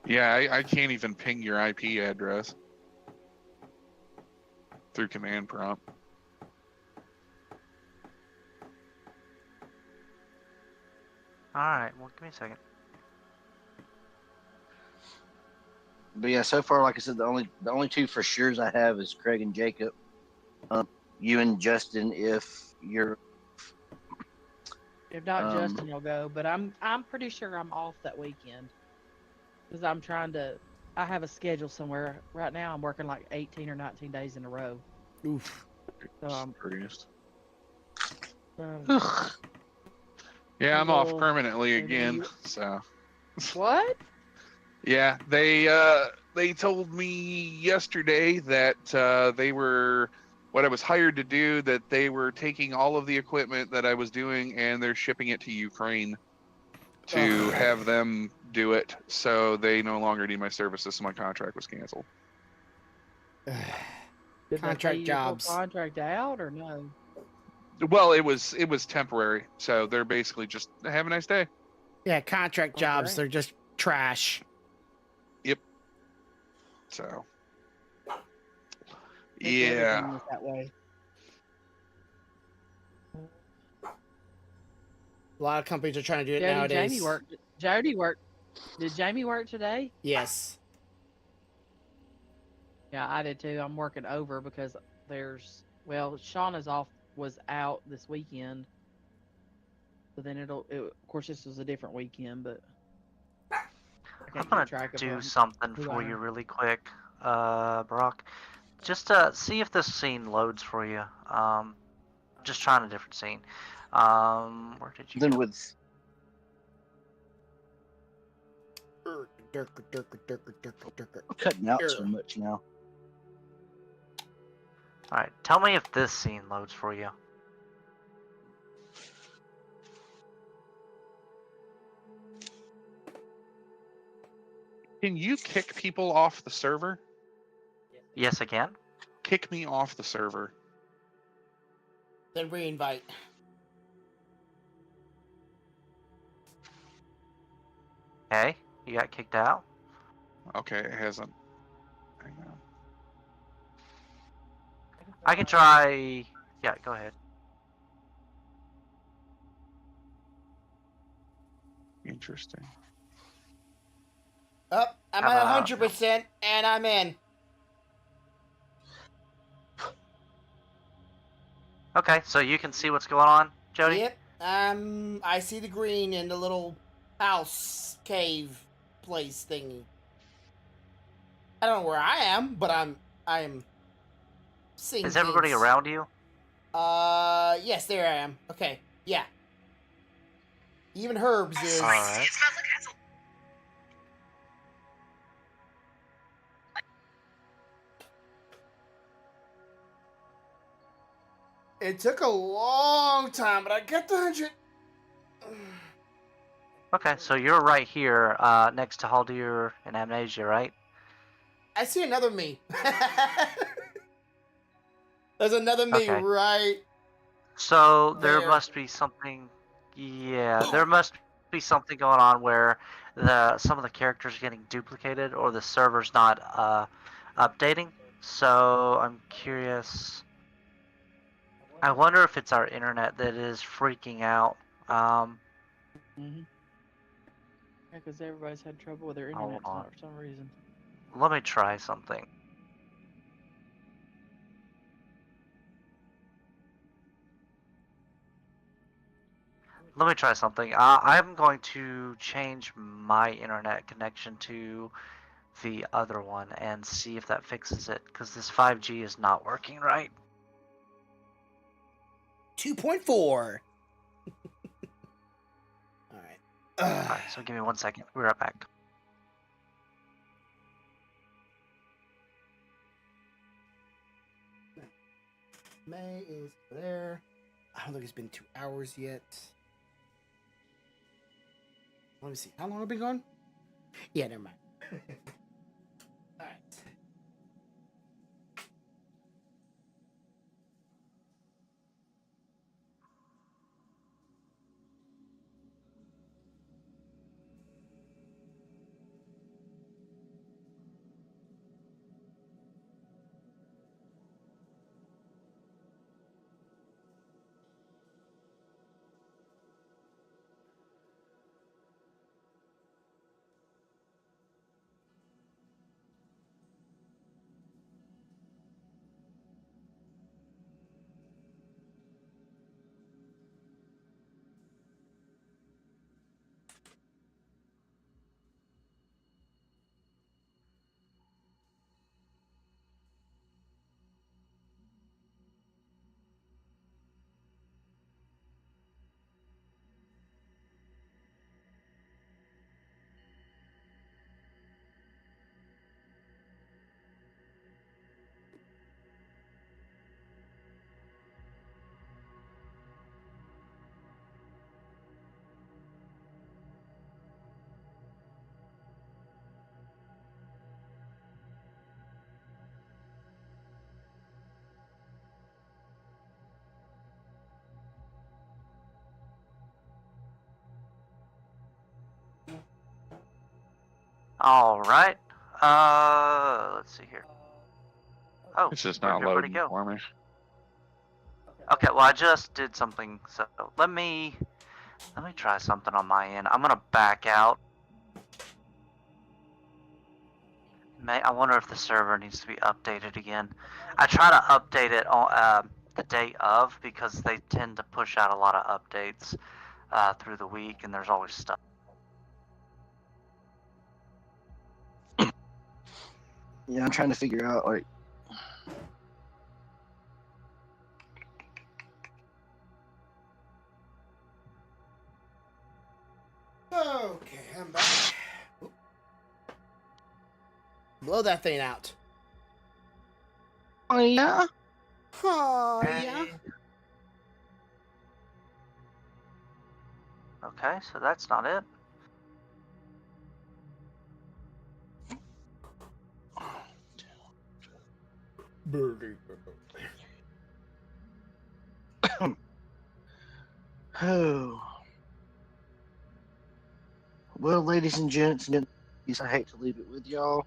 Yeah, I can't even ping your IP address through command prompt. All right, well, give me a second. But yeah, so far, like I said, the only two for sure's I have is Craig and Jacob. You and Justin, if you're. If not, Justin will go. But I'm pretty sure I'm off that weekend because I'm trying to. I have a schedule somewhere right now. I'm working like 18 or 19 days in a row. Oof. So I'm. Yeah, I'm off permanently again. So. What? Yeah, they told me yesterday that they were what I was hired to do, that they were taking all of the equipment that I was doing and they're shipping it to Ukraine to have them do it. So they no longer need my services. So my contract was canceled. Did Contract they jobs. Contract out or no? Well, it was temporary. So they're basically just have a nice day. Yeah, contract jobs. Great. They're just trash. Yep. So. Everything is that way. A lot of companies are trying to do it nowadays. Jody worked. Did Jamie work today? Yes. Yeah, I did too. I'm working over because Shauna's was out this weekend. So then of course this was a different weekend, but I'm gonna do something for you really quick, Brock. Just to see if this scene loads for you. Just trying a different scene. Where did you? Then with. Cutting out so much now. All right, tell me if this scene loads for you. Can you kick people off the server? Yes, I can. Kick me off the server. Then re-invite. Hey, you got kicked out? Okay, it hasn't. Hang on. I can try. Yeah, go ahead. Interesting. I'm at 100% and I'm in. Okay, so you can see what's going on, Jody? Yep. I see the green in the little house cave place thingy. I don't know where I am, but I am seeing Is everybody things. around you? Yes, there I am. Okay, yeah. Even Herbs is. All right. It took a long time, but I got the 100. Okay, so you're right here, next to Haldir and Amnesia, right? I see another me. There's another me right. So there must be something. Yeah, there must be something going on where some of the characters are getting duplicated or the server's not updating. So I'm curious. I wonder if it's our internet that is freaking out. Yeah, because everybody's had trouble with their internet for some reason. Let me try something. I'm going to change my internet connection to the other one and see if that fixes it, because this 5G is not working right. 2.4. All right. Alright, so give me 1 second. We're right back. May is there. I don't think it's been 2 hours yet. Let me see. How long have I been gone? Yeah, never mind. All right. All right. Let's see here. Oh, It's just where'd not everybody loading go? for me. Okay, well I just did something, so let me try something on my end. I'm gonna back out. I wonder if the server needs to be updated again. I try to update it on the day of because they tend to push out a lot of updates through the week, and there's always stuff. Yeah, I'm trying to figure out like. Okay, I'm back. Blow that thing out. Oh yeah. Oh yeah. Okay, so that's not it. Birdie. Oh. Well, ladies and gents, I hate to leave it with y'all,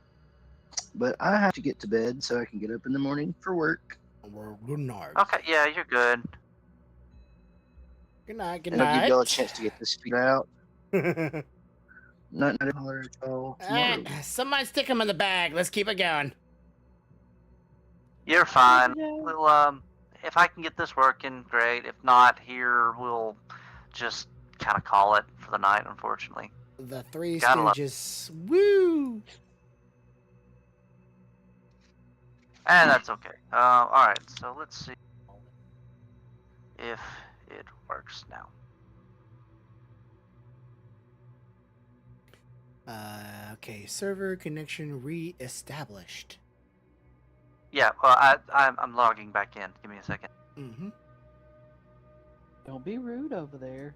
but I have to get to bed so I can get up in the morning for work. Well, good night. Okay, yeah, you're good. Good night. Good and night. I'll give y'all a chance to get this figured out. Not holler at y'all tomorrow. Somebody stick him in the bag. Let's keep it going. You're fine. We'll if I can get this working, great. If not, here we'll just kind of call it for the night. Unfortunately. The Three Stooges. Woo! And that's okay. All right. So let's see if it works now. Okay. Server connection re-established. Yeah. Well, I'm logging back in. Give me a second. Mm-hmm. Don't be rude over there.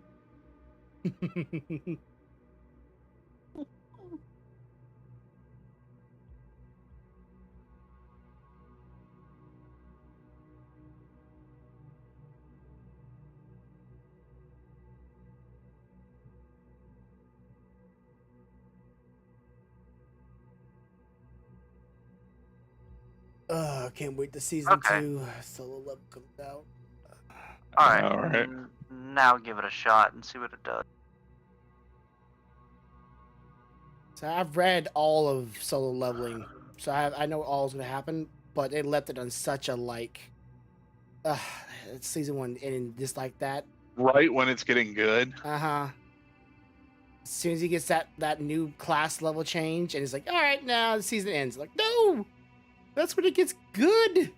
Can't wait to season 2 solo level comes out. All right. All right. Now give it a shot and see what it does. So I've read all of solo leveling, so I know all is gonna happen, but they left it on such a season 1 ending just like that. Right when it's getting good. As soon as he gets that new class level change, and he's like, all right, now the season ends. Like, no, that's when it gets good.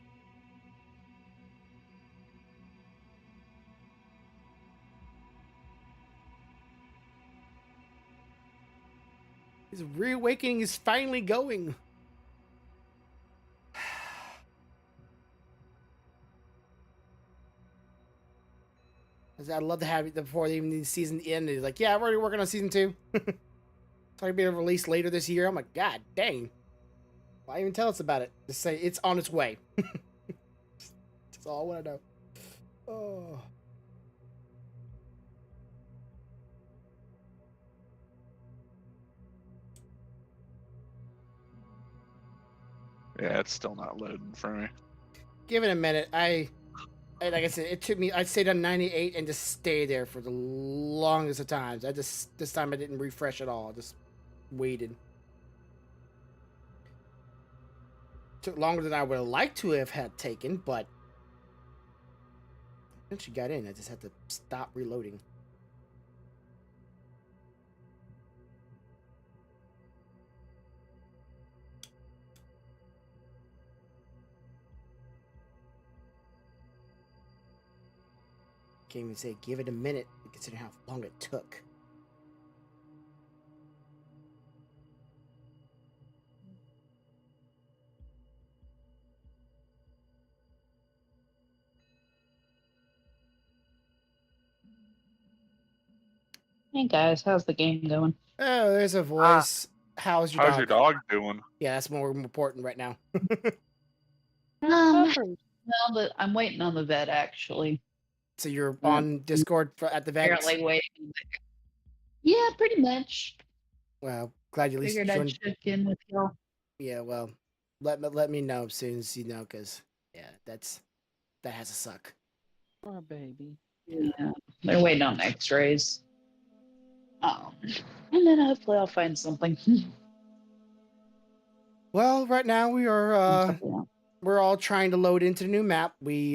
His reawakening is finally going. I'd love to have it before even the season end. He's like, yeah, I'm already working on season 2. It's going to be released later this year. I'm like, God dang. Why even tell us about it? Just say it's on its way. That's all I want to know. Oh. Yeah, it's still not loading for me. Give it a minute. Like I said, it took me. I stayed on 98 and just stayed there for the longest of times. This time I didn't refresh at all. I just waited. Took longer than I would have liked to have had taken, but once you got in, I just had to stop reloading. Can't even say give it a minute, considering how long it took. Hey guys, how's the game going? Oh, there's a voice. How's your How's your dog doing? Yeah, that's more important right now. Well, but I'm waiting on the vet actually. So you're on Discord at the vet? Apparently waiting. Yeah, pretty much. Well, Glad you at least Figured I'd check in with y'all. Yeah, well, let me know as soon as you know, because that has to suck. Poor baby. Yeah, they're waiting on X-rays. And then hopefully I'll find something. Well, right now we are we're all trying to load into the new map. We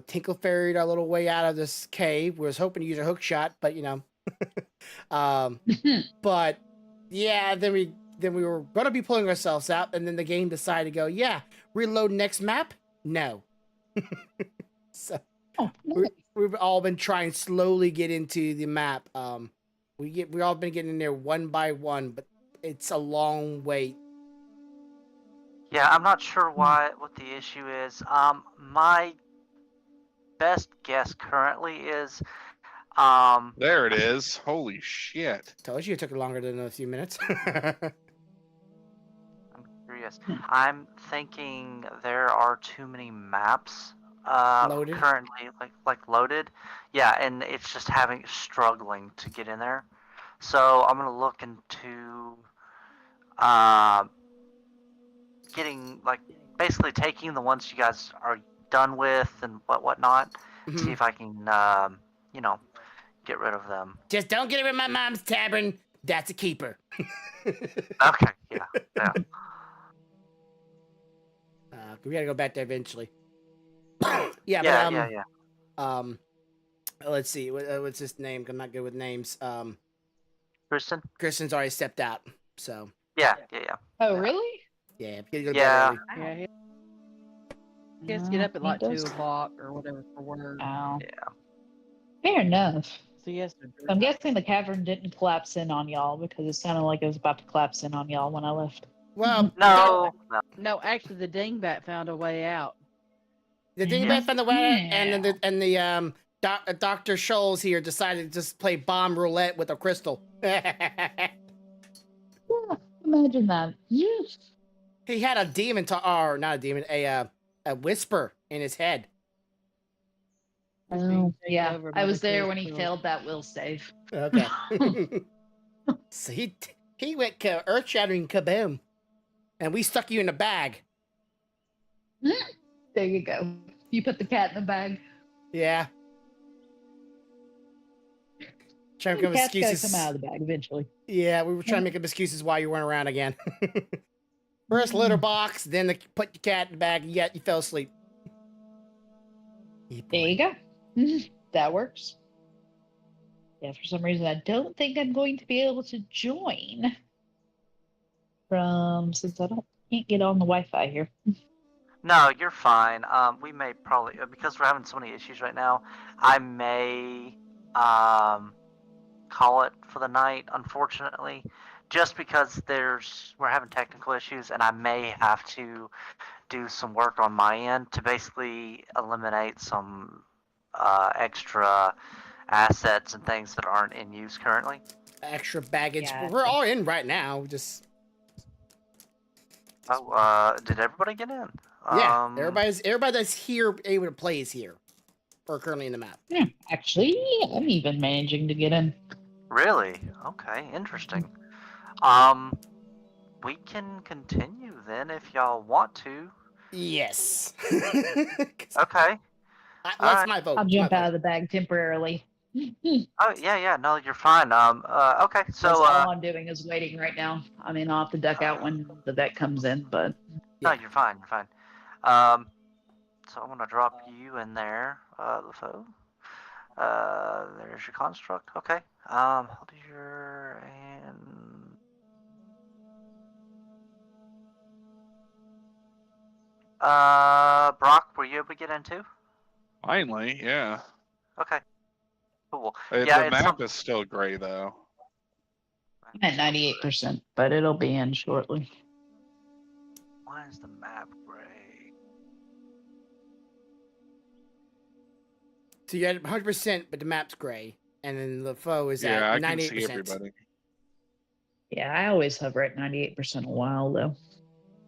tinkle ferried our little way out of this cave. We was hoping to use a hook shot, but but yeah, then we were gonna be pulling ourselves out, and then the game decided to go, yeah, reload next map. No. So we've all been trying to slowly get into the map. We all been getting in there one by one, but it's a long wait. Yeah, I'm not sure what the issue is. My best guess currently is there it is. Holy shit. Told you it took longer than a few minutes. I'm curious. I'm thinking there are too many maps loaded? Currently like loaded. Yeah, and it's just struggling to get in there. So I'm gonna look into getting basically taking the ones you guys are done with and whatnot. Mm-hmm. See if I can get rid of them. Just don't get rid of my mom's tavern. That's a keeper. Okay, yeah. We gotta go back there eventually. Yeah. Let's see. What's his name? I'm not good with names. Kristen. Kristen's already stepped out. So. Yeah. Oh, really? Yeah. Go to bed early. Yeah. He has to get up at like 2 o'clock or whatever for work. Wow. Yeah. Fair enough. So yes, I'm guessing the cavern didn't collapse in on y'all because it sounded like it was about to collapse in on y'all when I left. Well, no. Actually, the dingbat found a way out. The dingbat found a way out, and the Dr. Scholes here decided to just play bomb roulette with a crystal. Yeah, imagine that. Yes. He had a demon or not a demon, a whisper in his head. Oh, yeah. I was there when he failed that will save. Okay. So he went earth-shattering kaboom, and we stuck you in a bag. There you go. You put the cat in the bag. Yeah. Trying to make excuses. Gotta come out of the bag eventually. Yeah, we were trying to make up excuses why you weren't around again. First litter box, then put your cat in the bag. You fell asleep. There you go. That works. Yeah, for some reason I don't think I'm going to be able to join since I can't get on the Wi-Fi here. No, you're fine. We may probably because we're having so many issues right now. I may call it for the night, unfortunately, just because we're having technical issues, and I may have to do some work on my end to basically eliminate some extra assets and things that aren't in use currently. Extra baggage. Yeah. We're all in right now. Just. Did everybody get in? Yeah, everybody that's here able to play is here, or currently in the map. Yeah, actually, I'm even managing to get in. Really? Okay, interesting. We can continue then if y'all want to. Yes. Okay. That's my vote. I'll jump out of the bag temporarily. Oh yeah, no, you're fine. Okay, so all I'm doing is waiting right now. I mean, I'll have to duck out when the vet comes in, but no, you're fine. So I'm gonna drop you in there, LeFaux. There's your construct. Okay. Hold your and. Brock, were you able to get in too? Finally, yeah. Okay. Cool. The map is still gray though. I'm at 98%, but it'll be in shortly. Why is the map gray? So you're at 100%, but the map's gray, and then LeFaux is at 98%. I can see everybody. Yeah, I always hover at 98% a while though,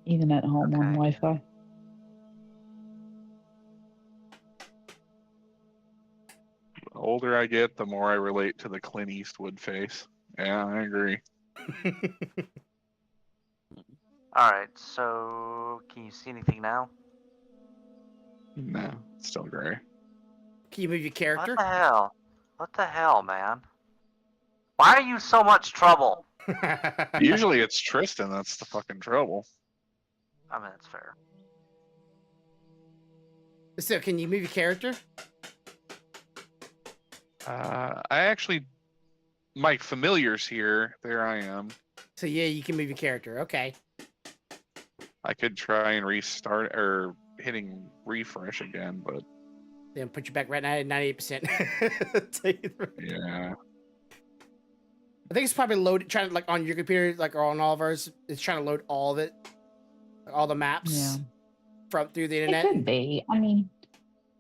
even at home on Wi-Fi. The older I get, the more I relate to the Clint Eastwood face. Yeah, I agree. All right. So, can you see anything now? No, it's still gray. Can you move your character? What the hell? What the hell, man? Why are you so much trouble? Usually it's Tristan that's the fucking trouble. I mean, that's fair. So, can you move your character? I actually, my familiar's here. There I am. So yeah, you can move your character. Okay. I could try and restart or hitting refresh again, but then put you back right now at 98%. Yeah. I think it's probably loaded, trying to, like, on your computer, like, or on all of ours, it's trying to load all of it, all the maps from through the internet. It could be. I mean,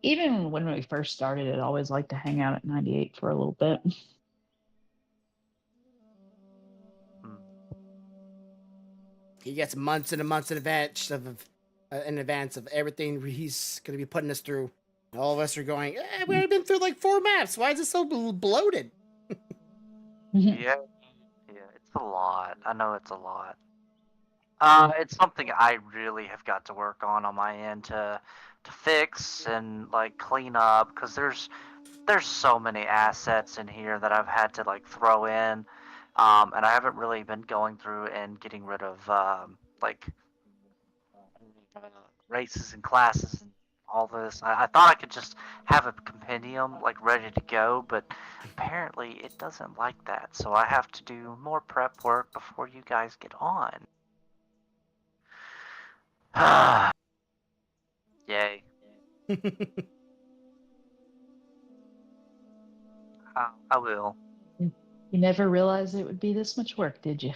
even when we first started, it always liked to hang out at 98 for a little bit. He gets months and months in advance of everything he's going to be putting us through. And all of us are going, we already been through like 4 maps. Why is it so bloated? Yeah, it's a lot. I know it's a lot. It's something I really have got to work on my end to fix and like clean up, because there's so many assets in here that I've had to like throw in, and I haven't really been going through and getting rid of races and classes and all this. I thought I could just have a compendium like ready to go, but apparently it doesn't like that, so I have to do more prep work before you guys get on. Yay. I will. You never realized it would be this much work, did you?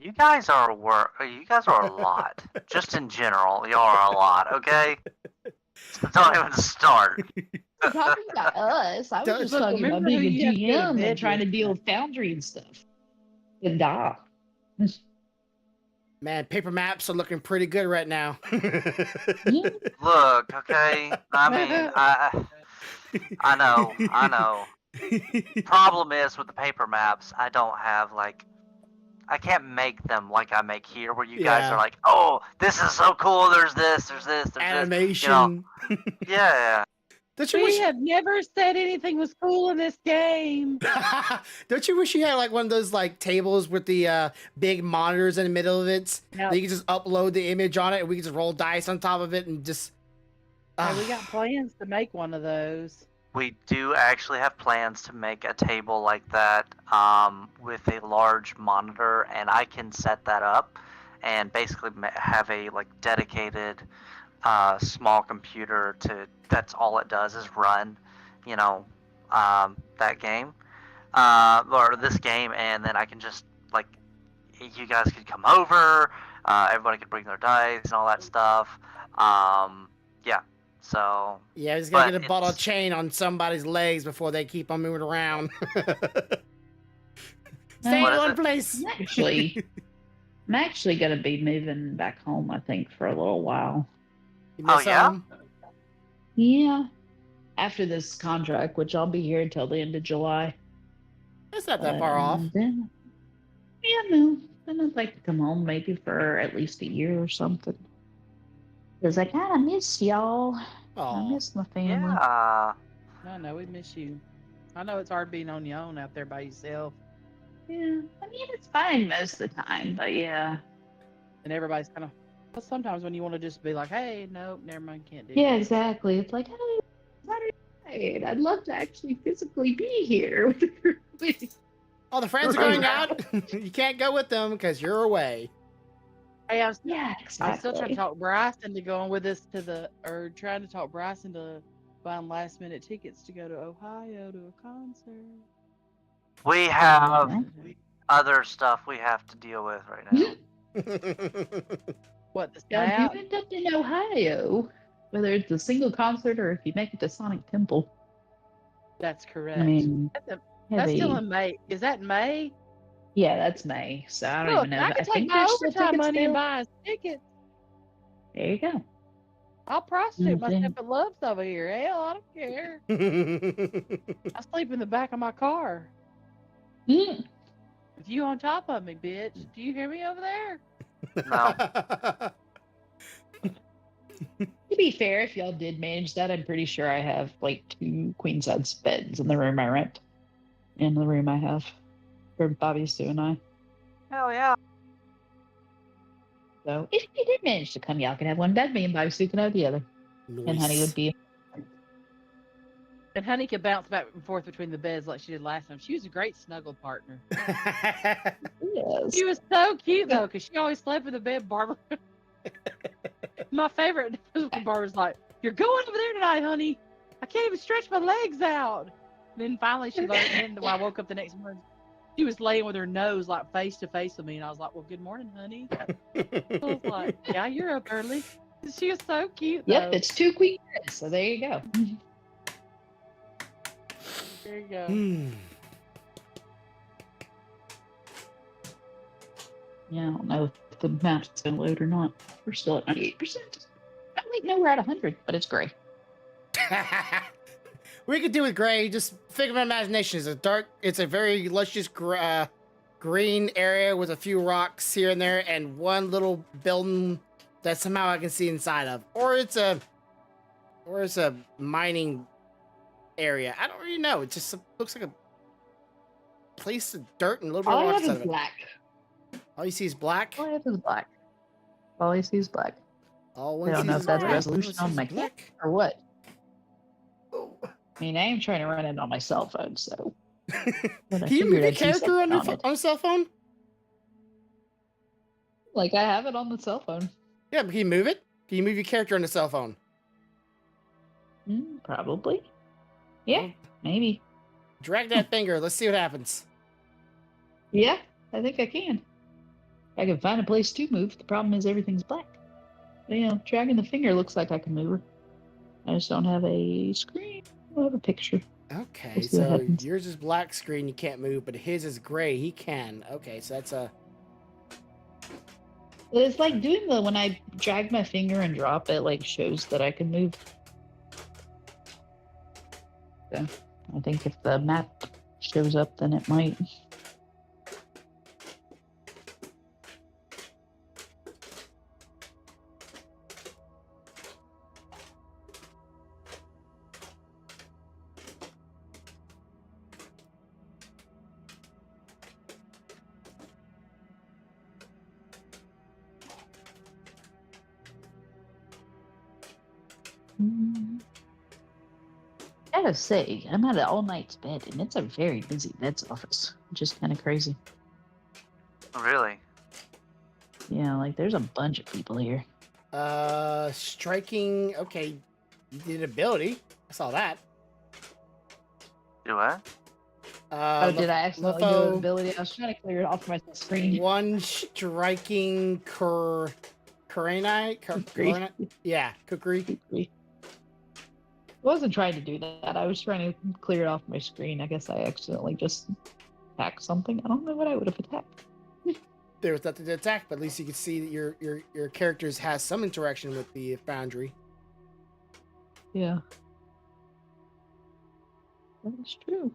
You guys are a lot. Just in general, y'all are a lot, okay? So don't even start. You're talking about us. I was just talking about being a GM and trying to deal with Foundry and stuff. And Man, paper maps are looking pretty good right now. Look, okay? I mean, I know. Problem is with the paper maps, I don't have I can't make them like I make here, where you guys are like, oh, this is so cool. There's this, there's animation. This, you know? Yeah. We have never said anything was cool in this game. Don't you wish you had like one of those like tables with the big monitors in the middle of it? That you can just upload the image on it, and we can just roll dice on top of it and just. We got plans to make one of those. We do actually have plans to make a table like that, with a large monitor, and I can set that up and basically have a dedicated small computer that's all it does is run, that game, or this game, and then I can just you guys could come over, everybody could bring their dice and all that stuff. Yeah. So yeah, I just gotta get a bottle chain on somebody's legs before they keep on moving around. Stay in one place. I'm actually gonna be moving back home, I think, for a little while. Oh yeah? Yeah. After this contract, which I'll be here until the end of July. That's not that far off. Then I'd like to come home maybe for at least a year or something. Because I kind of miss y'all. I miss my family. Yeah. No, we miss you. I know it's hard being on your own out there by yourself. Yeah, I mean, it's fine most of the time, but yeah. And everybody's kind of... Well, sometimes when you want to just be like, hey, nope, never mind, can't do Yeah, that. exactly. It's like, hey, Saturday night. I'd love to actually physically be here. All the friends are going out. You can't go with them because you're away. Hey, I was exactly. still trying to talk Bryson to going with us trying to talk Bryson to buying last minute tickets to go to Ohio to a concert. We have other stuff we have to deal with right now. What, the Now, snap? if you end up in Ohio, whether it's a single concert or if you make it to Sonic Temple. That's correct. I mean, that's still in May. Is that in May? Yeah, that's May. So I don't even know. I can take think my there's still overtime tickets money and still. buy us tickets. There you go. I'll prostitute Mhm. myself at Love's over here. Hell, I don't care. I sleep in the back of my car. Mm. with you on top of me, bitch. Do you hear me over there? No. To be fair, if y'all did manage that, I'm pretty sure I have like 2 queen size beds in the room I rent. In the room I have for Bobby, Sue, and I. Hell yeah. So if you did manage to come, y'all can have one bed. Me and Bobby, Sue can have the other. Nice. And Honey would be. And Honey could bounce back and forth between the beds like she did last time. She was a great snuggle partner. Yes. She was so cute though, because she always slept in the bed. Barbara. My favorite was when Barbara's like, "You're going over there tonight, honey. I can't even stretch my legs out." Then finally she learned. And then when I woke up the next morning, she was laying with her nose like face to face with me, and I was like, "Well, good morning, honey." I was like, "Yeah, you're up early." She was so cute. Yep, though. it's 2 queen beds, so there you go. There you go. Yeah, I don't know if the map's going to load or not. We're still at 98%. Oh, wait, no, we're at 100, but it's gray. We could do with gray. Just figure of imagination. It's a very luscious green area with a few rocks here and there, and one little building that somehow I can see inside of. Or it's a mining area. I don't really know. It just looks like a place of dirt and a little bit of rocks out of it. Black. All you see is black? All I have is black. All I see is black. All I one don't know sees if that's black. resolution on my camera or what. Oh. I mean, I am trying to run it on my cell phone, so. Can you move your character on a cell phone? Like, I have it on the cell phone. Yeah, but can you move it? Can you move your character on the cell phone? Probably. Yeah, maybe. Drag that finger. Let's see what happens. Yeah, I think I can. I can find a place to move. The problem is everything's black. But, you know, dragging the finger looks like I can move her. I just don't have a screen. I don't have a picture. Okay, so yours is black screen. You can't move, but his is gray. He can. Okay, so that's a... It's like doing when I drag my finger and drop it, like, shows that I can move. So, I think if the map shows up, then it might. I gotta say, I'm at an all-night bed, and it's a very busy bed's office, which is kind of crazy. Really? Yeah, like there's a bunch of people here. Striking. Okay, you did ability. I saw that. Do what? Did I accidentally do an ability? I was trying to clear it off my screen. One striking Kuranite? Yeah, cookery. I wasn't trying to do that. I was trying to clear it off my screen. I guess I accidentally just attacked something. I don't know what I would have attacked. There was nothing to attack, but at least you can see that your characters has some interaction with the foundry. Yeah. That's true.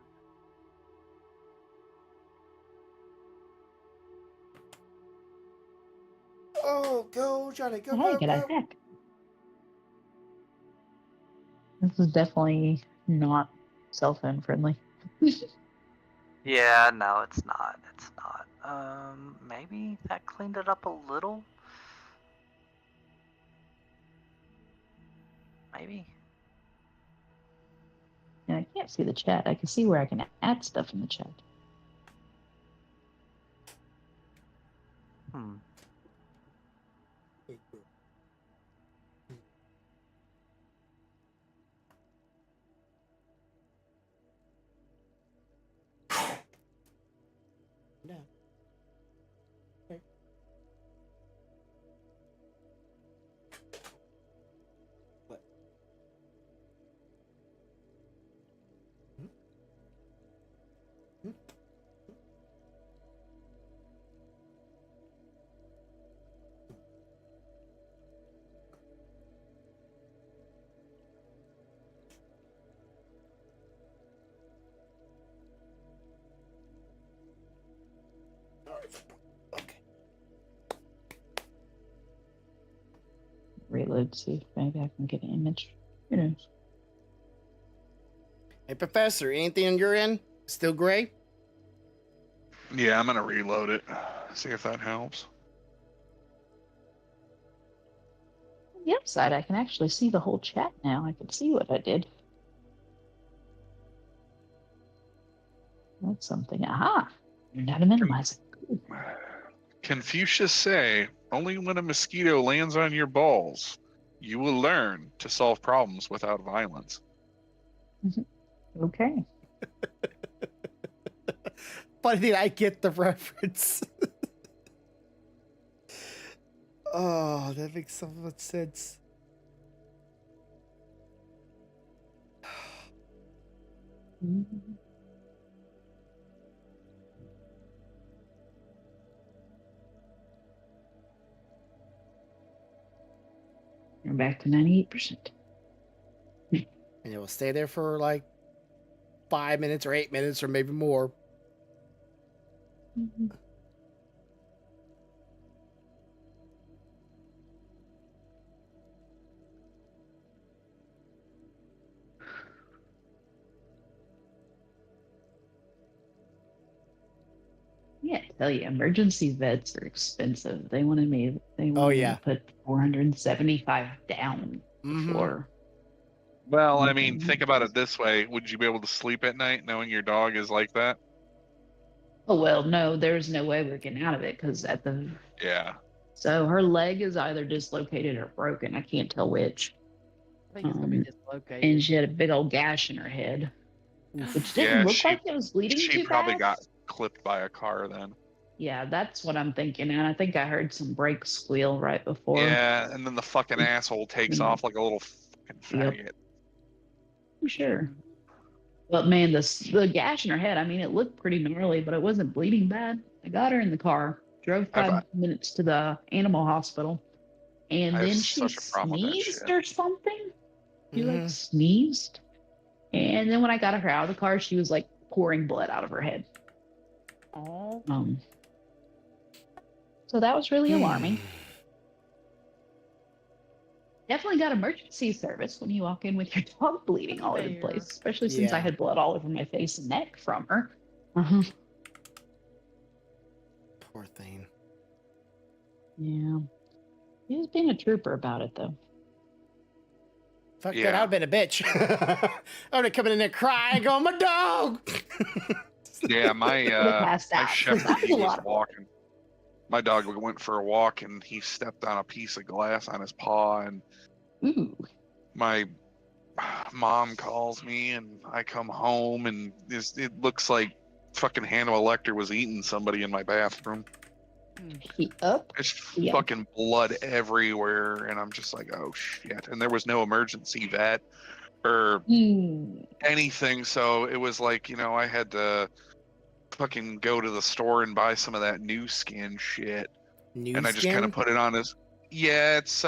Oh, go, Johnny, go, Hey, go, can I go. attack? This is definitely not cell phone friendly. Yeah, no, it's not. It's not. Maybe that cleaned it up a little. Maybe. And I can't see the chat. I can see where I can add stuff in the chat. Hmm. No. Okay. What? Hmm? Hmm? reload, see if maybe I can get an image. Who knows? Hey, Professor, anything on your end? Still gray? Yeah, I'm gonna reload it. See if that helps. On the upside, I can actually see the whole chat now. I can see what I did. That's something. Aha! Learned how to minimize it. Confucius say, only when a mosquito lands on your balls, you will learn to solve problems without violence. Okay. Funny thing, I get the reference. Oh, that makes so much sense. We're back to 98%. And it will stay there for like 5 minutes or 8 minutes or maybe more. Yeah, I tell you, emergency vets are expensive. They wanted me to put 475 down before. Well, I mean, think about it this way. Would you be able to sleep at night knowing your dog is like that? Oh, well, no, there's no way we're getting out of it because Yeah. So her leg is either dislocated or broken. I can't tell which. I think it's going to be dislocated. And she had a big old gash in her head, which didn't look like it was bleeding too bad. She probably got clipped by a car then. Yeah, that's what I'm thinking. And I think I heard some brakes squeal right before. Yeah, and then the fucking asshole takes off like a little fucking faggot. Yep. I'm sure. But man, the gash in her head, I mean, it looked pretty gnarly, but it wasn't bleeding bad. I got her in the car, drove 5 minutes to the animal hospital, and then she sneezed or something. She like sneezed. And then when I got her out of the car, she was like pouring blood out of her head. Oh. So that was really alarming. Definitely got emergency service when you walk in with your dog bleeding all over the place, especially since I had blood all over my face and neck from her. Poor thing. Yeah. He was being a trooper about it, though. Fuck that, I've been a bitch. I would have come in there crying, going, my dog! Yeah, my shepherd, he was walking. My dog went for a walk and he stepped on a piece of glass on his paw, and my mom calls me and I come home and it looks like fucking Hannibal Lecter was eating somebody in my bathroom. There's fucking blood everywhere, and I'm just like, oh shit. And there was no emergency vet or anything, so it was like, I had to fucking go to the store and buy some of that new skin shit. I just kind of put it on as it's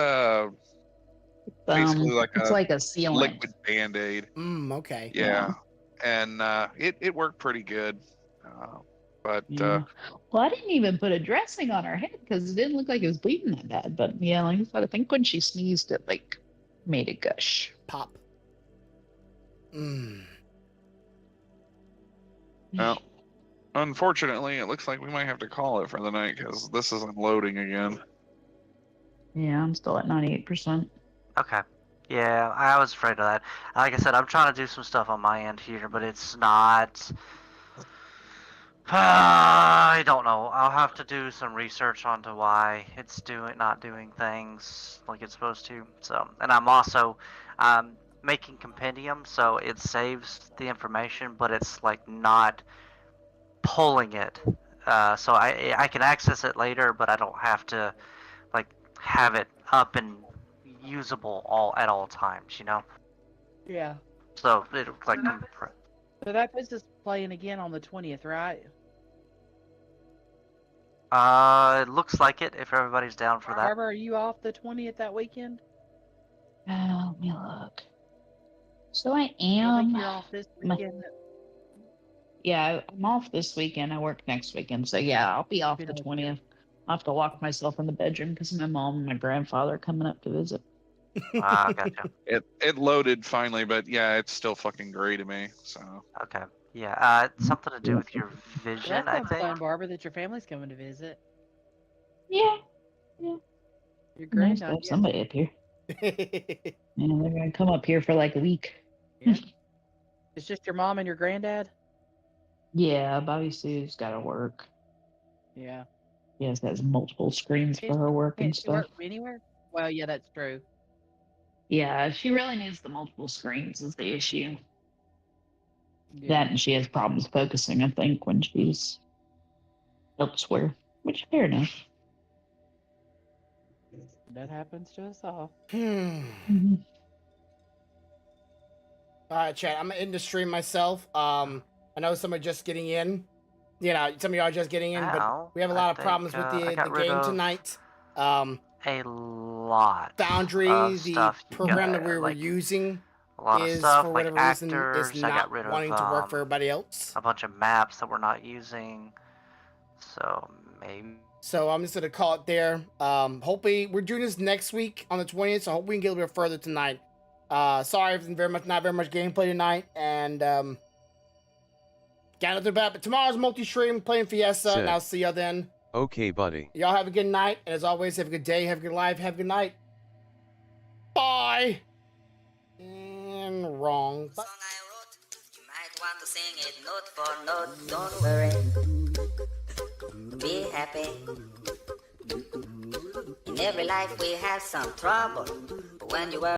basically like a sealant. Liquid Band-Aid. Okay. Yeah. And it worked pretty good. Well, I didn't even put a dressing on her head because it didn't look like it was bleeding that bad. But yeah, like I said, I think when she sneezed, it like made it gush. Pop. Well, unfortunately, it looks like we might have to call it for the night because this isn't loading again. Yeah, I'm still at 98%. Okay. Yeah, I was afraid of that. Like I said, I'm trying to do some stuff on my end here, but it's not... I don't know. I'll have to do some research onto why it's not doing things like it's supposed to. So, and I'm also making compendium, so it saves the information, but it's like not pulling it. So I can access it later, but I don't have to like have it up and usable at all times. Yeah. So it like. So that business playing again on the 20th, right? It looks like it. If everybody's down for that. Barbara, are you off the 20th that weekend? Let me look. So I am. I think you're off this weekend. Yeah, I'm off this weekend. I work next weekend, so yeah, I'll be off the 20th. I'll have to lock myself in the bedroom because my mom and my grandfather are coming up to visit. Ah, gotcha. It loaded finally, but yeah, it's still fucking gray to me. So Okay. Yeah. It's something to do with your vision, That I sounds think. fun, Barbara, that your family's coming to visit. Yeah. Your Nice to granddad. have somebody up here. And they're gonna come up here for like a week. Yeah. It's just your mom and your granddad? Yeah, Bobby Sue's gotta work. Yeah. She has multiple screens for her work and Can't she work stuff. from anywhere? Well, yeah, that's true. Yeah, she really needs the multiple screens is the issue. Yeah. That and she has problems focusing, I think, when she's elsewhere. Which fair enough. That happens to us all. Mm-hmm. All right, chat. I'm in the stream myself. I know some are just getting in. You know, some of y'all are just getting in, but we have a lot of problems with the game tonight. A lot. Foundry, of the stuff program that we were like, using, a lot of is stuff for like whatever reason actors. is I not got rid wanting of to work for everybody else. a bunch of maps that we're not using. So maybe. So I'm just gonna call it there. Hopefully we're doing this next week on the 20th, so I hope we can get a little bit further tonight. Sorry for not very much gameplay tonight, and got nothing about. But tomorrow's multi-stream playing Fiesta, and I'll see y'all then. Okay, buddy. Y'all have a good night, and as always, have a good day, have a good life, have a good night. Bye. And wrong. Song I wrote, you might want to sing it note for note. Don't worry, be happy. In every life we have some trouble, but when you are